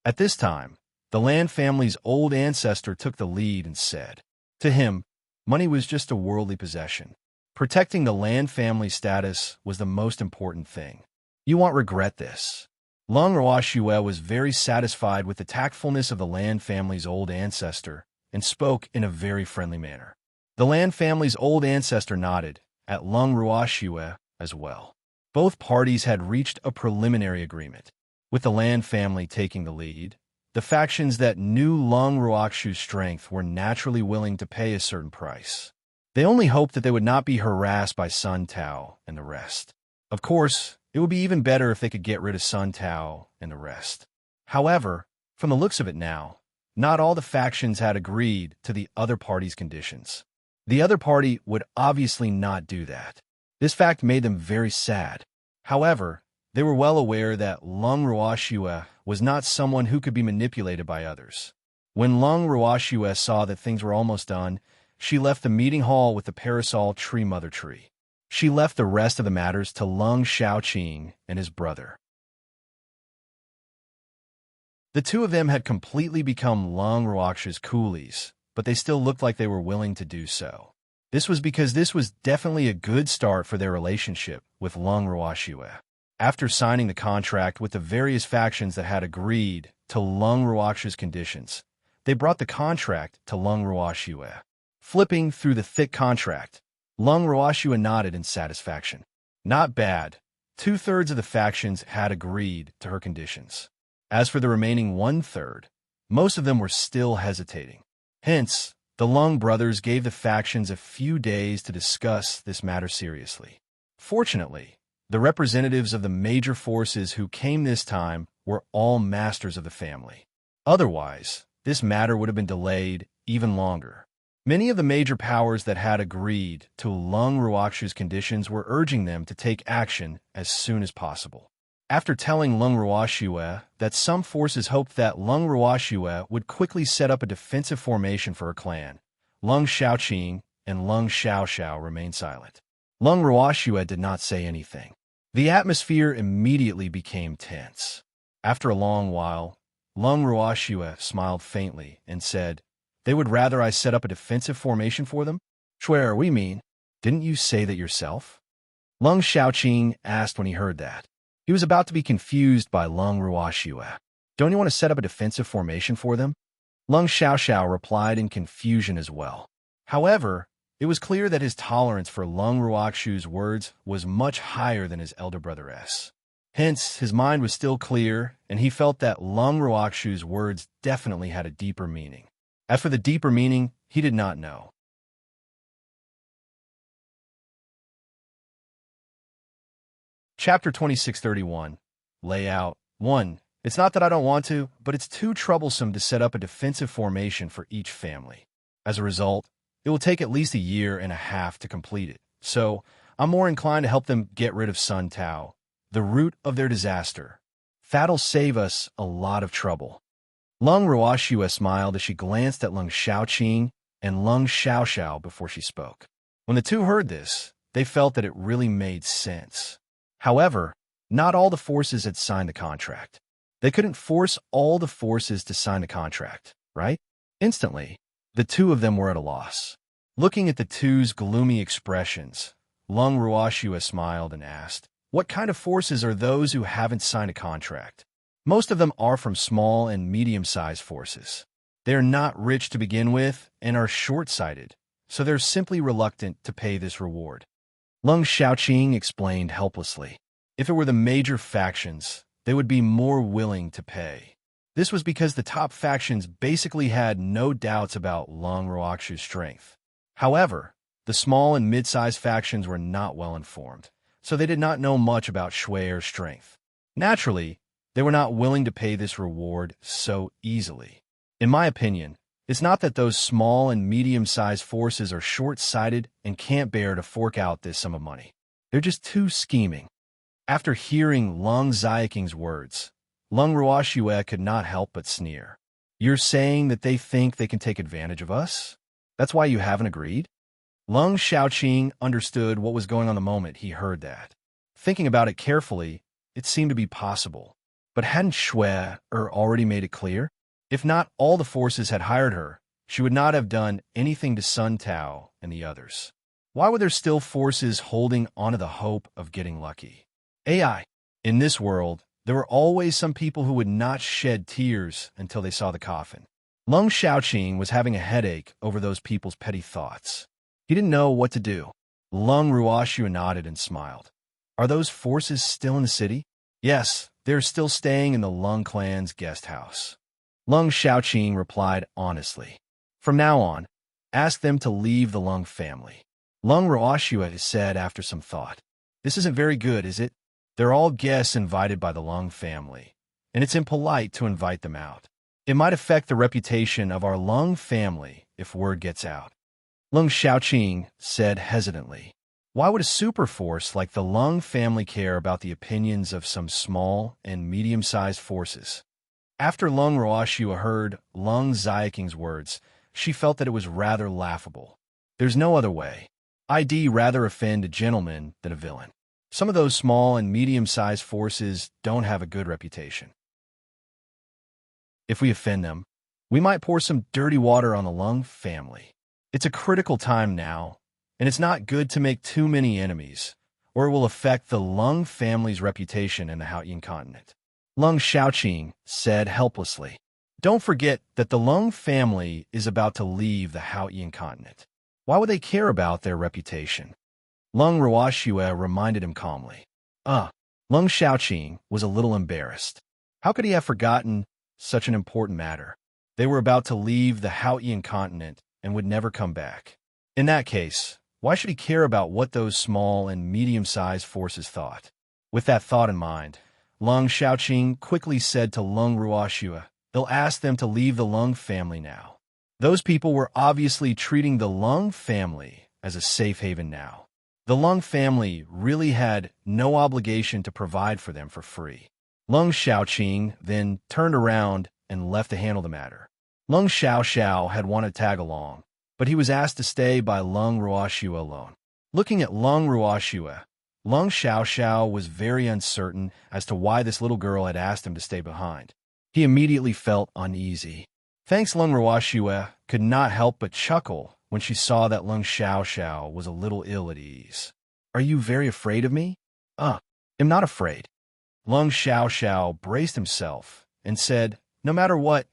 At this time, the Lan family's old ancestor took the lead and said, to him, money was just a worldly possession. Protecting the Lan family status was the most important thing. You won't regret this. Lung Ruoxue was very satisfied with the tactfulness of the Lan family's old ancestor and spoke in a very friendly manner. The Lan family's old ancestor nodded at Lung Ruoxue as well. Both parties had reached a preliminary agreement, with the Lan family taking the lead. The factions that knew Lung Ruoxue's strength were naturally willing to pay a certain price. They only hoped that they would not be harassed by Sun Tao and the rest. Of course, it would be even better if they could get rid of Sun Tao and the rest. However, from the looks of it now, not all the factions had agreed to the other party's conditions. The other party would obviously not do that. This fact made them very sad. However, they were well aware that Lung Ruoxue was not someone who could be manipulated by others. When Lung Ruoxue saw that things were almost done, she left the meeting hall with the parasol tree mother tree. She left the rest of the matters to Lung Xiaoqing and his brother. The two of them had completely become Lung Ruoxue's coolies, but they still looked like they were willing to do so. This was because this was definitely a good start for their relationship with Lung Ruoxue. After signing the contract with the various factions that had agreed to Lung Ruoxue's conditions, they brought the contract to Lung Ruoxue. Flipping through the thick contract, Lung Ruoxue nodded in satisfaction. Not bad. 2/3 of the factions had agreed to her conditions. As for the remaining 1/3, most of them were still hesitating. Hence, the Lung brothers gave the factions a few days to discuss this matter seriously. Fortunately, the representatives of the major forces who came this time were all masters of the family. Otherwise, this matter would have been delayed even longer. Many of the major powers that had agreed to Lung Ruoxue's conditions were urging them to take action as soon as possible. After telling Lung Ruoxue that some forces hoped that Lung Ruoxue would quickly set up a defensive formation for her clan, Lung Xiaoqing and Lung Xiaoxiao remained silent. Lung Ruoxue did not say anything. The atmosphere immediately became tense. After a long while, Lung Ruoxue smiled faintly and said, "They would rather I set up a defensive formation for them? Swear, we mean, didn't you say that yourself?" Lung Xiaoqing asked when he heard that. He was about to be confused by Lung Ruoxue. "Don't you want to set up a defensive formation for them?" Lung Xiaoxiao replied in confusion as well. However, it was clear that his tolerance for Lung Ruoxue's words was much higher than his elder brother's. Hence, his mind was still clear, and he felt that Lung Ruoxue's words definitely had a deeper meaning. As for the deeper meaning, he did not know. Chapter 2631. Layout 1. It's not that I don't want to, but it's too troublesome to set up a defensive formation for each family. As a result, it will take at least 1.5 years to complete it, so I'm more inclined to help them get rid of Sun Tao, the root of their disaster. That'll save us a lot of trouble. Lung Ruoxue smiled as she glanced at Lung Xiaoqing and Lung Xiaoxiao before she spoke. When the two heard this, they felt that it really made sense. However, not all the forces had signed the contract. They couldn't force all the forces to sign the contract, right? Instantly, the two of them were at a loss. Looking at the two's gloomy expressions, Lung Ruoxue smiled and asked, "What kind of forces are those who haven't signed a contract?" Most of them are from small and medium-sized forces. They are not rich to begin with and are short-sighted, so they're simply reluctant to pay this reward. Lung Xiaoqing explained helplessly. If it were the major factions, they would be more willing to pay. This was because the top factions basically had no doubts about Lung Ruoxue's strength. However, the small and mid-sized factions were not well informed, so they did not know much about Shue'er's strength. Naturally, they were not willing to pay this reward so easily. In my opinion, it's not that those small and medium-sized forces are short-sighted and can't bear to fork out this sum of money. They're just too scheming. After hearing Lung Xiaoqing's words, Lung Ruoxue could not help but sneer. "You're saying that they think they can take advantage of us? That's why you haven't agreed?" Lung Xiaoqing understood what was going on the moment he heard that. Thinking about it carefully, it seemed to be possible. But hadn't Shue'er already made it clear? If not all the forces had hired her, she would not have done anything to Sun Tao and the others. Why were there still forces holding onto the hope of getting lucky? AI. In this world, There were always some people who would not shed tears until they saw the coffin. Lung Xiaoqing was having a headache over those people's petty thoughts. He didn't know what to do. Lung Ruoxue nodded and smiled. Are those forces still in the city? Yes, they're still staying in the Lung clan's guest house. Lung Xiaoqing replied honestly. From now on, ask them to leave the Lung family. Lung Ruoxue said after some thought. This isn't very good, is it? They're all guests invited by the Lung family, and it's impolite to invite them out. It might affect the reputation of our Lung family if word gets out. Lung Xiaoqing said hesitantly. Why would a superforce like the Lung family care about the opinions of some small and medium-sized forces? After Lung Ruoxue heard Lung Xiaoqing's words, she felt that it was rather laughable. There's no other way. I'd rather offend a gentleman than a villain. Some of those small and medium-sized forces don't have a good reputation. If we offend them, we might pour some dirty water on the Lung family. It's a critical time now, and it's not good to make too many enemies, or it will affect the Lung family's reputation in the Haotian continent. Lung Xiaoqing said helplessly. Don't forget that the Lung family is about to leave the Haotian continent. Why would they care about their reputation? Lung Ruoxue reminded him calmly. Lung Xiaoqing was a little embarrassed. How could he have forgotten such an important matter? They were about to leave the Haotian continent and would never come back. In that case, why should he care about what those small and medium-sized forces thought? With that thought in mind, Lung Xiaoqing quickly said to Lung Ruoxue, they'll ask them to leave the Lung family now. Those people were obviously treating the Lung family as a safe haven now. The Lung family really had no obligation to provide for them for free. Lung Xiaoqing then turned around and left to handle the matter. Lung Xiaoxiao had wanted to tag along, but he was asked to stay by Lung Ruoxue alone. Looking at Lung Ruoxue, Lung Xiaoxiao was very uncertain as to why this little girl had asked him to stay behind. He immediately felt uneasy. Thanks, Lung Ruoxue could not help but chuckle when she saw that Lung Xiaoxiao was a little ill at ease. Are you very afraid of me? I'm not afraid. Lung Xiaoxiao braced himself and said, no matter what,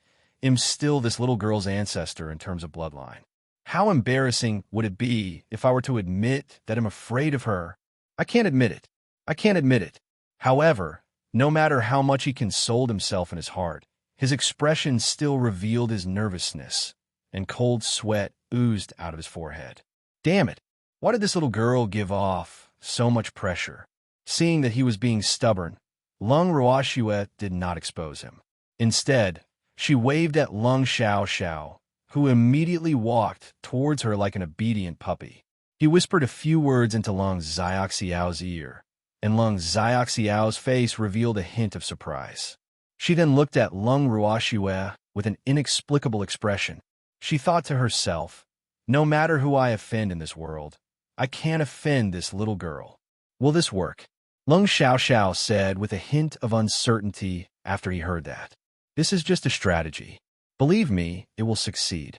I'm still this little girl's ancestor in terms of bloodline. How embarrassing would it be if I were to admit that I'm afraid of her? I can't admit it. I can't admit it. However, no matter how much he consoled himself in his heart, his expression still revealed his nervousness, and cold sweat oozed out of his forehead. Damn it! Why did this little girl give off so much pressure? Seeing that he was being stubborn, Lung Ruoxue did not expose him. Instead, she waved at Lung Xiaoxiao, who immediately walked towards her like an obedient puppy. He whispered a few words into Lung Xiaoxiao's ear, and Lung Xiaoxiao's face revealed a hint of surprise. She then looked at Lung Ruoxue with an inexplicable expression. She thought to herself, no matter who I offend in this world, I can't offend this little girl. Will this work? Lung Xiaoxiao said with a hint of uncertainty after he heard that. This is just a strategy. Believe me, it will succeed.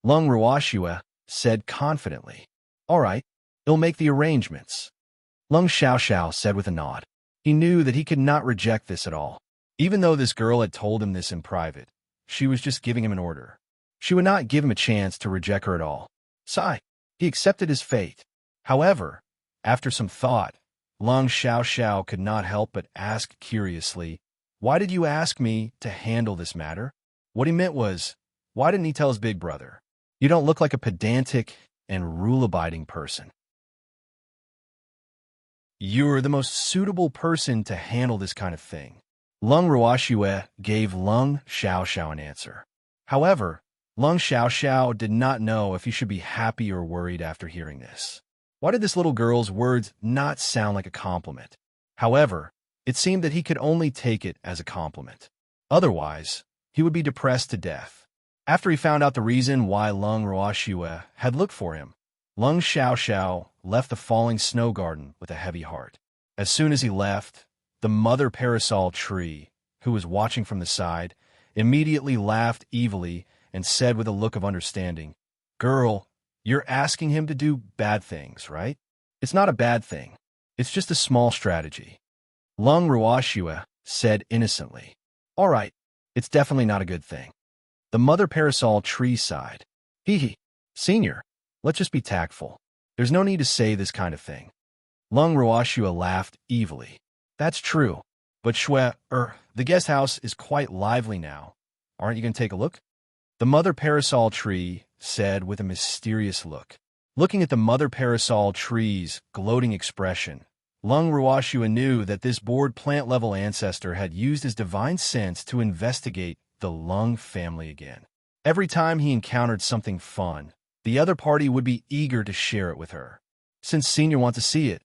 Lung Ruoxue said confidently. All right, I'll make the arrangements. Lung Xiaoxiao said with a nod. He knew that he could not reject this at all. Even though this girl had told him this in private, she was just giving him an order. She would not give him a chance to reject her at all. Sigh, he accepted his fate. However, after some thought, Lung Xiaoxiao could not help but ask curiously, why did you ask me to handle this matter? What he meant was, why didn't he tell his big brother? You don't look like a pedantic and rule-abiding person. You're the most suitable person to handle this kind of thing. Lung Ruoxue gave Lung Xiaoxiao an answer. However, Lung Xiaoxiao did not know if he should be happy or worried after hearing this. Why did this little girl's words not sound like a compliment? However, it seemed that he could only take it as a compliment. Otherwise, he would be depressed to death. After he found out the reason why Lung Ruoxue had looked for him, Lung Xiaoxiao left the falling snow garden with a heavy heart. As soon as he left, the mother parasol tree, who was watching from the side, immediately laughed evilly and said with a look of understanding, Girl, you're asking him to do bad things, right? It's not a bad thing. It's just a small strategy. Lung Ruoxue said innocently. All right, it's definitely not a good thing. The mother parasol tree sighed. Hee hee. Senior, let's just be tactful. There's no need to say this kind of thing. Lung Ruoshua laughed evilly. That's true, but the guest house is quite lively now. Aren't you going to take a look? The mother parasol tree said with a mysterious look. Looking at the mother parasol tree's gloating expression, Lung Ruoshua knew that this bored plant-level ancestor had used his divine sense to investigate the Lung family again. Every time he encountered something fun, the other party would be eager to share it with her. Since Senior wants to see it,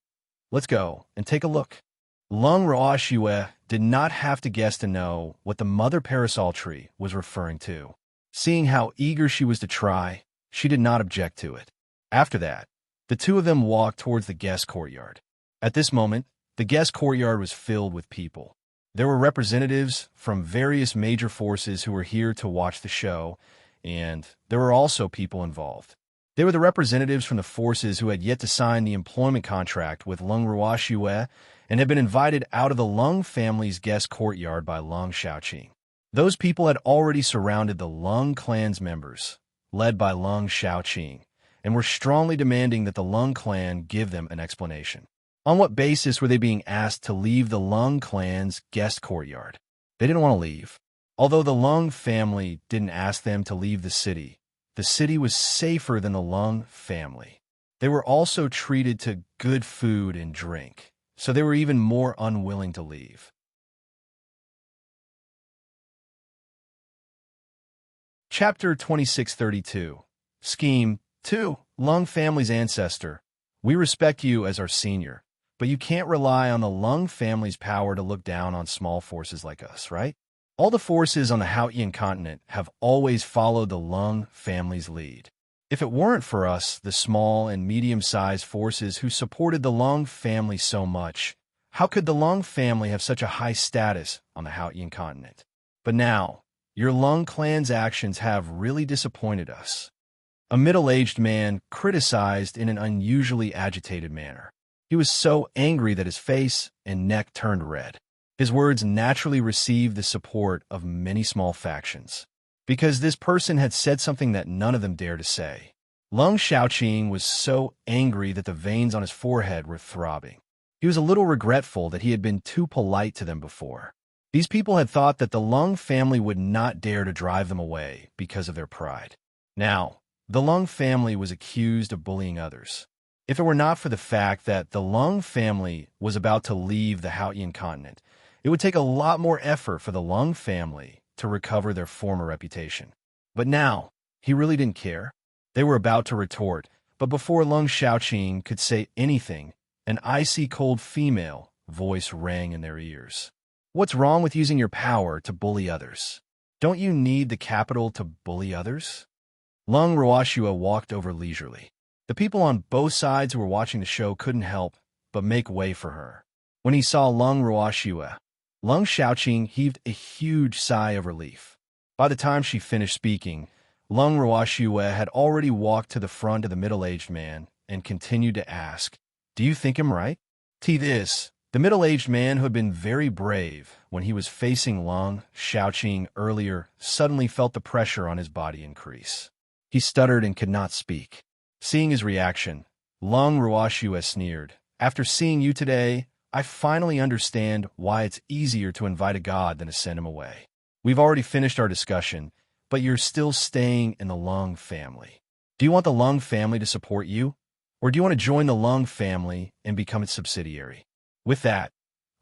let's go and take a look. Lung Ruoshua did not have to guess to know what the mother parasol tree was referring to. Seeing how eager she was to try, she did not object to it. After that, the two of them walked towards the guest courtyard. At this moment, the guest courtyard was filled with people. There were representatives from various major forces who were here to watch the show, and there were also people involved. They were the representatives from the forces who had yet to sign the employment contract with Lung Ruoshua and had been invited out of the Lung family's guest courtyard by Lung Xiaoqing. Those people had already surrounded the Lung clan's members, led by Lung Xiaoqing, and were strongly demanding that the Lung clan give them an explanation. On what basis were they being asked to leave the Lung clan's guest courtyard? They didn't want to leave. Although the Lung family didn't ask them to leave the city was safer than the Lung family. They were also treated to good food and drink, so they were even more unwilling to leave. Chapter 2632. Scheme 2. Lung family's ancestor. We respect you as our senior, but you can't rely on the Lung family's power to look down on small forces like us, right? All the forces on the Haotian continent have always followed the Lung family's lead. If it weren't for us, the small and medium-sized forces who supported the Lung family so much, how could the Lung family have such a high status on the Haotian continent? But now, your Lung clan's actions have really disappointed us. A middle-aged man criticized in an unusually agitated manner. He was so angry that his face and neck turned red. His words naturally received the support of many small factions, because this person had said something that none of them dared to say. Lung Xiaoqing was so angry that the veins on his forehead were throbbing. He was a little regretful that he had been too polite to them before. These people had thought that the Lung family would not dare to drive them away because of their pride. Now, the Lung family was accused of bullying others. If it were not for the fact that the Lung family was about to leave the Haotian continent, it would take a lot more effort for the Lung family to recover their former reputation. But now, he really didn't care. They were about to retort, but before Lung Xiaoqing could say anything, an icy cold female voice rang in their ears. What's wrong with using your power to bully others? Don't you need the capital to bully others? Lung Ruoshua walked over leisurely. The people on both sides who were watching the show couldn't help but make way for her. When he saw Lung Ruoshua, Lung Xiaoqing heaved a huge sigh of relief. By the time she finished speaking, Lung Ruoshua had already walked to the front of the middle-aged man and continued to ask, "Do you think I'm right?" This, the middle-aged man who had been very brave when he was facing Lung Xiaoqing earlier suddenly felt the pressure on his body increase. He stuttered and could not speak. Seeing his reaction, Lung Ruoshua sneered, "After seeing you today, I finally understand why it's easier to invite a god than to send him away. We've already finished our discussion, but you're still staying in the Lung family. Do you want the Lung family to support you, or do you want to join the Lung family and become its subsidiary?" With that,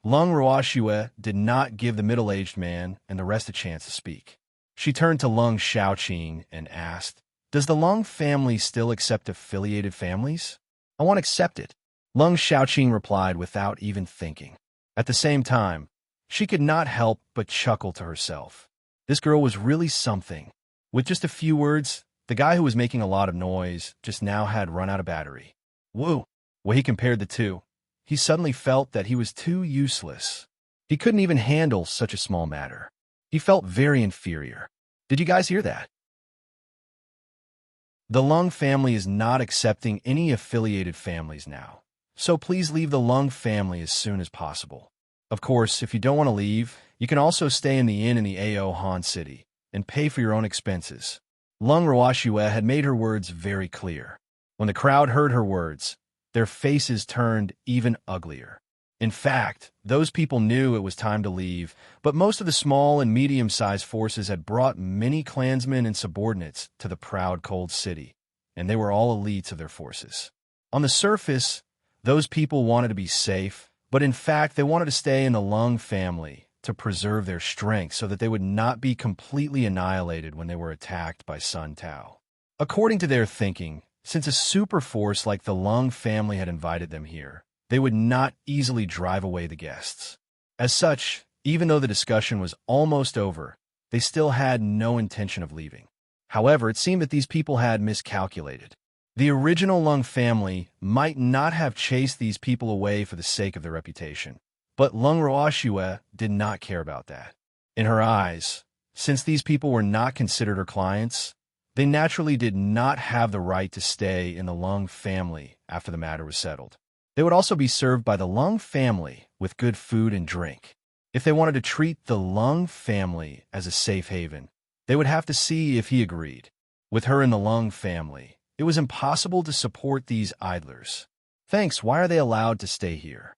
Lung Ruoshua did not give the middle-aged man and the rest a chance to speak. She turned to Lung Xiaoqing and asked, "Does the Lung family still accept affiliated families?" "I want to accept it," Lung Xiaoqing replied without even thinking. At the same time, she could not help but chuckle to herself. This girl was really something. With just a few words, the guy who was making a lot of noise just now had run out of battery. Woo! When he compared the two, he suddenly felt that he was too useless. He couldn't even handle such a small matter. He felt very inferior. Did you guys hear that? The Lung family is not accepting any affiliated families now, so please leave the Lung family as soon as possible. Of course, if you don't want to leave, you can also stay in the inn in the Ao Han City and pay for your own expenses. Lung Ruoxue had made her words very clear. When the crowd heard her words, their faces turned even uglier. In fact, those people knew it was time to leave, but most of the small and medium-sized forces had brought many clansmen and subordinates to the proud cold city, and they were all elites of their forces. On the surface, those people wanted to be safe, but in fact they wanted to stay in the Lung family to preserve their strength so that they would not be completely annihilated when they were attacked by Sun Tao. According to their thinking, since a super force like the Lung family had invited them here, they would not easily drive away the guests. As such, even though the discussion was almost over, they still had no intention of leaving. However, it seemed that these people had miscalculated. The original Lung family might not have chased these people away for the sake of their reputation, but Lung Ruoxue did not care about that. In her eyes, since these people were not considered her clients, they naturally did not have the right to stay in the Lung family after the matter was settled. They would also be served by the Lung family with good food and drink. If they wanted to treat the Lung family as a safe haven, they would have to see if he agreed. With her in the Lung family, it was impossible to support these idlers. Thanks, why are they allowed to stay here?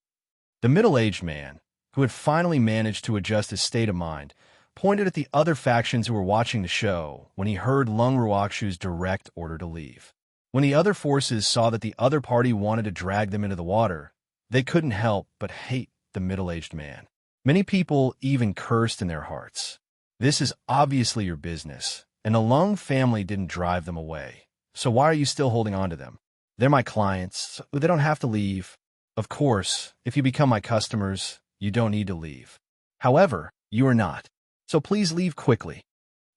The middle-aged man, who had finally managed to adjust his state of mind, pointed at the other factions who were watching the show when he heard Lung Ruoxue's direct order to leave. When the other forces saw that the other party wanted to drag them into the water, they couldn't help but hate the middle-aged man. Many people even cursed in their hearts. This is obviously your business, and the Lung family didn't drive them away. So why are you still holding on to them? They're my clients, so they don't have to leave. Of course, if you become my customers, you don't need to leave. However, you are not. So please leave quickly.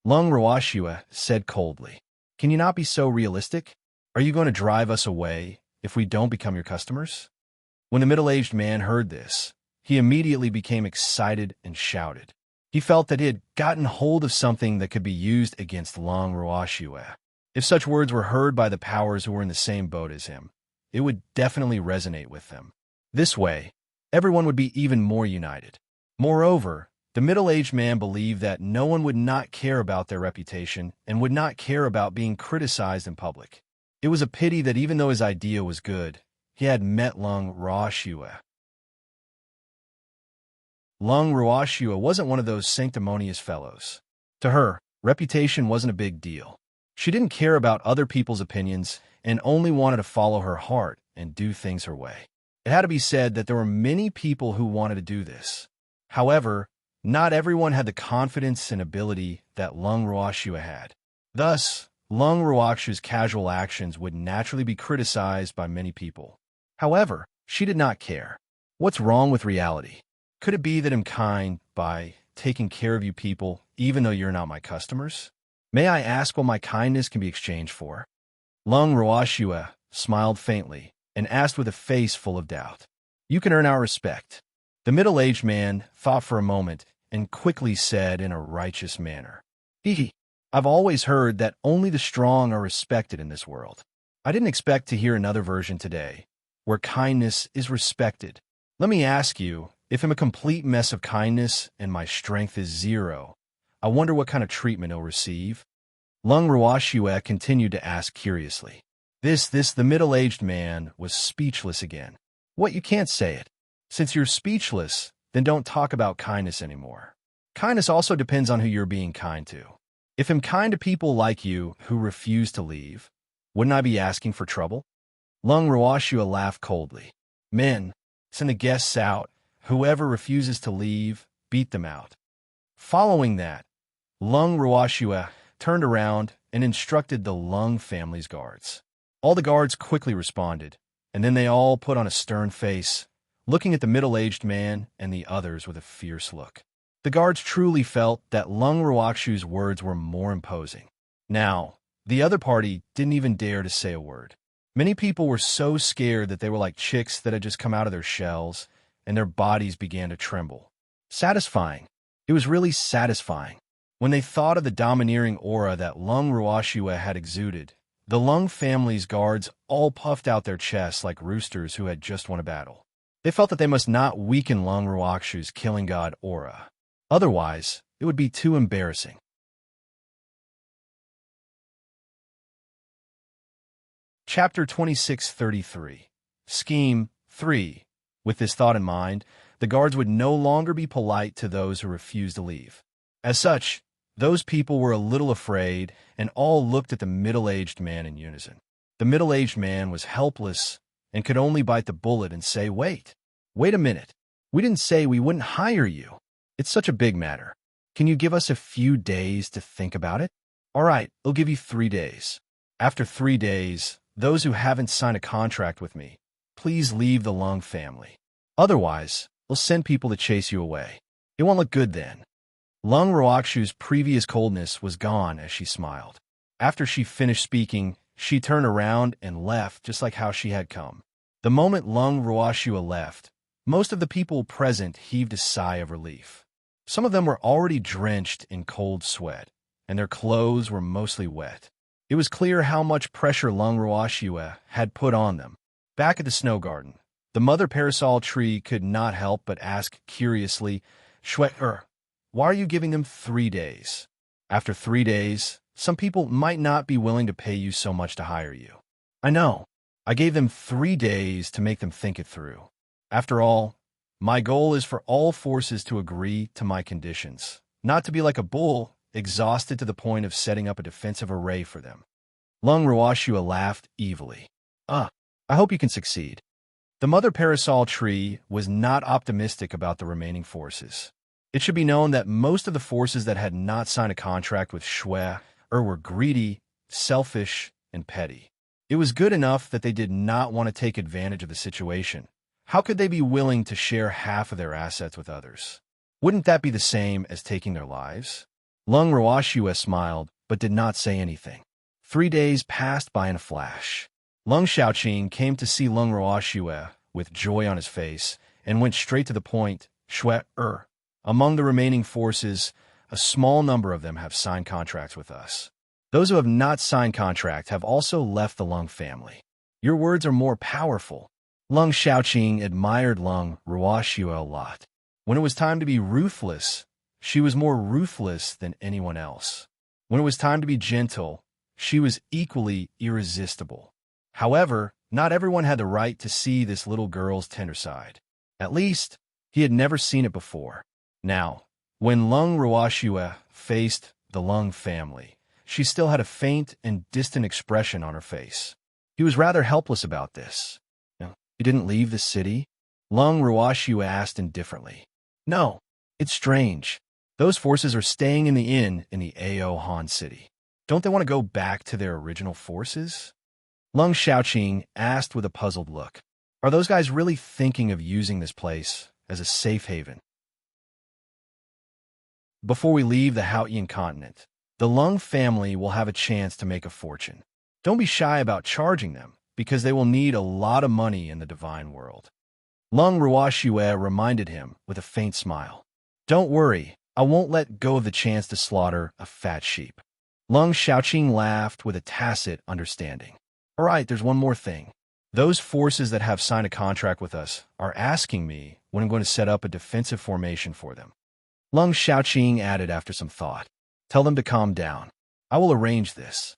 Lung Ruoxue said coldly. Can you not be so realistic? Are you going to drive us away if we don't become your customers? When the middle-aged man heard this, he immediately became excited and shouted. He felt that he had gotten hold of something that could be used against Lung Ruoxue. If such words were heard by the powers who were in the same boat as him, it would definitely resonate with them. This way, everyone would be even more united. Moreover, the middle-aged man believed that no one would not care about their reputation and would not care about being criticized in public. It was a pity that even though his idea was good, he had met Lung Ruoxue. Lung Ruoxue wasn't one of those sanctimonious fellows. To her, reputation wasn't a big deal. She didn't care about other people's opinions and only wanted to follow her heart and do things her way. It had to be said that there were many people who wanted to do this. However, not everyone had the confidence and ability that Lung Ruoxue had. Thus, Lung Ruoxue's casual actions would naturally be criticized by many people. However, she did not care. What's wrong with reality? Could it be that I'm kind by taking care of you people even though you're not my customers? May I ask what my kindness can be exchanged for? Lung Ruoxue smiled faintly and asked with a face full of doubt. You can earn our respect. The middle-aged man thought for a moment and quickly said in a righteous manner, I've always heard that only the strong are respected in this world. I didn't expect to hear another version today, where kindness is respected. Let me ask you, if I'm a complete mess of kindness and my strength is 0, I wonder what kind of treatment I'll receive? Lung Ruoxue continued to ask curiously. The middle-aged man was speechless again. What, you can't say it? Since you're speechless, then don't talk about kindness anymore. Kindness also depends on who you're being kind to. If I'm kind to people like you who refuse to leave, wouldn't I be asking for trouble? Lung Ruoxue laughed coldly. Men, send the guests out. Whoever refuses to leave, beat them out. Following that, Lung Ruoxue turned around and instructed the Lung family's guards. All the guards quickly responded, and then they all put on a stern face, looking at the middle-aged man and the others with a fierce look. The guards truly felt that Lung Ruoxue's words were more imposing. Now, the other party didn't even dare to say a word. Many people were so scared that they were like chicks that had just come out of their shells, and their bodies began to tremble. Satisfying. It was really satisfying. When they thought of the domineering aura that Lung Ruoxue had exuded, the Lung family's guards all puffed out their chests like roosters who had just won a battle. They felt that they must not weaken Lung Ruoxu's killing god aura. Otherwise, it would be too embarrassing. Chapter 2633. Scheme 3. With this thought in mind, the guards would no longer be polite to those who refused to leave. As such, those people were a little afraid and all looked at the middle-aged man in unison. The middle-aged man was helpless and could only bite the bullet and say, wait a minute. We didn't say we wouldn't hire you. It's such a big matter. Can you give us a few days to think about it? All right, I'll give you 3 days. After 3 days, those who haven't signed a contract with me, please leave the Lung family. Otherwise, I'll send people to chase you away. It won't look good then. Lung Ruoxu's previous coldness was gone as she smiled. After she finished speaking, she turned around and left just like how she had come. The moment Lung Ruoxu left, most of the people present heaved a sigh of relief. Some of them were already drenched in cold sweat, and their clothes were mostly wet. It was clear how much pressure Lung Ruoxu had put on them. Back at the snow garden, the mother parasol tree could not help but ask curiously, why are you giving them 3 days? After 3 days, some people might not be willing to pay you so much to hire you. I know. I gave them 3 days to make them think it through. After all, my goal is for all forces to agree to my conditions, not to be like a bull, exhausted to the point of setting up a defensive array for them. Lung Ruoxu laughed evilly. I hope you can succeed. The mother parasol tree was not optimistic about the remaining forces. It should be known that most of the forces that had not signed a contract with Shui were greedy, selfish, and petty. It was good enough that they did not want to take advantage of the situation. How could they be willing to share half of their assets with others? Wouldn't that be the same as taking their lives? Lung Ruoxu smiled, but did not say anything. 3 days passed by in a flash. Lung Xiaoqing came to see Lung Ruoxu with joy on his face and went straight to the point. Shui. Among the remaining forces, a small number of them have signed contracts with us. Those who have not signed contract have also left the Lung family. Your words are more powerful. Lung Xiaoqing admired Lung Ruoxu a lot. When it was time to be ruthless, she was more ruthless than anyone else. When it was time to be gentle, she was equally irresistible. However, not everyone had the right to see this little girl's tender side. At least, he had never seen it before. Now, when Lung Ruoxu faced the Lung family, she still had a faint and distant expression on her face. He was rather helpless about this. You didn't leave the city? Lung Ruoxu asked indifferently. No, it's strange. Those forces are staying in the inn in the Ao Han city. Don't they want to go back to their original forces? Lung Xiaoqing asked with a puzzled look. Are those guys really thinking of using this place as a safe haven? Before we leave the Haotian continent, the Lung family will have a chance to make a fortune. Don't be shy about charging them, because they will need a lot of money in the divine world. Lung Ruoxu reminded him with a faint smile. Don't worry, I won't let go of the chance to slaughter a fat sheep. Lung Xiaoqing laughed with a tacit understanding. All right, there's one more thing. Those forces that have signed a contract with us are asking me when I'm going to set up a defensive formation for them. Lung Xiaoqing added after some thought. Tell them to calm down. I will arrange this.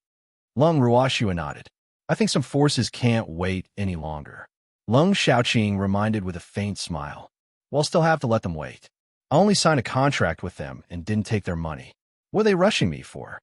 Lung Ruoxu nodded. I think some forces can't wait any longer. Lung Xiaoqing reminded with a faint smile. We'll still have to let them wait. I only signed a contract with them and didn't take their money. What are they rushing me for?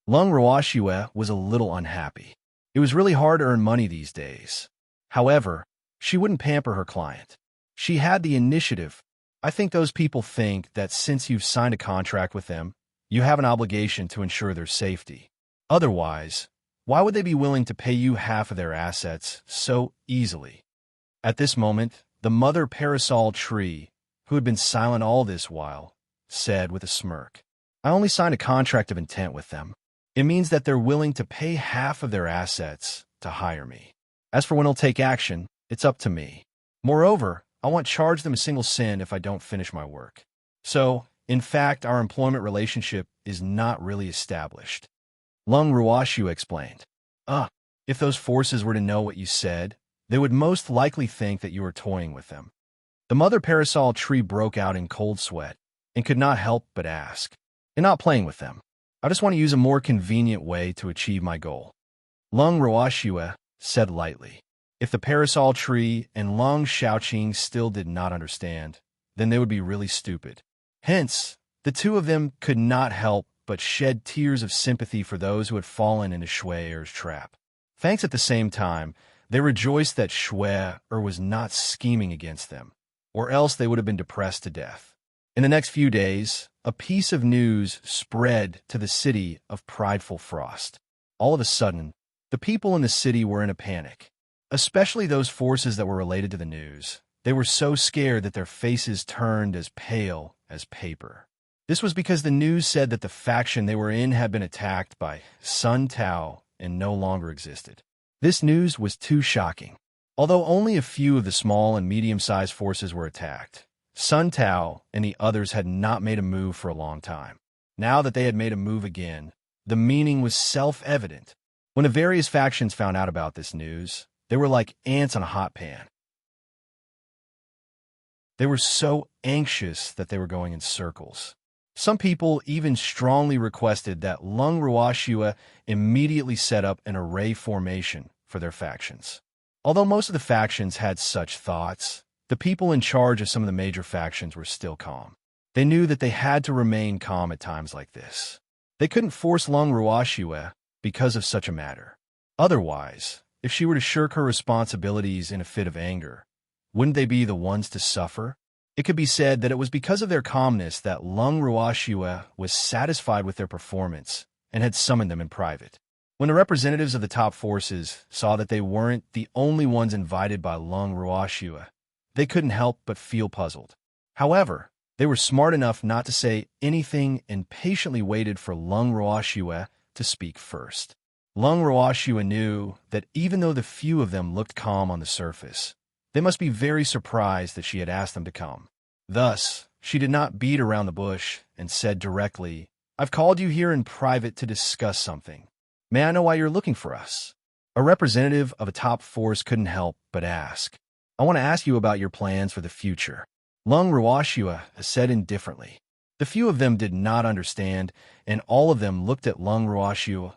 Lung Ruoxu was a little unhappy. It was really hard to earn money these days. However, she wouldn't pamper her client. She had the initiative. I think those people think that since you've signed a contract with them, you have an obligation to ensure their safety. Otherwise, why would they be willing to pay you half of their assets so easily? At this moment, the mother parasol tree, who had been silent all this while, said with a smirk, I only signed a contract of intent with them. It means that they're willing to pay half of their assets to hire me. As for when I'll take action, it's up to me. Moreover, I won't charge them a single cent if I don't finish my work. So, in fact, our employment relationship is not really established. Lung Ruoxu explained. If those forces were to know what you said, they would most likely think that you were toying with them. The mother parasol tree broke out in cold sweat and could not help but ask, "I'm not playing with them. I just want to use a more convenient way to achieve my goal." Lung Ruoxue said lightly. If the parasol tree and Lung Shaoqing still did not understand, then they would be really stupid. Hence, the two of them could not help but shed tears of sympathy for those who had fallen into Shue'er's trap. Thanks at the same time, they rejoiced that Shue'er was not scheming against them, or else they would have been depressed to death. In the next few days, a piece of news spread to the city of Prideful Frost. All of a sudden, the people in the city were in a panic, especially those forces that were related to the news. They were so scared that their faces turned as pale as paper. This was because the news said that the faction they were in had been attacked by Sun Tao and no longer existed. This news was too shocking. Although only a few of the small and medium-sized forces were attacked, Sun Tao and the others had not made a move for a long time. Now that they had made a move again, the meaning was self-evident. When the various factions found out about this news, they were like ants on a hot pan. They were so anxious that they were going in circles. Some people even strongly requested that Lung Ruoxue immediately set up an array formation for their factions. Although most of the factions had such thoughts, the people in charge of some of the major factions were still calm. They knew that they had to remain calm at times like this. They couldn't force Lung Ruoxue because of such a matter. Otherwise, if she were to shirk her responsibilities in a fit of anger, wouldn't they be the ones to suffer? It could be said that it was because of their calmness that Lung Ruoxue was satisfied with their performance and had summoned them in private. When the representatives of the top forces saw that they weren't the only ones invited by Lung Ruoxue, they couldn't help but feel puzzled. However, they were smart enough not to say anything and patiently waited for Lung Ruoxue to speak first. Lung Ruoxue knew that even though the few of them looked calm on the surface, they must be very surprised that she had asked them to come. Thus, she did not beat around the bush and said directly, "I've called you here in private to discuss something. May I know why you're looking for us?" A representative of a top force couldn't help but ask, "I want to ask you about your plans for the future," Lung Ruoxue said indifferently. The few of them did not understand, and all of them looked at Lung Ruoxue,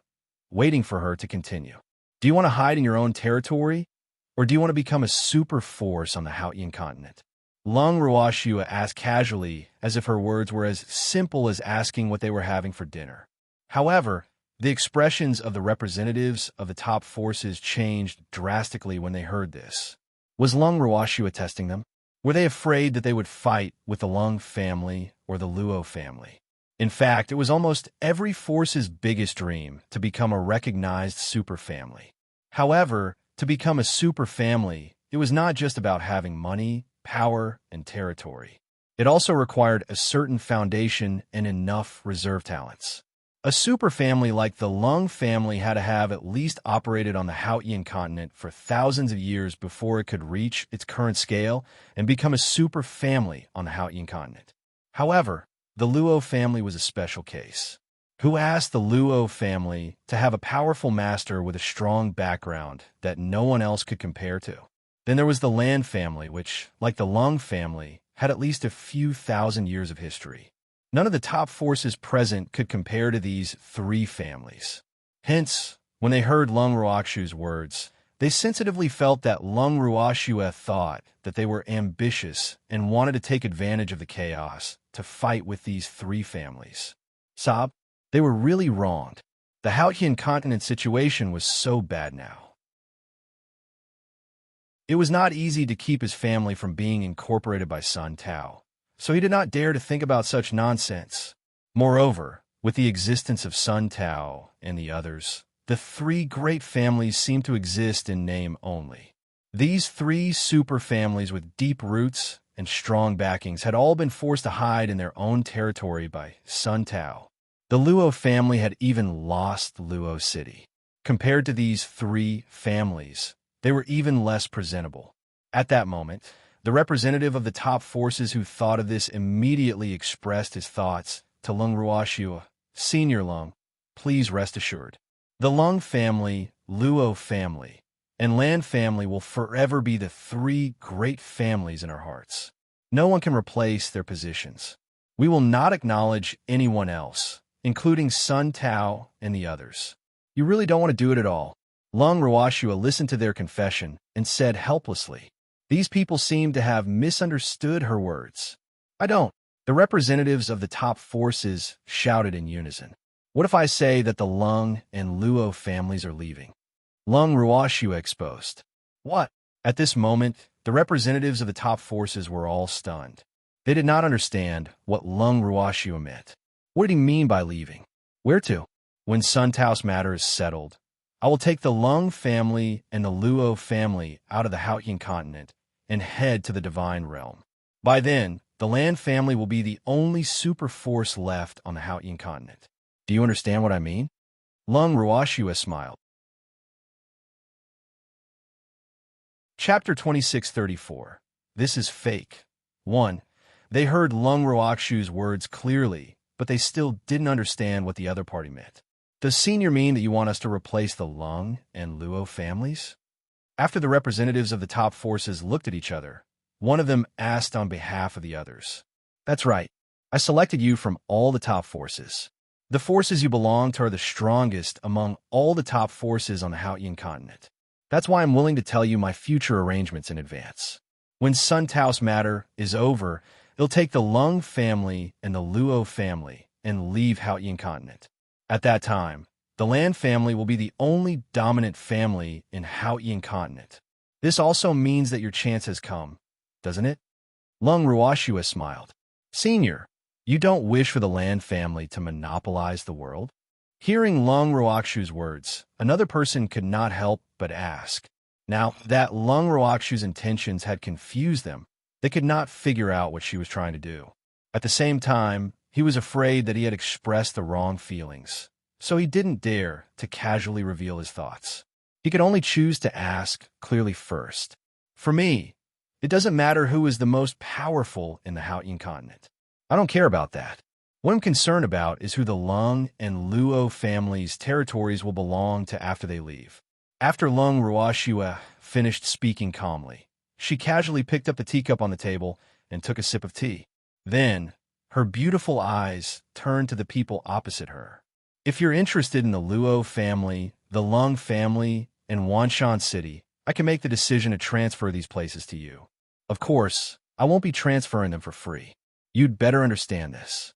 waiting for her to continue. "Do you want to hide in your own territory? Or do you want to become a super force on the Haotian continent?" Lung Ruoxue asked casually, as if her words were as simple as asking what they were having for dinner. However, the expressions of the representatives of the top forces changed drastically when they heard this. Was Lung Ruoxue testing them? Were they afraid that they would fight with the Lung family or the Luo family? In fact, it was almost every force's biggest dream to become a recognized super family. However, to become a super family, it was not just about having money, power, and territory. It also required a certain foundation and enough reserve talents. A super family like the Lung family had to have at least operated on the Haotian continent for thousands of years before it could reach its current scale and become a super family on the Haotian continent. However, the Luo family was a special case. Who asked the Luo family to have a powerful master with a strong background that no one else could compare to? Then there was the Lan family, which, like the Lung family, had at least a few thousand years of history. None of the top forces present could compare to these three families. Hence, when they heard Lung Ruoxue's words, they sensitively felt that Lung Ruoxue thought that they were ambitious and wanted to take advantage of the chaos to fight with these three families. Sob, they were really wronged. The Haotian continent situation was so bad now. It was not easy to keep his family from being incorporated by Sun Tao, so he did not dare to think about such nonsense. Moreover, with the existence of Sun Tao and the others, the three great families seemed to exist in name only. These three super families with deep roots and strong backings had all been forced to hide in their own territory by Sun Tao. The Luo family had even lost Luo City. Compared to these three families, they were even less presentable. At that moment, the representative of the top forces who thought of this immediately expressed his thoughts to Lung Ruoxue. "Senior Lung, please rest assured. The Lung family, Luo family, and Lan family will forever be the three great families in our hearts. No one can replace their positions. We will not acknowledge anyone else, including Sun Tao and the others. You really don't want to do it at all. Lung Ruoshua listened to their confession and said helplessly. These people seem to have misunderstood her words. I don't. The representatives of the top forces shouted in unison. What if I say that the Lung and Luo families are leaving? Lung Ruoshua exposed. What? At this moment, the representatives of the top forces were all stunned. They did not understand what Lung Ruoshua meant. What did he mean by leaving? Where to? When Sun Tao's matter is settled, I will take the Lung family and the Luo family out of the Haotian continent and head to the divine realm. By then, the Lan family will be the only super force left on the Haotian continent. Do you understand what I mean? Lung Ruoshua smiled. Chapter 2634. This is fake. 1. They heard Lung Ruoshua's words clearly, but they still didn't understand what the other party meant. Does senior mean that you want us to replace the Lung and Luo families? After the representatives of the top forces looked at each other, one of them asked on behalf of the others. That's right. I selected you from all the top forces. The forces you belong to are the strongest among all the top forces on the Haotian continent. That's why I'm willing to tell you my future arrangements in advance. When Sun Tao's matter is over, they'll take the Lung family and the Luo family and leave Haotian continent. At that time, the Lan family will be the only dominant family in Haotian continent. This also means that your chance has come, doesn't it? Lung Ruoshua smiled. Senior, you don't wish for the Lan family to monopolize the world? Hearing Lung Ruoshua's words, another person could not help but ask. Now, that Lung Ruoshua's intentions had confused them. They could not figure out what she was trying to do. At the same time, he was afraid that he had expressed the wrong feelings, so he didn't dare to casually reveal his thoughts. He could only choose to ask clearly first. For me, it doesn't matter who is the most powerful in the Haotian continent. I don't care about that. What I'm concerned about is who the Lung and Luo families' territories will belong to after they leave. After Lung Ruoshua finished speaking calmly, she casually picked up the teacup on the table and took a sip of tea. Then, her beautiful eyes turned to the people opposite her. If you're interested in the Luo family, the Lung family, and Wanshan City, I can make the decision to transfer these places to you. Of course, I won't be transferring them for free. You'd better understand this.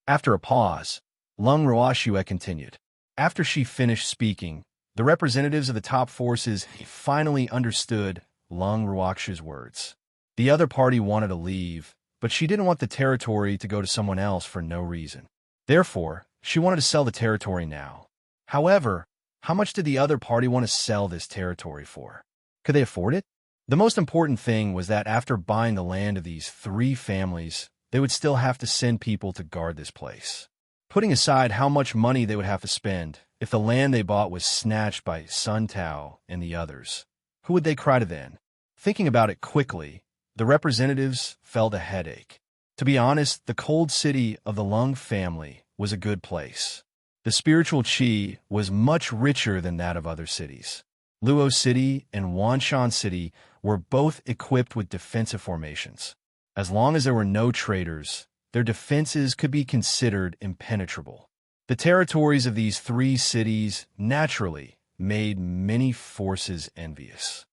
After a pause, Lung Ruoshua continued. After she finished speaking, the representatives of the top forces finally understood Lung Ruoshua's words. The other party wanted to leave, but she didn't want the territory to go to someone else for no reason. Therefore, she wanted to sell the territory now. However, how much did the other party want to sell this territory for? Could they afford it? The most important thing was that after buying the land of these three families, they would still have to send people to guard this place. Putting aside how much money they would have to spend if the land they bought was snatched by Sun Tao and the others, who would they cry to then? Thinking about it quickly, the representatives felt a headache. To be honest, the cold city of the Lung family was a good place. The spiritual qi was much richer than that of other cities. Luo City and Wanshan City were both equipped with defensive formations. As long as there were no traitors, their defenses could be considered impenetrable. The territories of these three cities naturally made many forces envious.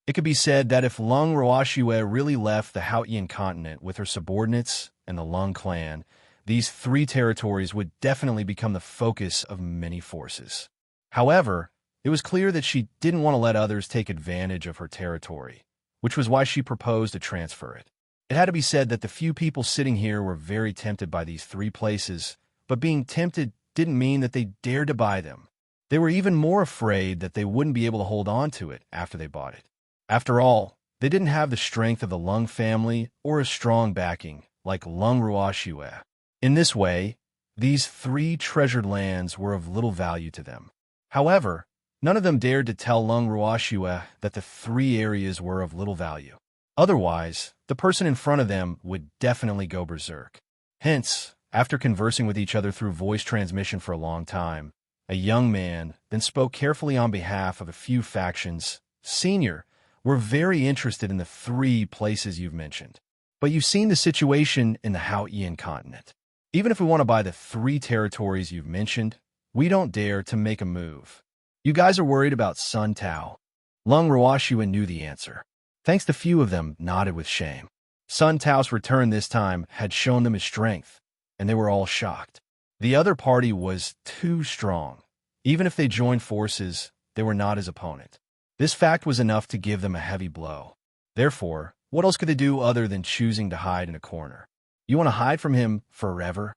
It could be said that if Lung Ruoshua really left the Haotian continent with her subordinates and the Lung clan, these three territories would definitely become the focus of many forces. However, it was clear that she didn't want to let others take advantage of her territory, which was why she proposed to transfer it. It had to be said that the few people sitting here were very tempted by these three places, but being tempted didn't mean that they dared to buy them. They were even more afraid that they wouldn't be able to hold on to it after they bought it. After all, they didn't have the strength of the Lung family or a strong backing like Lung Ruoshua. In this way, these three treasured lands were of little value to them. However, none of them dared to tell Lung Ruoshua that the three areas were of little value. Otherwise, the person in front of them would definitely go berserk. Hence, after conversing with each other through voice transmission for a long time, a young man then spoke carefully on behalf of a few factions. Senior, We're very interested in the 3 places you've mentioned. But you've seen the situation in the Haotian continent. Even if we want to buy the 3 territories you've mentioned, we don't dare to make a move. You guys are worried about Sun Tao. Lung Ruoxuan knew the answer. Thanks to few of them nodded with shame. Sun Tao's return this time had shown them his strength, and they were all shocked. The other party was too strong. Even if they joined forces, they were not his opponent. This fact was enough to give them a heavy blow. Therefore, what else could they do other than choosing to hide in a corner? You want to hide from him forever?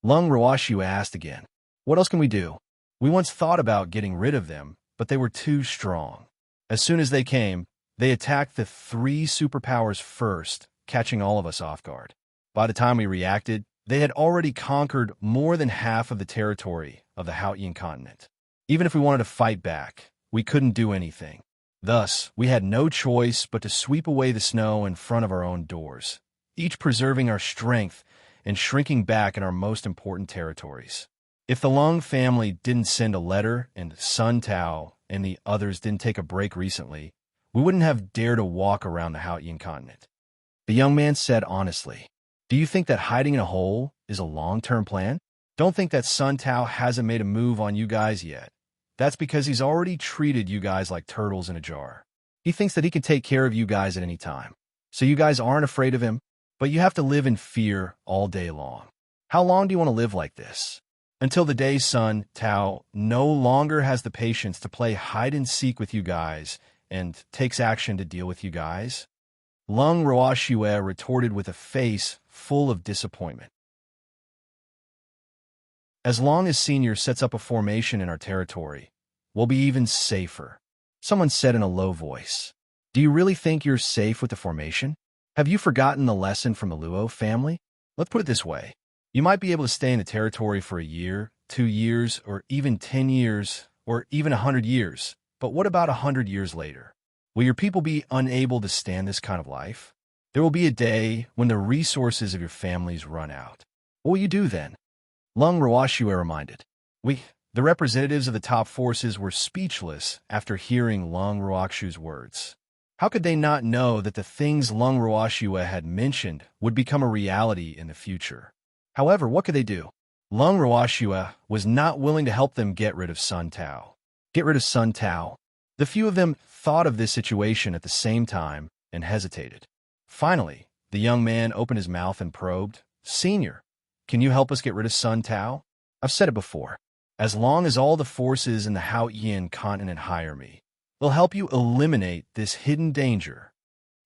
Lung Ruoxu asked again. What else can we do? We once thought about getting rid of them, but they were too strong. As soon as they came, they attacked the 3 superpowers first, catching all of us off guard. By the time we reacted, they had already conquered more than half of the territory of the Haotian continent. Even if we wanted to fight back, we couldn't do anything. Thus, we had no choice but to sweep away the snow in front of our own doors, each preserving our strength and shrinking back in our most important territories. If the Lung family didn't send a letter and Sun Tao and the others didn't take a break recently, we wouldn't have dared to walk around the Haotian continent. The young man said honestly, do you think that hiding in a hole is a long-term plan? Don't think that Sun Tao hasn't made a move on you guys yet. That's because he's already treated you guys like turtles in a jar. He thinks that he can take care of you guys at any time. So you guys aren't afraid of him, but you have to live in fear all day long. How long do you want to live like this? Until the day Sun Tao no longer has the patience to play hide-and-seek with you guys and takes action to deal with you guys? Lung Ruoxue retorted with a face full of disappointment. As long as Senior sets up a formation in our territory, we'll be even safer. Someone said in a low voice. Do you really think you're safe with the formation? Have you forgotten the lesson from the Luo family? Let's put it this way. You might be able to stay in the territory for a year, 2 years, or even 10 years, or even 100 years. But what about 100 years later? Will your people be unable to stand this kind of life? There will be a day when the resources of your families run out. What will you do then? Lung Ruoxue reminded. The representatives of the top forces were speechless after hearing Lung Ruoxue's words. How could they not know that the things Lung Ruoxue had mentioned would become a reality in the future? However, what could they do? Lung Ruoxue was not willing to help them get rid of Sun Tao. Get rid of Sun Tao. The few of them thought of this situation at the same time and hesitated. Finally, the young man opened his mouth and probed, Senior, can you help us get rid of Sun Tao? I've said it before. As long as all the forces in the Haotian continent hire me, they'll help you eliminate this hidden danger.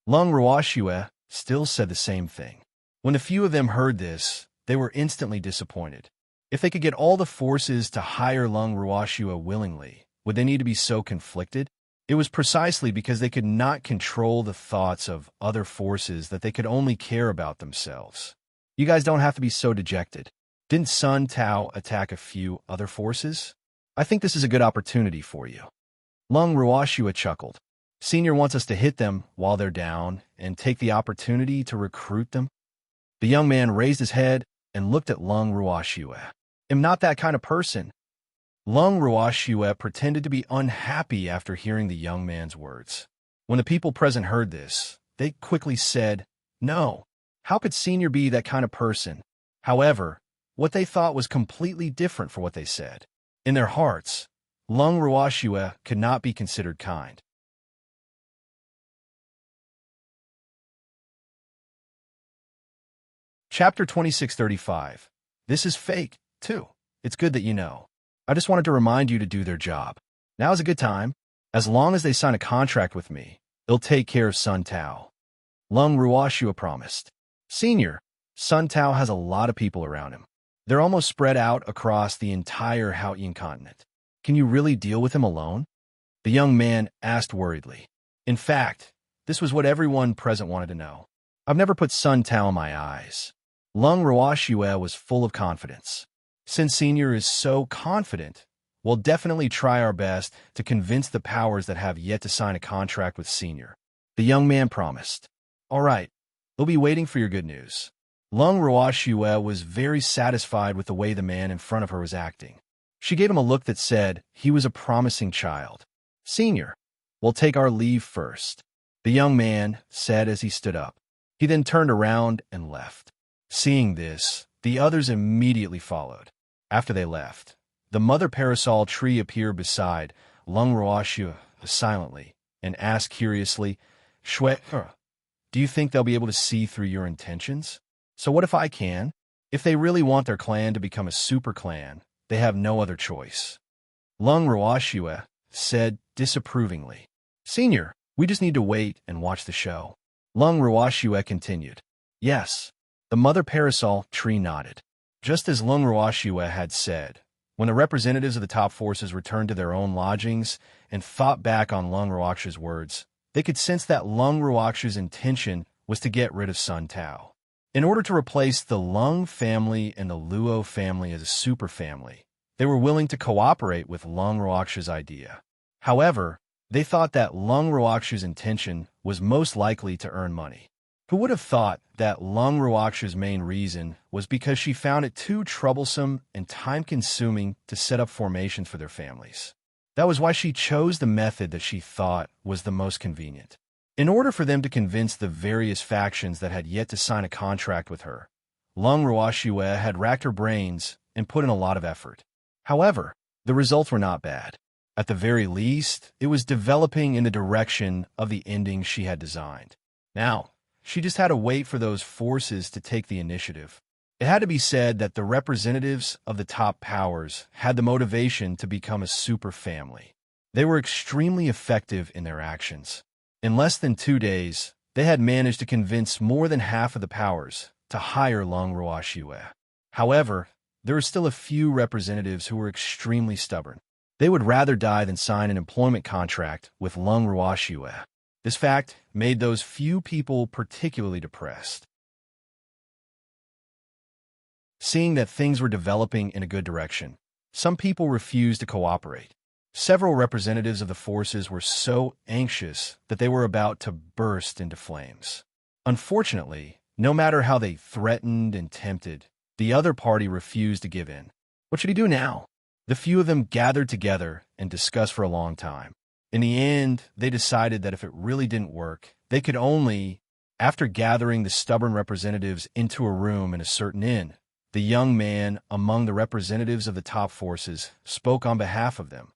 Lung Ruoxue still said the same thing. When a few of them heard this, they were instantly disappointed. If they could get all the forces to hire Lung Ruoxue willingly, would they need to be so conflicted? It was precisely because they could not control the thoughts of other forces that they could only care about themselves. You guys don't have to be so dejected. Didn't Sun Tao attack a few other forces? I think this is a good opportunity for you. Lung Ruoxue chuckled. Senior wants us to hit them while they're down and take the opportunity to recruit them. The young man raised his head and looked at Lung Ruoxue. I'm not that kind of person. Lung Ruoxue pretended to be unhappy after hearing the young man's words. When the people present heard this, they quickly said, No, how could Senior be that kind of person? However, what they thought was completely different from what they said. In their hearts, Lung Ruoxue could not be considered kind. Chapter 2635. This is fake, too. It's good that you know. I just wanted to remind you to do their job. Now is a good time. As long as they sign a contract with me, they'll take care of Sun Tao. Lung Ruoxue promised. Senior, Sun Tao has a lot of people around him. They're almost spread out across the entire Haotian continent. Can you really deal with him alone? The young man asked worriedly. In fact, this was what everyone present wanted to know. I've never put Sun Tao in my eyes. Lung Ruoxue was full of confidence. Since Senior is so confident, we'll definitely try our best to convince the powers that have yet to sign a contract with Senior. The young man promised. All right, they'll be waiting for your good news. Lung Ruoxue was very satisfied with the way the man in front of her was acting. She gave him a look that said he was a promising child. Senior, we'll take our leave first. the young man said as he stood up. He then turned around and left. Seeing this, the others immediately followed. After they left, the mother parasol tree appeared beside Lung Roashu silently and asked curiously, Shui, do you think they'll be able to see through your intentions? So what if I can? If they really want their clan to become a super clan, they have no other choice. Lung Roashue said disapprovingly. Senior, we just need to wait and watch the show. Lung Roashue continued. Yes. The mother parasol tree nodded. Just as Lung Roashue had said, when the representatives of the top forces returned to their own lodgings and thought back on Lung Roakshu's words, they could sense that Lung Roakshu's intention was to get rid of Sun Tao. In order to replace the Lung family and the Luo family as a super family, they were willing to cooperate with Lung Roakshu's idea. However, they thought that Lung Roakshu's intention was most likely to earn money. Who would have thought that Lung Roakshu's main reason was because she found it too troublesome and time-consuming to set up formations for their families? That was why she chose the method that she thought was the most convenient. In order for them to convince the various factions that had yet to sign a contract with her, Lung Roashue had racked her brains and put in a lot of effort. However, the results were not bad. At the very least, it was developing in the direction of the ending she had designed. Now, she just had to wait for those forces to take the initiative. It had to be said that the representatives of the top powers had the motivation to become a super family. They were extremely effective in their actions. In less than 2 days, they had managed to convince more than half of the powers to hire Lung Roashue. However, there were still a few representatives who were extremely stubborn. They would rather die than sign an employment contract with Lung Roashue. This fact made those few people particularly depressed. Seeing that things were developing in a good direction, some people refused to cooperate. Several representatives of the forces were so anxious that they were about to burst into flames. Unfortunately, no matter how they threatened and tempted, the other party refused to give in. What should he do now? The few of them gathered together and discussed for a long time. In the end, they decided that if it really didn't work, they could only, after gathering the stubborn representatives into a room in a certain inn, the young man among the representatives of the top forces spoke on behalf of them.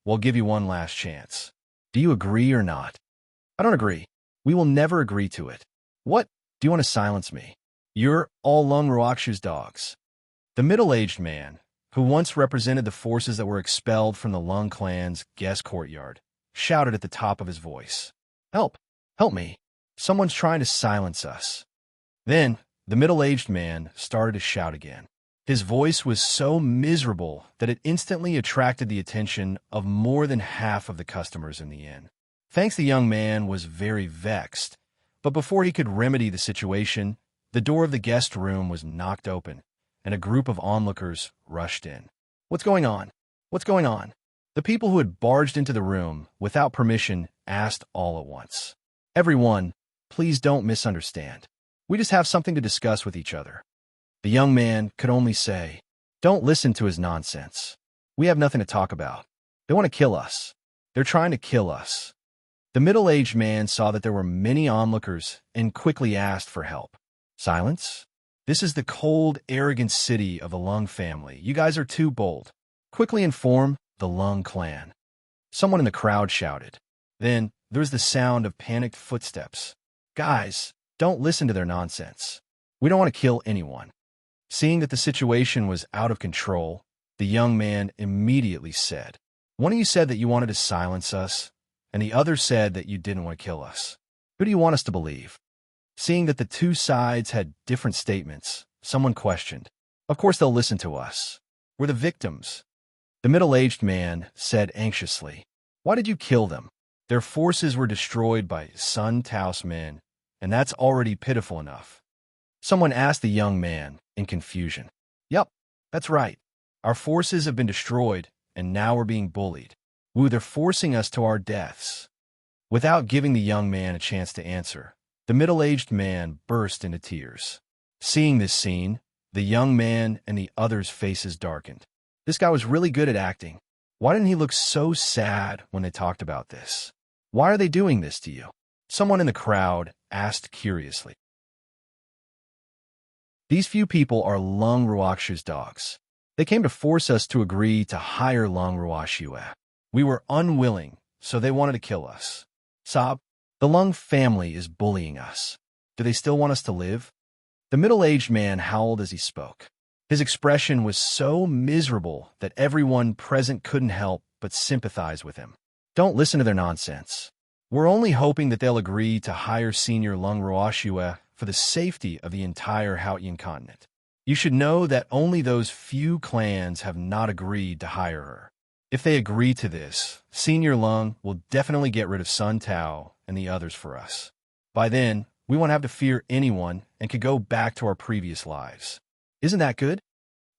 We'll give you one last chance. Do you agree or not? I don't agree. We will never agree to it. What? Do you want to silence me? You're all Lung Roakshu's dogs. The middle-aged man, who once represented the forces that were expelled from the Lung clan's guest courtyard, shouted at the top of his voice. Help! Help me! Someone's trying to silence us. Then, the middle-aged man started to shout again. His voice was so miserable that it instantly attracted the attention of more than half of the customers in the inn. Thanks, the young man was very vexed, but before he could remedy the situation, the door of the guest room was knocked open, and a group of onlookers rushed in. What's going on? What's going on? The people who had barged into the room without permission asked all at once. Everyone, please don't misunderstand. We just have something to discuss with each other. The young man could only say, don't listen to his nonsense. We have nothing to talk about. They want to kill us. They're trying to kill us. The middle-aged man saw that there were many onlookers and quickly asked for help. Silence? This is the cold, arrogant city of the Lung family. You guys are too bold. Quickly inform the Lung clan. Someone in the crowd shouted. Then there was the sound of panicked footsteps. Guys, don't listen to their nonsense. We don't want to kill anyone. Seeing that the situation was out of control, the young man immediately said, one of you said that you wanted to silence us, and the other said that you didn't want to kill us. Who do you want us to believe? Seeing that the two sides had different statements, someone questioned. Of course they'll listen to us. We're the victims. The middle-aged man said anxiously, why did you kill them? Their forces were destroyed by Sun Tao's men, and that's already pitiful enough. Someone asked the young man in confusion. Yup, that's right. Our forces have been destroyed, and now we're being bullied. Woo, they're forcing us to our deaths. Without giving the young man a chance to answer, the middle-aged man burst into tears. Seeing this scene, the young man and the others' faces darkened. This guy was really good at acting. Why didn't he look so sad when they talked about this? Why are they doing this to you? Someone in the crowd asked curiously. These few people are Lung Ruakshu's dogs. They came to force us to agree to hire Lung Ruakshu. We were unwilling, so they wanted to kill us. Sob, the Lung family is bullying us. Do they still want us to live? The middle-aged man howled as he spoke. His expression was so miserable that everyone present couldn't help but sympathize with him. Don't listen to their nonsense. We're only hoping that they'll agree to hire Senior Lung Ruakshu for the safety of the entire Hautian continent. You should know that only those few clans have not agreed to hire her. If they agree to this, Senior Lung will definitely get rid of Sun Tao and the others for us. By then, we won't have to fear anyone and could go back to our previous lives. Isn't that good?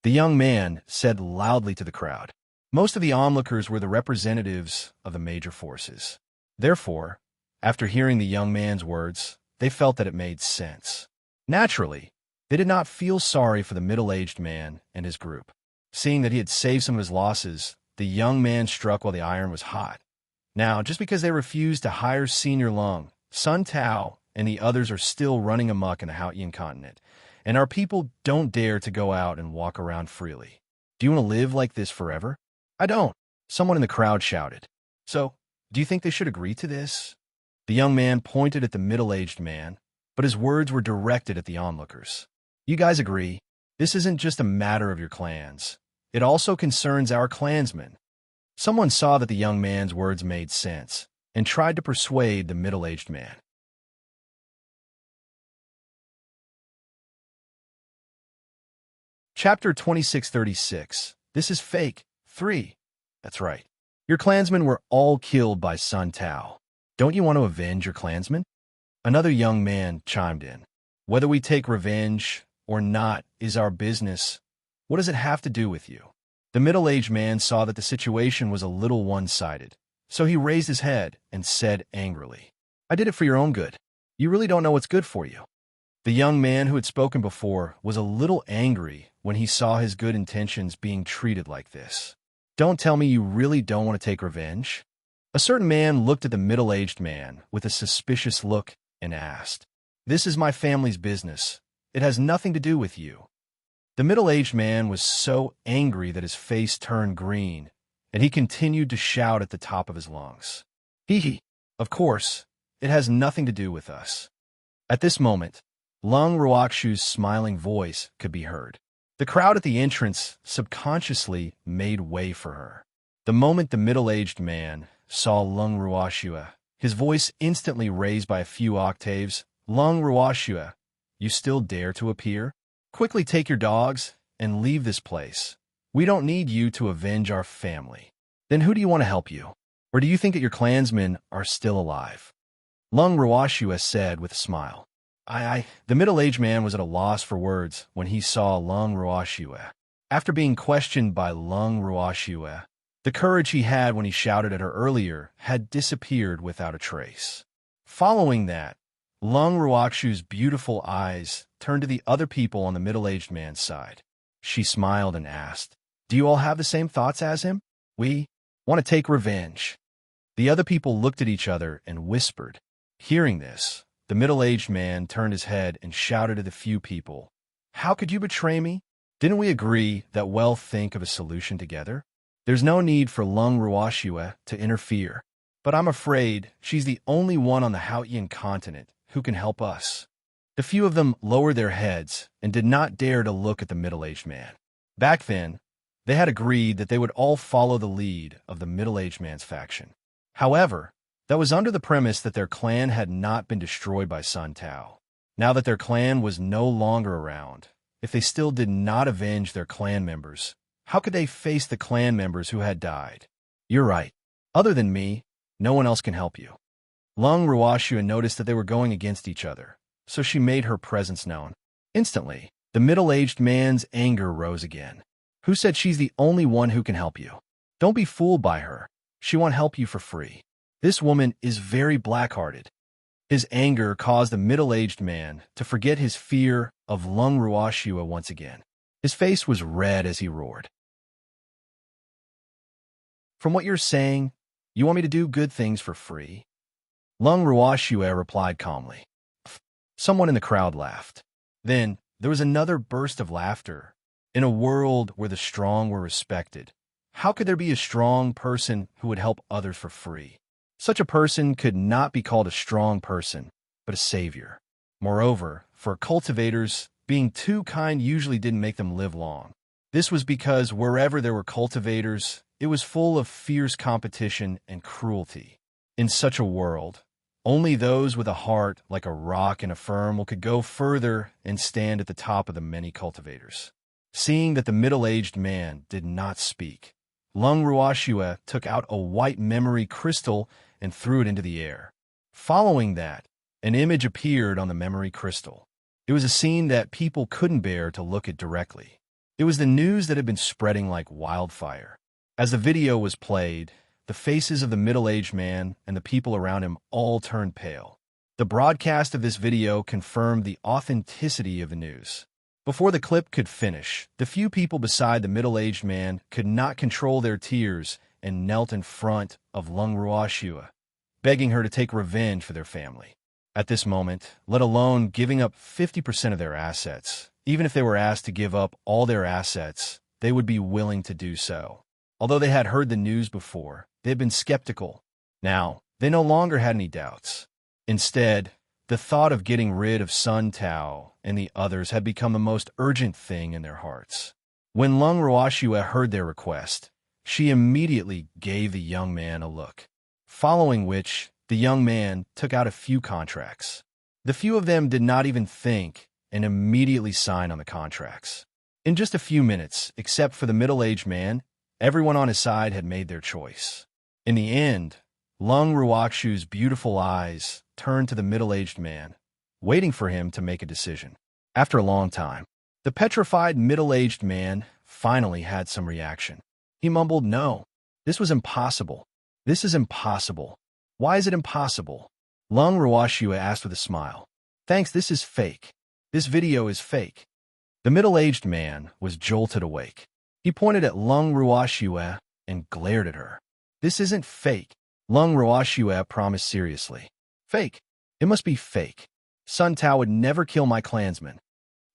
The young man said loudly to the crowd. Most of the onlookers were the representatives of the major forces. Therefore, after hearing the young man's words, they felt that it made sense. Naturally, they did not feel sorry for the middle-aged man and his group. Seeing that he had saved some of his losses, the young man struck while the iron was hot. Now, just because they refused to hire Senior Lung, Sun Tao and the others are still running amok in the Hautian continent, and our people don't dare to go out and walk around freely. Do you want to live like this forever? I don't, someone in the crowd shouted. So, do you think they should agree to this? The young man pointed at the middle-aged man, but his words were directed at the onlookers. You guys agree, this isn't just a matter of your clans. It also concerns our clansmen. Someone saw that the young man's words made sense and tried to persuade the middle-aged man. Chapter 2636. This is fake. 3. That's right. Your clansmen were all killed by Sun Tao. Don't you want to avenge your clansmen? Another young man chimed in. Whether we take revenge or not is our business. What does it have to do with you? The middle-aged man saw that the situation was a little one-sided, so he raised his head and said angrily, I did it for your own good. You really don't know what's good for you. The young man who had spoken before was a little angry when he saw his good intentions being treated like this. Don't tell me you really don't want to take revenge? A certain man looked at the middle-aged man with a suspicious look and asked, This is my family's business. It has nothing to do with you. The middle-aged man was so angry that his face turned green, and he continued to shout at the top of his lungs. Hee. Of course, it has nothing to do with us. At this moment, Lung Ruakshu's smiling voice could be heard. The crowd at the entrance subconsciously made way for her. The moment the middle-aged man saw Lung Ruakshu, his voice instantly raised by a few octaves. Lung Ruakshu, you still dare to appear? Quickly take your dogs and leave this place. We don't need you to avenge our family. Then who do you want to help you? Or do you think that your clansmen are still alive? Lung Ruakshu said with a smile. The middle-aged man was at a loss for words when he saw Lung Ruakshu. After being questioned by Lung Ruakshu, the courage he had when he shouted at her earlier had disappeared without a trace. Following that, Lung Ruakshu's beautiful eyes turned to the other people on the middle-aged man's side. She smiled and asked, Do you all have the same thoughts as him? We want to take revenge. The other people looked at each other and whispered. Hearing this, the middle-aged man turned his head and shouted at the few people, How could you betray me? Didn't we agree that we'll think of a solution together? There's no need for Lung Ruakshu to interfere, but I'm afraid she's the only one on the Hautian continent who can help us. The few of them lowered their heads and did not dare to look at the middle-aged man. Back then, they had agreed that they would all follow the lead of the middle-aged man's faction. However, that was under the premise that their clan had not been destroyed by Sun Tao. Now that their clan was no longer around, if they still did not avenge their clan members, how could they face the clan members who had died? You're right. Other than me, no one else can help you. Lung Ruakshu noticed that they were going against each other, so she made her presence known. Instantly, the middle-aged man's anger rose again. Who said she's the only one who can help you? Don't be fooled by her. She won't help you for free. This woman is very black-hearted. His anger caused the middle-aged man to forget his fear of Lung Ruakshu once again. His face was red as he roared. From what you're saying, you want me to do good things for free? Lung Ruoxue replied calmly. Someone in the crowd laughed. Then there was another burst of laughter. In a world where the strong were respected, how could there be a strong person who would help others for free? Such a person could not be called a strong person, but a savior. Moreover, for cultivators, being too kind usually didn't make them live long. This was because wherever there were cultivators, it was full of fierce competition and cruelty. In such a world, only those with a heart like a rock and a firm could go further and stand at the top of the many cultivators. Seeing that the middle-aged man did not speak, Lung Ruoxue took out a white memory crystal and threw it into the air. Following that, an image appeared on the memory crystal. It was a scene that people couldn't bear to look at directly. It was the news that had been spreading like wildfire. As the video was played, the faces of the middle-aged man and the people around him all turned pale. The broadcast of this video confirmed the authenticity of the news. Before the clip could finish, the few people beside the middle-aged man could not control their tears and knelt in front of Lung Ruoxue, begging her to take revenge for their family. At this moment, let alone giving up 50% of their assets, even if they were asked to give up all their assets, they would be willing to do so. Although they had heard the news before, they had been skeptical. Now, they no longer had any doubts. Instead, the thought of getting rid of Sun Tao and the others had become the most urgent thing in their hearts. When Lung Ruoxue heard their request, she immediately gave the young man a look, following which the young man took out a few contracts. The few of them did not even think and immediately signed on the contracts. In just a few minutes, except for the middle-aged man, everyone on his side had made their choice. In the end, Lung Ruoxue's beautiful eyes turned to the middle-aged man, waiting for him to make a decision. After a long time, the petrified middle-aged man finally had some reaction. He mumbled, "No, this was impossible. This is impossible. Why is it impossible?" Lung Ruoxue asked with a smile. "Thanks, this is fake. This video is fake." The middle-aged man was jolted awake. He pointed at Lung Ruoxue and glared at her. "This isn't fake," Lung Ruoxue promised seriously. "Fake. It must be fake. Sun Tao would never kill my clansmen."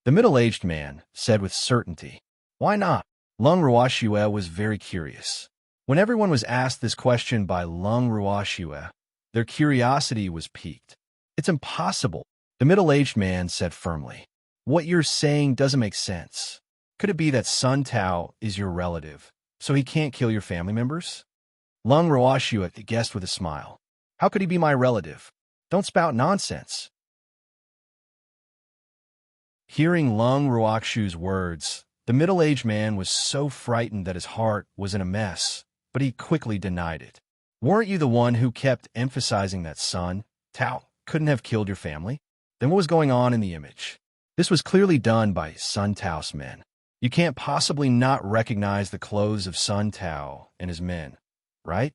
The middle-aged man said with certainty. "Why not?" Lung Ruoxue was very curious. When everyone was asked this question by Lung Ruoxue, their curiosity was piqued. "It's impossible," the middle-aged man said firmly. "What you're saying doesn't make sense. Could it be that Sun Tao is your relative, so he can't kill your family members?" Lung Ruoxue guessed with a smile. "How could he be my relative? Don't spout nonsense." Hearing Lung Ruoxue's words, the middle-aged man was so frightened that his heart was in a mess, but he quickly denied it. "Weren't you the one who kept emphasizing that Sun Tao couldn't have killed your family? Then what was going on in the image? This was clearly done by Sun Tao's men. You can't possibly not recognize the clothes of Sun Tao and his men, right?"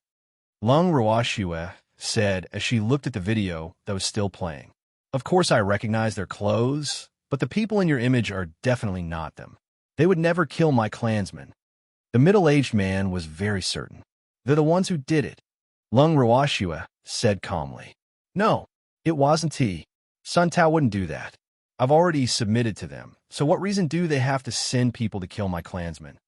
Lung Ruoxue said as she looked at the video that was still playing. "Of course I recognize their clothes, but the people in your image are definitely not them. They would never kill my clansmen." The middle-aged man was very certain. "They're the ones who did it," Lung Ruoxue said calmly. "No, it wasn't he. Sun Tao wouldn't do that. I've already submitted to them, so what reason do they have to send people to kill my clansmen?"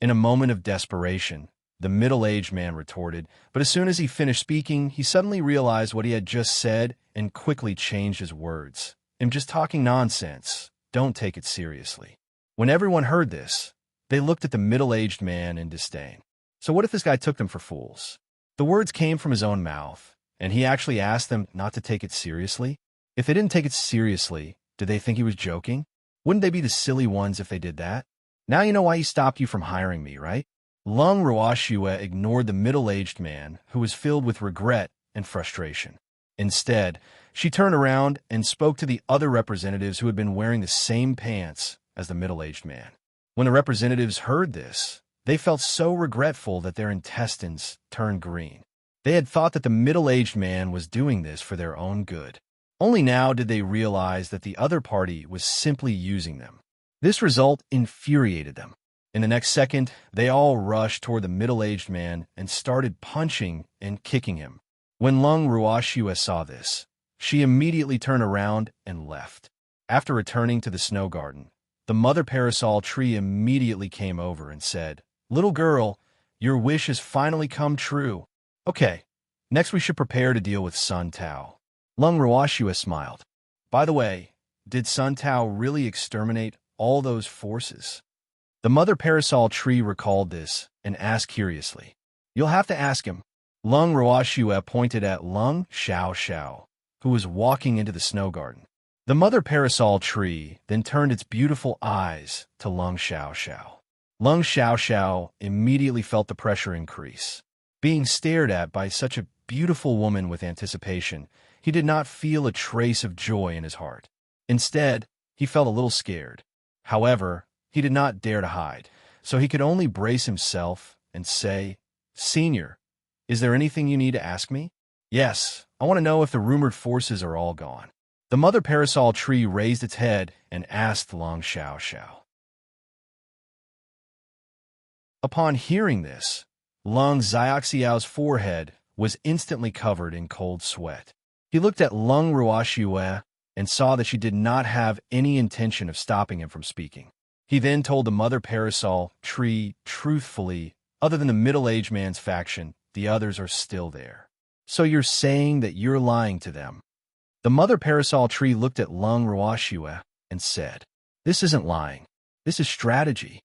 In a moment of desperation, the middle-aged man retorted, but as soon as he finished speaking, he suddenly realized what he had just said and quickly changed his words. "I'm just talking nonsense. Don't take it seriously." When everyone heard this, they looked at the middle-aged man in disdain. So what if this guy took them for fools? The words came from his own mouth, and he actually asked them not to take it seriously? If they didn't take it seriously, did they think he was joking? Wouldn't they be the silly ones if they did that? Now you know why he stopped you from hiring me, right? Lung Ruoxue ignored the middle-aged man, who was filled with regret and frustration. Instead, she turned around and spoke to the other representatives who had been wearing the same pants as the middle-aged man. When the representatives heard this, they felt so regretful that their intestines turned green. They had thought that the middle-aged man was doing this for their own good. Only now did they realize that the other party was simply using them. This result infuriated them. In the next second, they all rushed toward the middle-aged man and started punching and kicking him. When Lung Ruoxue saw this, she immediately turned around and left. After returning to the snow garden, the mother parasol tree immediately came over and said, "Little girl, your wish has finally come true. Okay, next we should prepare to deal with Sun Tao." Lung Ruoxue smiled. "By the way, did Sun Tao really exterminate all those forces?" The mother parasol tree recalled this and asked curiously. "You'll have to ask him." Lung Ruoxue pointed at Lung Xiao, who was walking into the snow garden. The mother parasol tree then turned its beautiful eyes to Lung Xiao. Lung Xiao immediately felt the pressure increase. Being stared at by such a beautiful woman with anticipation, he did not feel a trace of joy in his heart. Instead, he felt a little scared. However, he did not dare to hide, so he could only brace himself and say, "Senior, is there anything you need to ask me?" "Yes, I want to know if the rumored forces are all gone." The mother parasol tree raised its head and asked Lung Xiao. Upon hearing this, Lung Xiaoxiao's forehead was instantly covered in cold sweat. He looked at Lung Ruoxue and saw that she did not have any intention of stopping him from speaking. He then told the mother parasol tree truthfully, other than the middle-aged man's faction, the others are still there. "So you're saying that you're lying to them?" The mother parasol tree looked at Lung Ruoxue and said, "This isn't lying. This is strategy."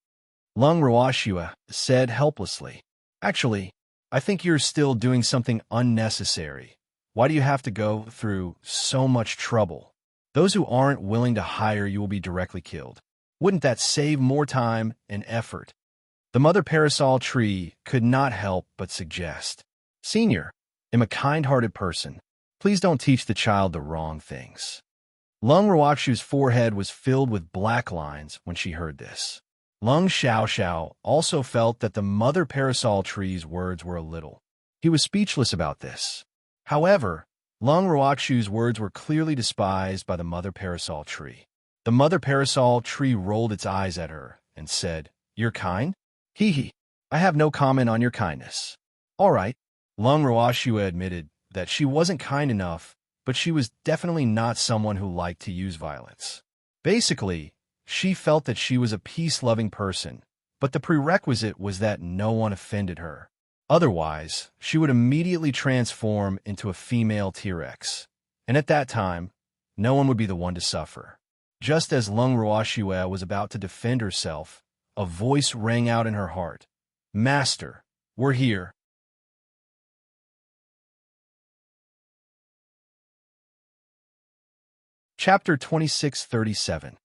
Lung Ruoxue said helplessly, "Actually, I think you're still doing something unnecessary. Why do you have to go through so much trouble? Those who aren't willing to hire you will be directly killed. Wouldn't that save more time and effort?" The mother parasol tree could not help but suggest, "Senior, I'm a kind-hearted person. Please don't teach the child the wrong things." Lung Ruoxue's forehead was filled with black lines when she heard this. Lung Xiao also felt that the mother parasol tree's words were a little. He was speechless about this. However, Lung Ruoxue's words were clearly despised by the mother parasol tree. The mother parasol tree rolled its eyes at her and said, "You're kind? Hee. I have no comment on your kindness." "All right." Lung Ruoxue admitted that she wasn't kind enough, but she was definitely not someone who liked to use violence. Basically, she felt that she was a peace-loving person, but the prerequisite was that no one offended her. Otherwise, she would immediately transform into a female T-Rex. And at that time, no one would be the one to suffer. Just as Lung Ruoxue was about to defend herself, a voice rang out in her heart. "Master, we're here." Chapter 2637.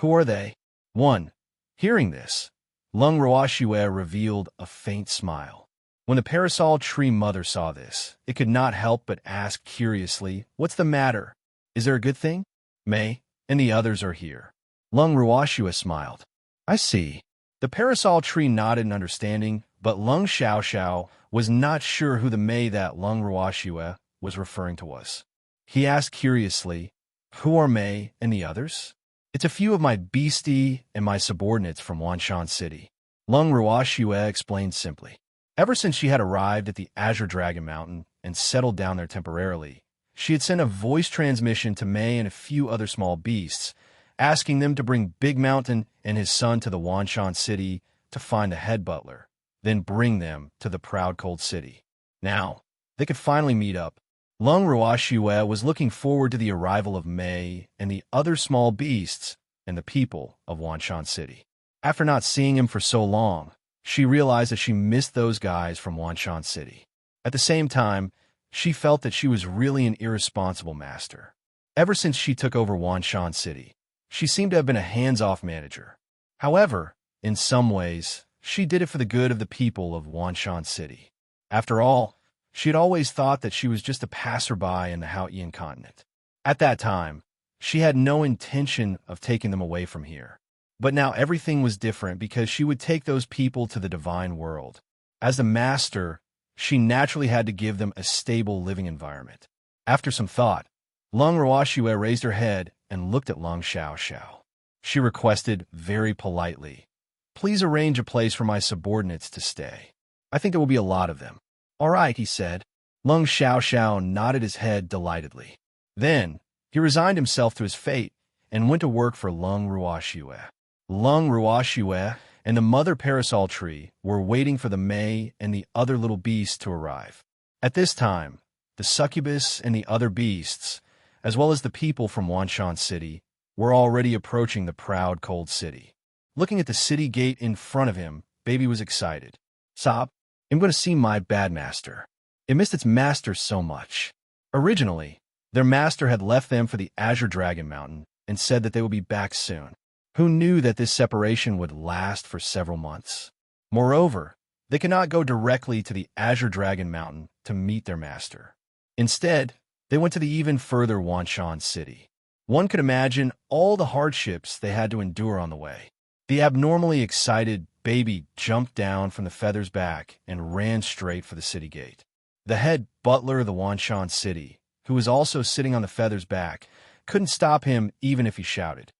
Who are they? 1. Hearing this, Lung Ruoxue revealed a faint smile. When the parasol tree mother saw this, it could not help but ask curiously, "What's the matter? Is there a good thing?" "May and the others are here." Lung Ruoxue smiled. "I see." The parasol tree nodded in understanding, but Lung Xiao was not sure who the May that Lung Ruoxue was referring to was. He asked curiously, "Who are May and the others?" "It's a few of my beastie and my subordinates from Wanshan City," Lung Ruoxue explained simply. Ever since she had arrived at the Azure Dragon Mountain and settled down there temporarily, she had sent a voice transmission to May and a few other small beasts, asking them to bring Big Mountain and his son to the Wanshan City to find the head butler, then bring them to the proud cold city. Now, they could finally meet up. Lung Ruoxue was looking forward to the arrival of May and the other small beasts and the people of Wanshan City. After not seeing him for so long, she realized that she missed those guys from Wanshan City. At the same time, she felt that she was really an irresponsible master. Ever since she took over Wanshan City, she seemed to have been a hands-off manager. However, in some ways, she did it for the good of the people of Wanshan City. After all, she had always thought that she was just a passerby in the Haotian continent. At that time, she had no intention of taking them away from here. But now everything was different because she would take those people to the divine world. As the master, she naturally had to give them a stable living environment. After some thought, Lung Ruoxue raised her head and looked at Lung Xiao. She requested very politely, "Please arrange a place for my subordinates to stay. I think there will be a lot of them." "All right," he said. Lung Xiao nodded his head delightedly. Then, he resigned himself to his fate and went to work for Lung Ruoxue. Lung Ruoxue and the mother parasol tree were waiting for the May and the other little beasts to arrive. At this time, the succubus and the other beasts, as well as the people from Wanshan City, were already approaching the proud, cold city. Looking at the city gate in front of him, Baby was excited. "Sob, I'm going to see my bad master." It missed its master so much. Originally, their master had left them for the Azure Dragon Mountain and said that they would be back soon. Who knew that this separation would last for several months? Moreover, they could not go directly to the Azure Dragon Mountain to meet their master. Instead, they went to the even further Wanshan City. One could imagine all the hardships they had to endure on the way. The abnormally excited Baby jumped down from the feather's back and ran straight for the city gate. The head butler of the Wanshan City, who was also sitting on the feather's back, couldn't stop him even if he shouted.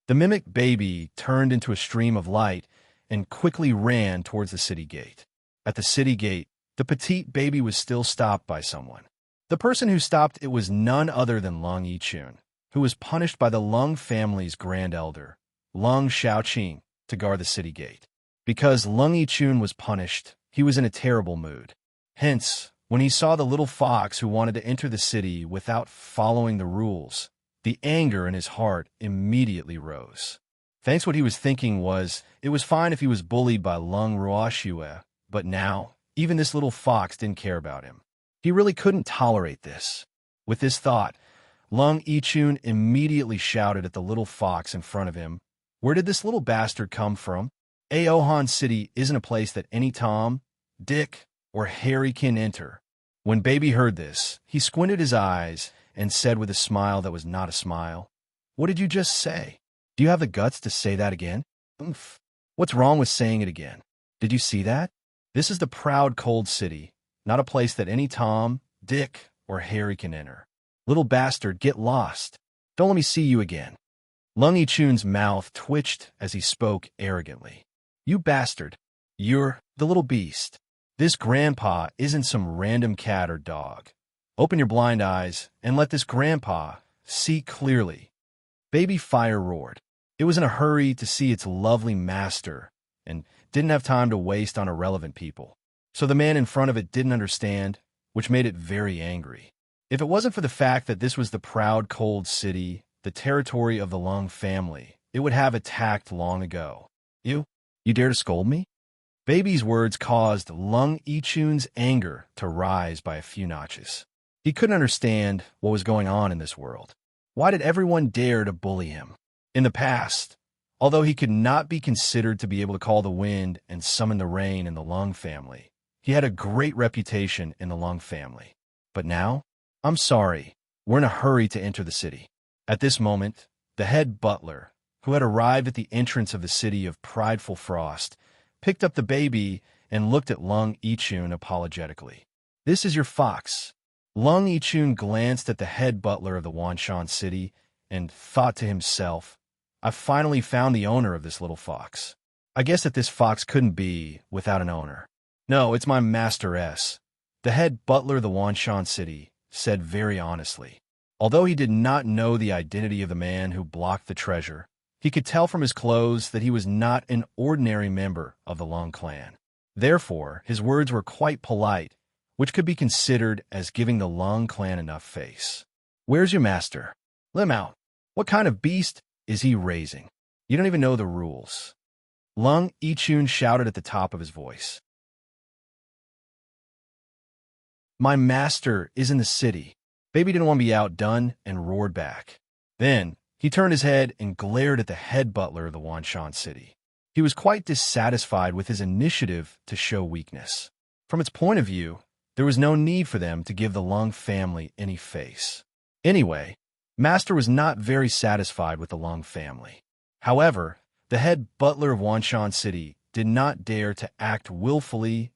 The mimic Baby turned into a stream of light and quickly ran towards the city gate. At the city gate, the petite Baby was still stopped by someone. The person who stopped it was none other than Lung Yichun, who was punished by the Lung family's grand elder, Lung Xiaoqing, to guard the city gate. Because Lung Yichun was punished, he was in a terrible mood. Hence, when he saw the little fox who wanted to enter the city without following the rules, the anger in his heart immediately rose. Thanks what he was thinking was, it was fine if he was bullied by Lung Ruoxue, but now, even this little fox didn't care about him. He really couldn't tolerate this. With this thought, Lung Yichun immediately shouted at the little fox in front of him, "Where did this little bastard come from? Aohan City isn't a place that any Tom, Dick, or Harry can enter." When Baby heard this, he squinted his eyes and said with a smile that was not a smile, "What did you just say? Do you have the guts to say that again?" "Oomph. What's wrong with saying it again? Did you see that? This is the proud, cold city, not a place that any Tom, Dick, or Harry can enter. Little bastard, get lost. Don't let me see you again." Lung Yichun's mouth twitched as he spoke arrogantly. "You bastard. You're the little beast. This grandpa isn't some random cat or dog. Open your blind eyes and let this grandpa see clearly." Baby Fire roared. It was in a hurry to see its lovely master and didn't have time to waste on irrelevant people. So the man in front of it didn't understand, which made it very angry. If it wasn't for the fact that this was the proud, cold city, the territory of the Lung family, it would have attacked long ago. You dare to scold me?" Baby's words caused Lung Yichun's anger to rise by a few notches. He couldn't understand what was going on in this world. Why did everyone dare to bully him? In the past, although he could not be considered to be able to call the wind and summon the rain in the Lung family, he had a great reputation in the Lung family. But now, "I'm sorry, we're in a hurry to enter the city." At this moment, the head butler, who had arrived at the entrance of the city of Prideful Frost, picked up the Baby and looked at Lung Yichun apologetically. "This is your fox." Lung Yichun glanced at the head butler of the Wanshan City and thought to himself, "I've finally found the owner of this little fox. I guess that this fox couldn't be without an owner. No, it's my masteress." The head butler of the Wanshan City said very honestly. Although he did not know the identity of the man who blocked the treasure, he could tell from his clothes that he was not an ordinary member of the Lung clan. Therefore, his words were quite polite, which could be considered as giving the Lung clan enough face. "Where's your master? Let him out. What kind of beast is he raising? You don't even know the rules." Lung Yichun shouted at the top of his voice. "My master is in the city." Baby didn't want to be outdone and roared back. Then, he turned his head and glared at the head butler of the Wanshan City. He was quite dissatisfied with his initiative to show weakness. From its point of view, there was no need for them to give the Lung family any face. Anyway, Master was not very satisfied with the Lung family. However, the head butler of Wanshan City did not dare to act willfully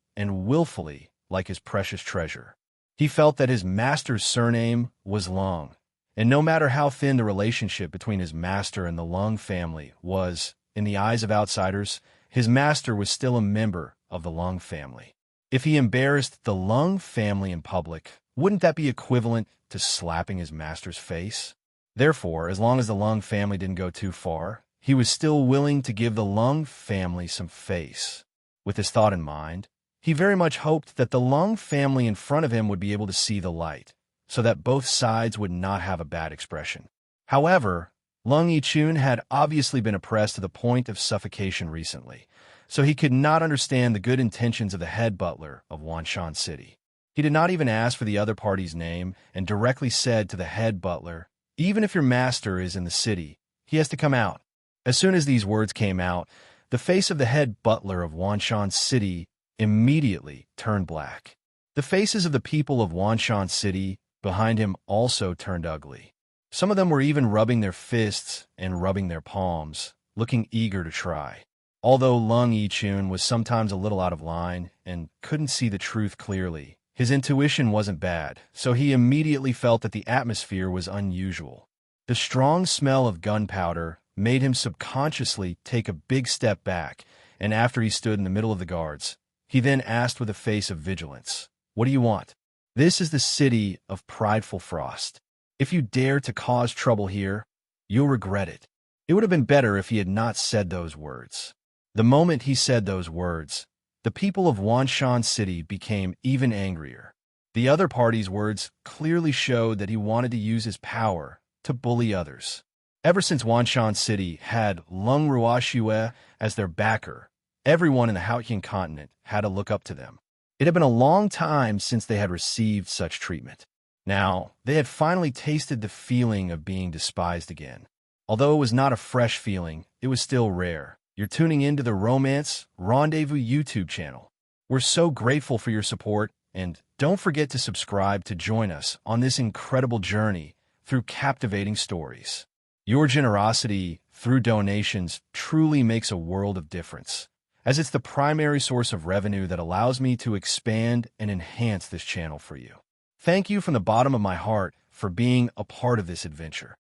like his precious treasure. He felt that his master's surname was Lung, and no matter how thin the relationship between his master and the Lung family was, in the eyes of outsiders, his master was still a member of the Lung family. If he embarrassed the Lung family in public, wouldn't that be equivalent to slapping his master's face? Therefore, as long as the Lung family didn't go too far, he was still willing to give the Lung family some face. With this thought in mind, he very much hoped that the Lung family in front of him would be able to see the light, so that both sides would not have a bad expression. However, Lung Yichun had obviously been oppressed to the point of suffocation recently, so he could not understand the good intentions of the head butler of Wanshan City. He did not even ask for the other party's name and directly said to the head butler, "Even if your master is in the city, he has to come out." As soon as these words came out, the face of the head butler of Wanshan City immediately turned black. The faces of the people of Wanshan City behind him also turned ugly. Some of them were even rubbing their fists and rubbing their palms, looking eager to try. Although Lung Yichun was sometimes a little out of line and couldn't see the truth clearly, his intuition wasn't bad, so he immediately felt that the atmosphere was unusual. The strong smell of gunpowder made him subconsciously take a big step back, and after he stood in the middle of the guards, he then asked with a face of vigilance, "What do you want?" This is the city of prideful frost. If you dare to cause trouble here, you'll regret it. It would have been better if he had not said those words. The moment he said those words, the people of Wanshan City became even angrier. The other party's words clearly showed that he wanted to use his power to bully others. Ever since Wanshan City had Lung Ruoxue as their backer, everyone in the Haotian continent had to look up to them. It had been a long time since they had received such treatment. Now, they had finally tasted the feeling of being despised again. Although it was not a fresh feeling, it was still rare. You're tuning into the Romance Rendezvous YouTube channel. We're so grateful for your support, and don't forget to subscribe to join us on this incredible journey through captivating stories. Your generosity through donations truly makes a world of difference, as it's the primary source of revenue that allows me to expand and enhance this channel for you. Thank you from the bottom of my heart for being a part of this adventure.